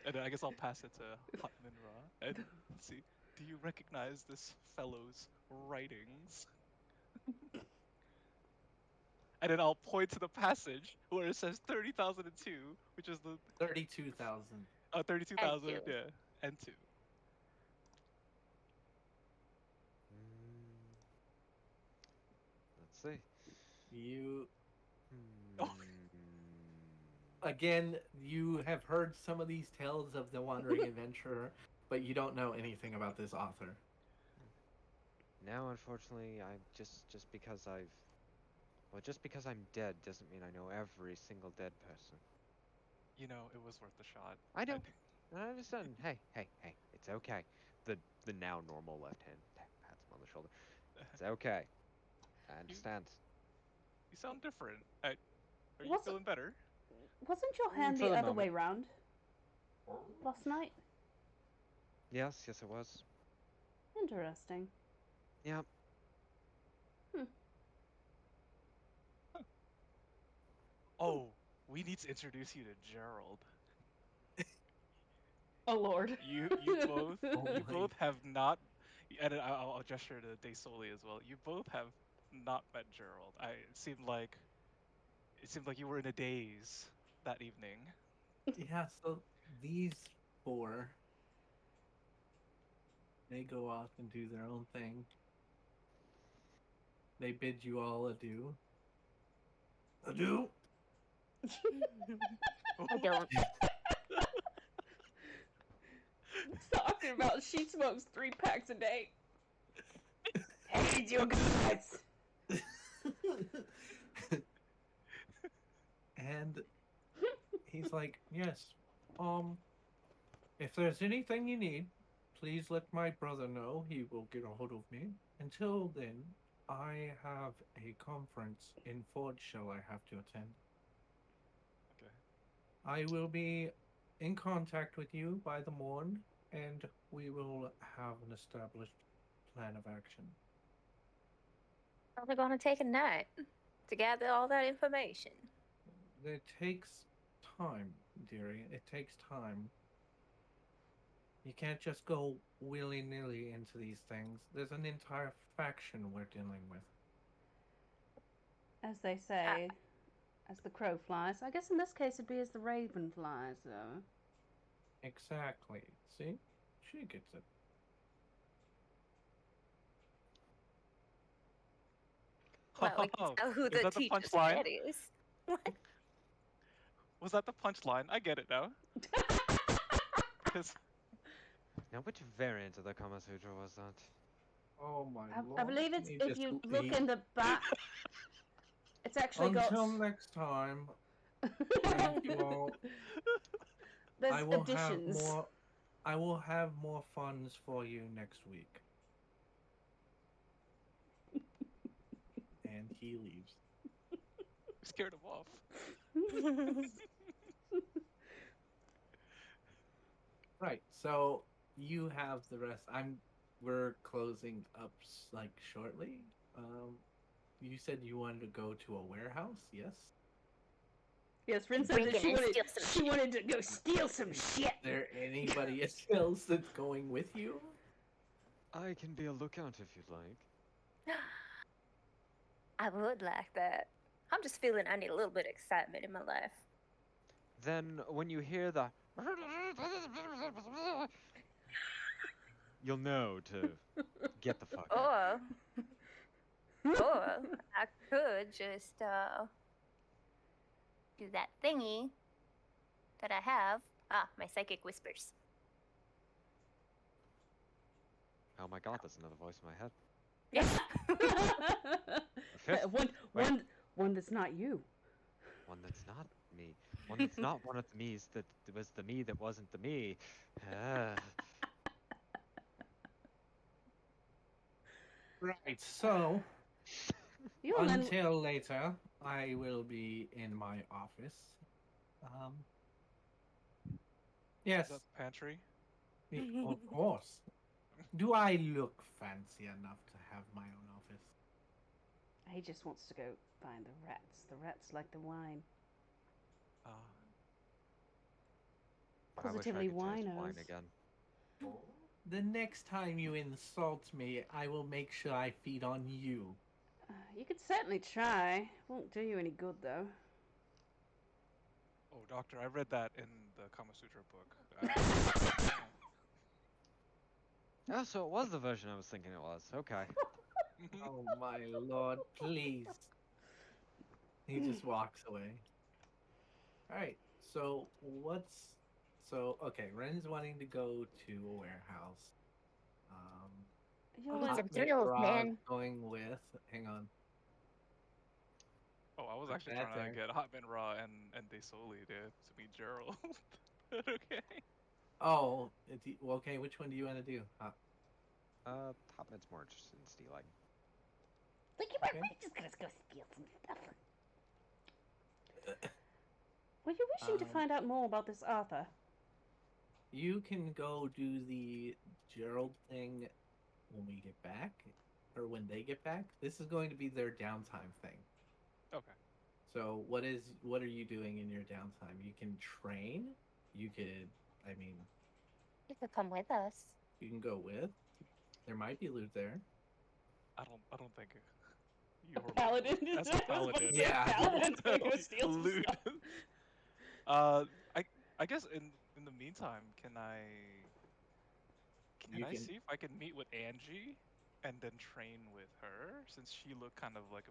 And I guess I'll pass it to Hotman Ra and see. Do you recognize this fellow's writings? And then I'll point to the passage where it says 30,002, which is the 32,000. 32,000, And two. yeah, and 2. Let's see. You Oh. again, you have heard some of these tales of the Wandering Adventurer, but you don't know anything about this author. Now, unfortunately, I'm just because I'm dead doesn't mean I know every single dead person. You know, it was worth a shot. I know. I understand. Hey, it's okay. The now normal left hand pats him on the shoulder. It's okay. I understand. You sound different. Are you What's- feeling better? Wasn't your hand For the the other moment. way round last night? Yes, it was. Interesting. Yep. Oh, we need to introduce you to Gerald. Oh lord. You both Oh you my. both have not, and I'll gesture to Daysoli as well. You both have not met Gerald. It seemed like It seemed like you were in a daze that evening. Yeah, so these four, they go off and do their own thing. They bid you all adieu. Adieu. I don't. Talking about she smokes 3 packs a day. Hey, you guys. And he's like, yes, if there's anything you need, please let my brother know. He will get a hold of me. Until then, I have a conference in Fort Shell I have to attend. Okay. I will be in contact with you by the morn, and we will have an established plan of action. Probably gonna take a night to gather all that information. It takes time, dearie. It takes time. You can't just go willy-nilly into these things. There's an entire faction we're dealing with. As they say, as the crow flies. I guess in this case it'd be as the raven flies, though. Exactly. See? She gets it. Well, we can tell who Is the that the teacher's punchline? pet is. What? Was that the punchline? I get it now. 'Cause Now, which variant of the Kama Sutra was that? Oh my lord. I believe it's He if just you look leaves. in the back. It's actually Until got. next time, thank you all. There's I will additions. have more funds for you next week. And he leaves. scared him off. Right. So you have the rest. We're closing up like shortly. You said you wanted to go to a warehouse, yes? Yes, Rin said Break that in and steal some she shit. wanted to go steal some shit. Is there anybody else that's going with you? I can be a lookout if you'd like. I would like that. I'm just feeling I need a little bit of excitement in my life. Then, when you hear the you'll know to get the fuck out. Or I could just do that thingy that I have. My psychic whispers. Oh my god, there's another voice in my head. Yeah. Fifth, one that's not you. one that's not me. One that's not one of the me's that was the me that wasn't the me. Right. So You and then until later, I will be in my office. Yes, Is that the pantry? of course. Do I look fancy enough to have my own office? he just wants to go find the rats. The rats like the wine. I wish I Positively could taste wine winos. again. The next time you insult me, I will make sure I feed on you. You could certainly try. Won't do you any good though. Oh, doctor, I read that in the Kama Sutra book. Oh, so it was the version I was thinking it was. Okay. Oh my lord, please. He just walks away. Alright, so okay, Ren's wanting to go to a warehouse. You're Need like, some thrills, Rob man. going with, hang on. Oh, I was Not actually bad trying to there. get Hotman Raw and Desoli to meet Gerald. But okay. Oh, well, okay, which one do you want to do? Hopman's more interested in stealing. like Okay. we're just gonna go steal some stuff. Were you wishing to Um, find out more about this Arthur? You can go do the Gerald thing when we get back, or when they get back. This is going to be their downtime thing. Okay. So what are you doing in your downtime? You can train. You could, You could come with us. you can go with. There might be loot there. I don't think Your Paladin. as I a was about to paladin. say, Yeah. Paladin's gonna go steal some Loot. stuff. I guess in the meantime, can I You can. see if I can meet with Angie and then train with her since she looked kind of like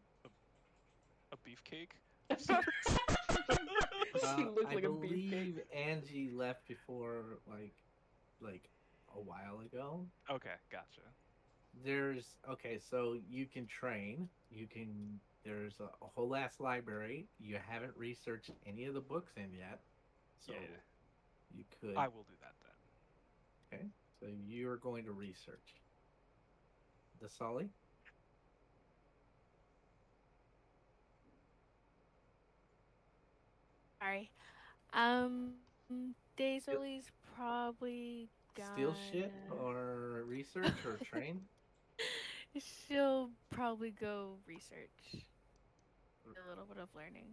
a beefcake of sorts. She looked I like a beefcake. believe Angie left before like a while ago. Okay, gotcha. There's okay, so you can train. There's a whole ass library. You haven't researched any of the books in yet, so Yeah, you could. I will do that then. Okay, so you're going to research the Sully. Sorry. Daisy's probably Steal shit gonna. or research or train. She'll probably go research. A little bit of learning.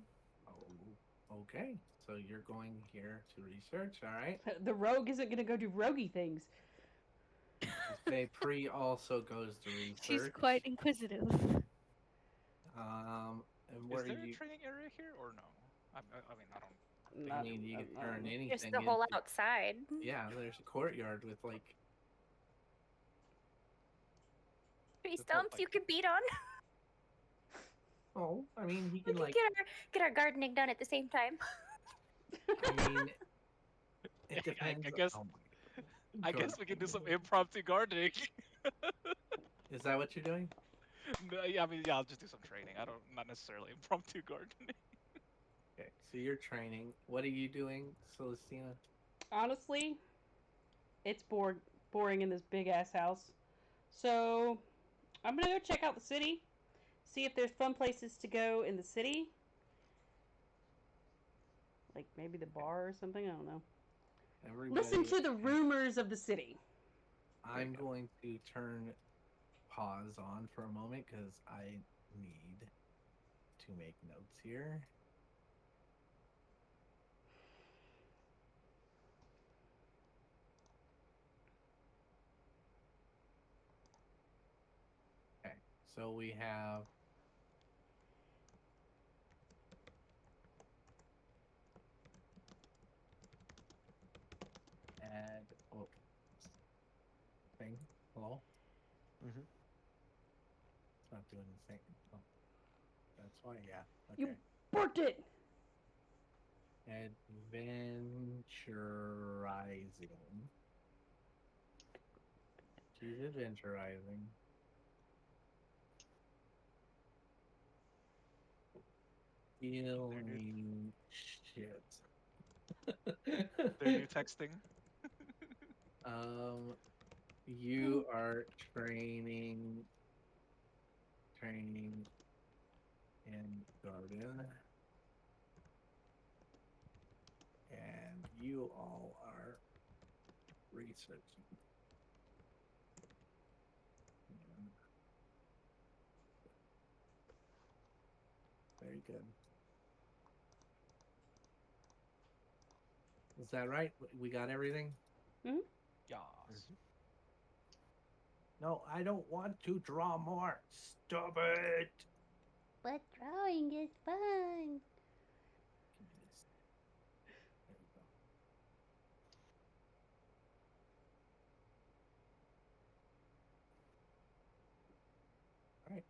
Oh, okay. So you're going here to research, all right? The rogue isn't gonna go do roguey things. Pre also goes to research. She's quite inquisitive. And Is where there you? a training area here or no? I mean, I don't. I mean, you can turn anything. Just the whole into- outside. Yeah, there's a courtyard with like. Tree The whole, stumps you can beat on. Oh, I mean, he We can can like. get our gardening done at the same time. I mean, it depends. guess- oh my I God. guess we can do some impromptu gardening. Is that what you're doing? No, yeah, I mean, yeah, I'll just do some training. I don't, not necessarily impromptu gardening. Okay, so you're training. What are you doing, Celestina? Honestly, it's boring in this big ass house. So I'm gonna go check out the city, see if there's fun places to go in the city. Like maybe the bar or something. I don't know. Listen to the rumors of the city. I'm going to turn pause on for a moment because I need to make notes here. Okay, so we have add thing. Hello? Mhm. It's not doing the same. Oh, that's why, yeah. You- Okay. Borked it. Adventurizing. She's adventurizing. Feeling shit. Their new texting. You are training in garden, and you all are researching. Very good. Is that right? We got everything? Yas. No, I don't want to draw more. Stop it! But drawing is fun. There we go. All right.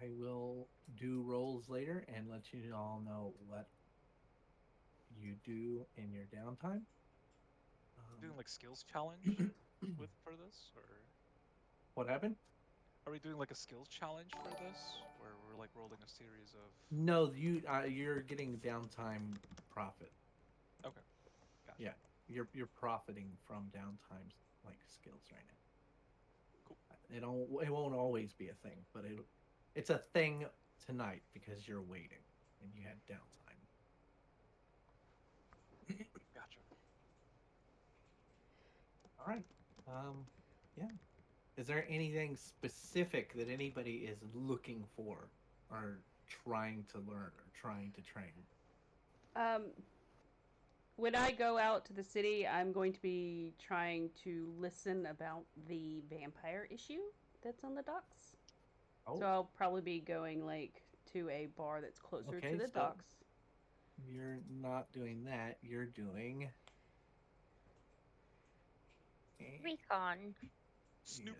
I will do rolls later and let you all know what you do in your downtime. Doing like skills challenge with for this, or What happened? are we doing like a skills challenge for this, where we're like rolling a series of? No, you're getting downtime profit. Okay, gotcha. Yeah, you're profiting from downtime like skills right now. Cool. It won't always be a thing, but it's a thing tonight because you're waiting and you had downtime. Gotcha. All right. Yeah. Is there anything specific that anybody is looking for or trying to learn or trying to train? When I go out to the city, I'm going to be trying to listen about the vampire issue that's on the docks. Oh, So I'll probably be going like to a bar that's closer Okay, to the so- docks. you're not doing that. You're doing. Recon. Snooping.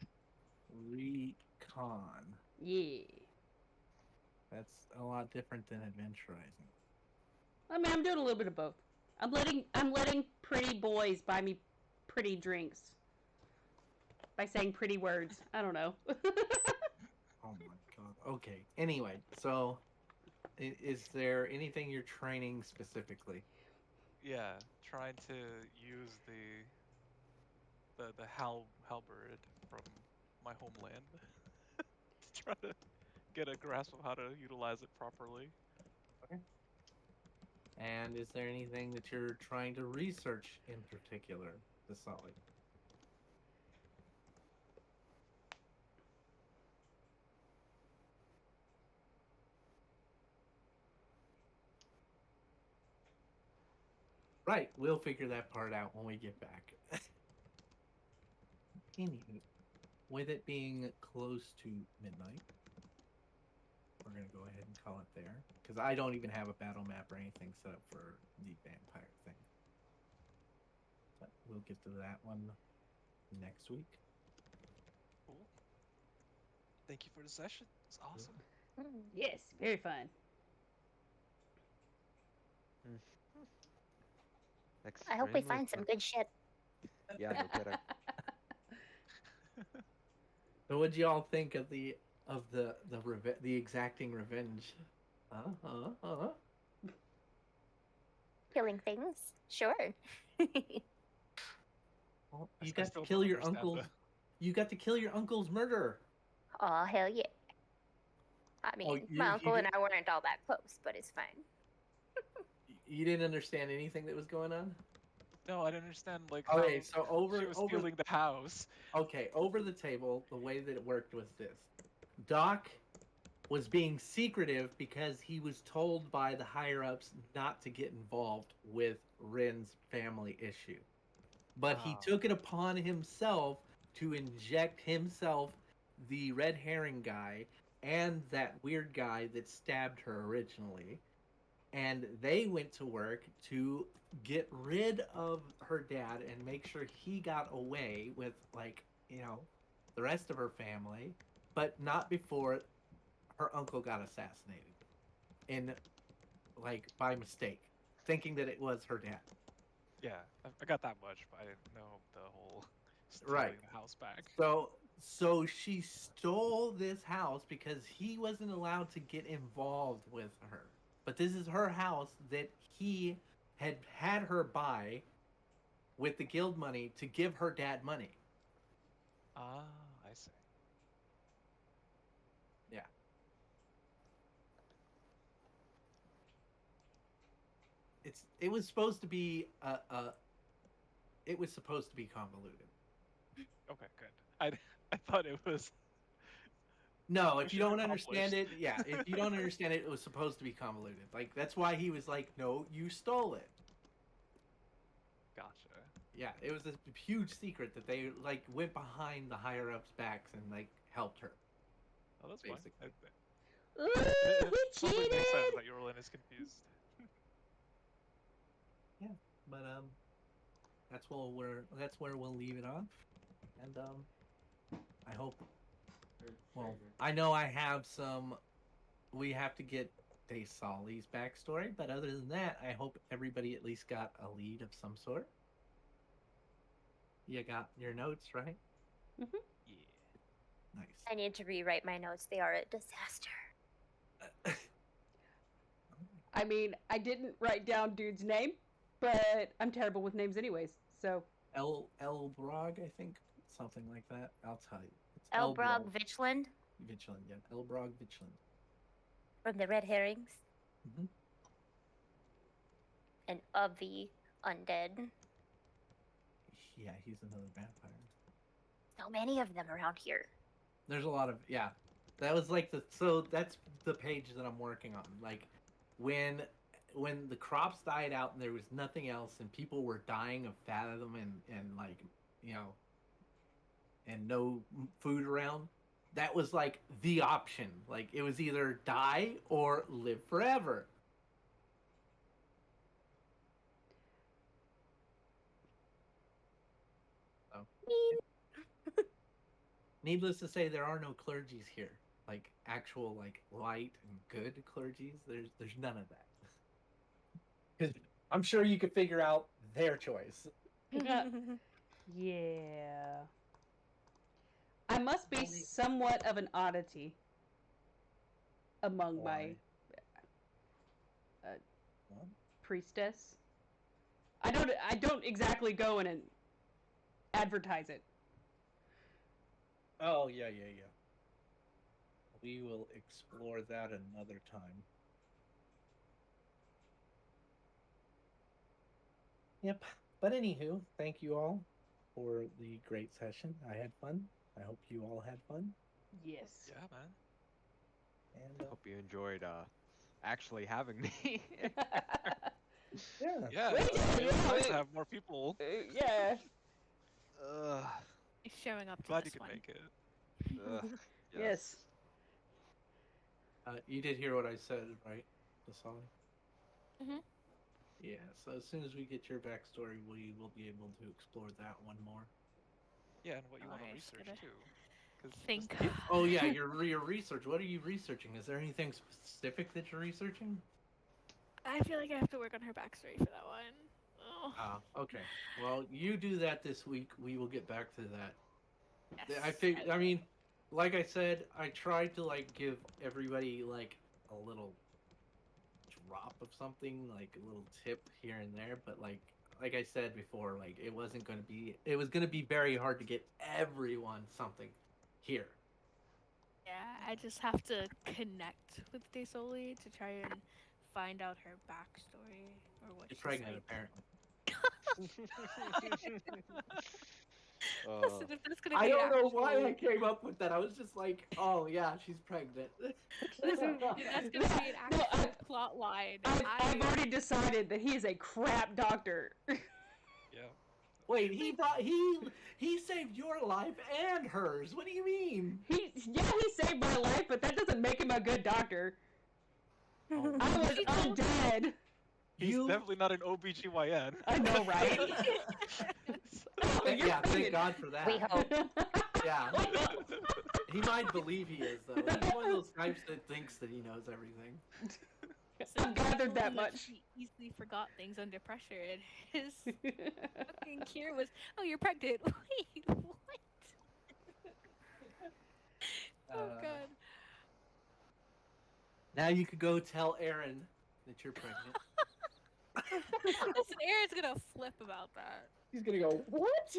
Yes. Recon. Yeah. That's a lot different than adventurizing. I mean, I'm doing a little bit of both. I'm letting pretty boys buy me pretty drinks by saying pretty words. I don't know. Oh my god. Okay. Anyway, so is there anything you're training specifically? Yeah, trying to use the halberd from my homeland to try to get a grasp of how to utilize it properly. And is there anything that you're trying to research in particular, the Solid? Right, we'll figure that part out when we get back. Anywho, with it being close to midnight, we're gonna go ahead and call it there because I don't even have a battle map or anything set up for the vampire thing. But we'll get to that one next week. Cool. Thank you for the session. It's awesome. Yes, very fun. I hope we Extremely find some fun. good shit. Yeah, no kidding. So, what'd y'all think of the exacting revenge? Killing things. Sure. Well, I you s- I got to still kill don't your understand uncle's. You got to kill your uncle's murderer. Oh, hell yeah. I mean, you- my you uncle and did- I weren't all that close, but it's fine. You didn't understand anything that was going on. No, I don't understand like Okay, how so over she was over stealing the house. okay over the table, the way that it worked was this: Doc was being secretive because he was told by the higher ups not to get involved with Ren's family issue. But he Oh. took it upon himself to inject himself, the red herring guy, and that weird guy that stabbed her originally. And they went to work to get rid of her dad and make sure he got away with, like, the rest of her family, but not before her uncle got assassinated. By mistake, thinking that it was her dad. Yeah, I got that much, but I didn't know the whole stealing Right. the house back. So she stole this house because he wasn't allowed to get involved with her. But this is her house that he had her buy with the guild money to give her dad money. Ah, I see. Yeah. It was supposed to be it was supposed to be convoluted. Okay, good. I thought it was. No, if you Mission don't understand it, accomplished. if you don't understand it, it was supposed to be convoluted. Like, that's why he was like, "No, you stole it." Gotcha. Yeah, it was a huge secret that they went behind the higher ups' backs and helped her. Oh, that's fine. Basically. Ooh, It we totally makes sense cheated! that Yorlin is confused. But that's where we'll leave it on. And I hope. Well, I know I have some. We have to get De Solly's backstory, but other than that, I hope everybody at least got a lead of some sort. You got your notes, right? Yeah. Nice. I need to rewrite my notes. They are a disaster. I mean, I didn't write down dude's name, but I'm terrible with names anyways. So Elbrog, I think, something like that. I'll tell you. It's Elbrog Vichland Vichland, yeah. Elbrog Vichland. from the Red Herrings Mhm. and of the Undead. Yeah, he's another vampire. So many of them around here. There's a lot of That was that's the page that I'm working on. Like when the crops died out and there was nothing else and people were dying of fathom and and no food around, that was like the option. Like it was either die or live forever. So, needless to say, there are no clergies here. Like actual like light and good clergies. There's none of that. Because I'm sure you could figure out their choice. Yeah. I must be somewhat of an oddity among my What? priestess. I don't exactly go in and advertise it. Oh yeah. We will explore that another time. Yep. But anywho, thank you all for the great session. I had fun. I hope you all had fun. Yes. Yeah, man. And Hope you enjoyed actually having me. yeah. Yeah, We it's did, really yeah, nice we- to have more people. Yeah. Ugh, Showing up to Glad you this could one. make it. ugh, Yes. You did hear what I said, right, Dasali? Mhm. Yeah. So as soon as we get your backstory, we will be able to explore that one more. Yeah, and what you want to Alright, research gotta too. 'Cause Think. Oh yeah, your research. What are you researching? Is there anything specific that you're researching? I feel like I have to work on her backstory for that one. Oh. Ah, okay. Well, you do that this week. We will get back to that. Yes, I mean, like I said, I tried to like give everybody like a little drop of something, like a little tip here and there, but like I said before, like it was going to be very hard to get everyone something here. Yeah, I just have to connect with Desoli to try and find out her backstory or what You're she's pregnant, like. apparently. Listen, if that's gonna be I don't know why I actual- came up with that. I was just like, oh yeah, she's pregnant. Listen, if that's gonna be an No, actual plot line. I've already decided that he is a crap doctor. Yeah. Wait, he saved your life and hers. What do you mean? he saved my life, but that doesn't make him a good doctor. Oh, I was undead. He's You- definitely not an OBGYN. I know, right? Oh, you're yeah, thank pregnant. God for that. We hope. Yeah, he might believe he is though. He's one of those types that thinks that he knows everything. I've gathered that Desoli much. He easily forgot things under pressure, and his fucking cure was, "Oh, you're pregnant." Wait, what? Oh god. Now you could go tell Aaron that you're pregnant. Listen, Aaron's gonna flip about that. He's gonna go, what?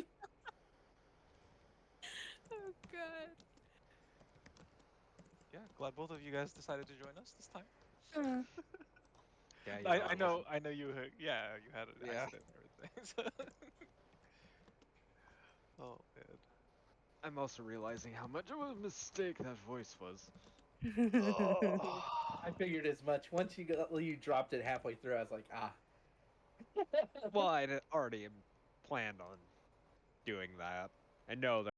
Oh god. Yeah, glad both of you guys decided to join us this time. Yeah, I know you had, you had an Yeah. accident and everything. so- oh man. I'm also realizing how much of a mistake that voice was. I figured as much. Once you dropped it halfway through, I was like, ah. Well, I'd already planned on doing that. I know that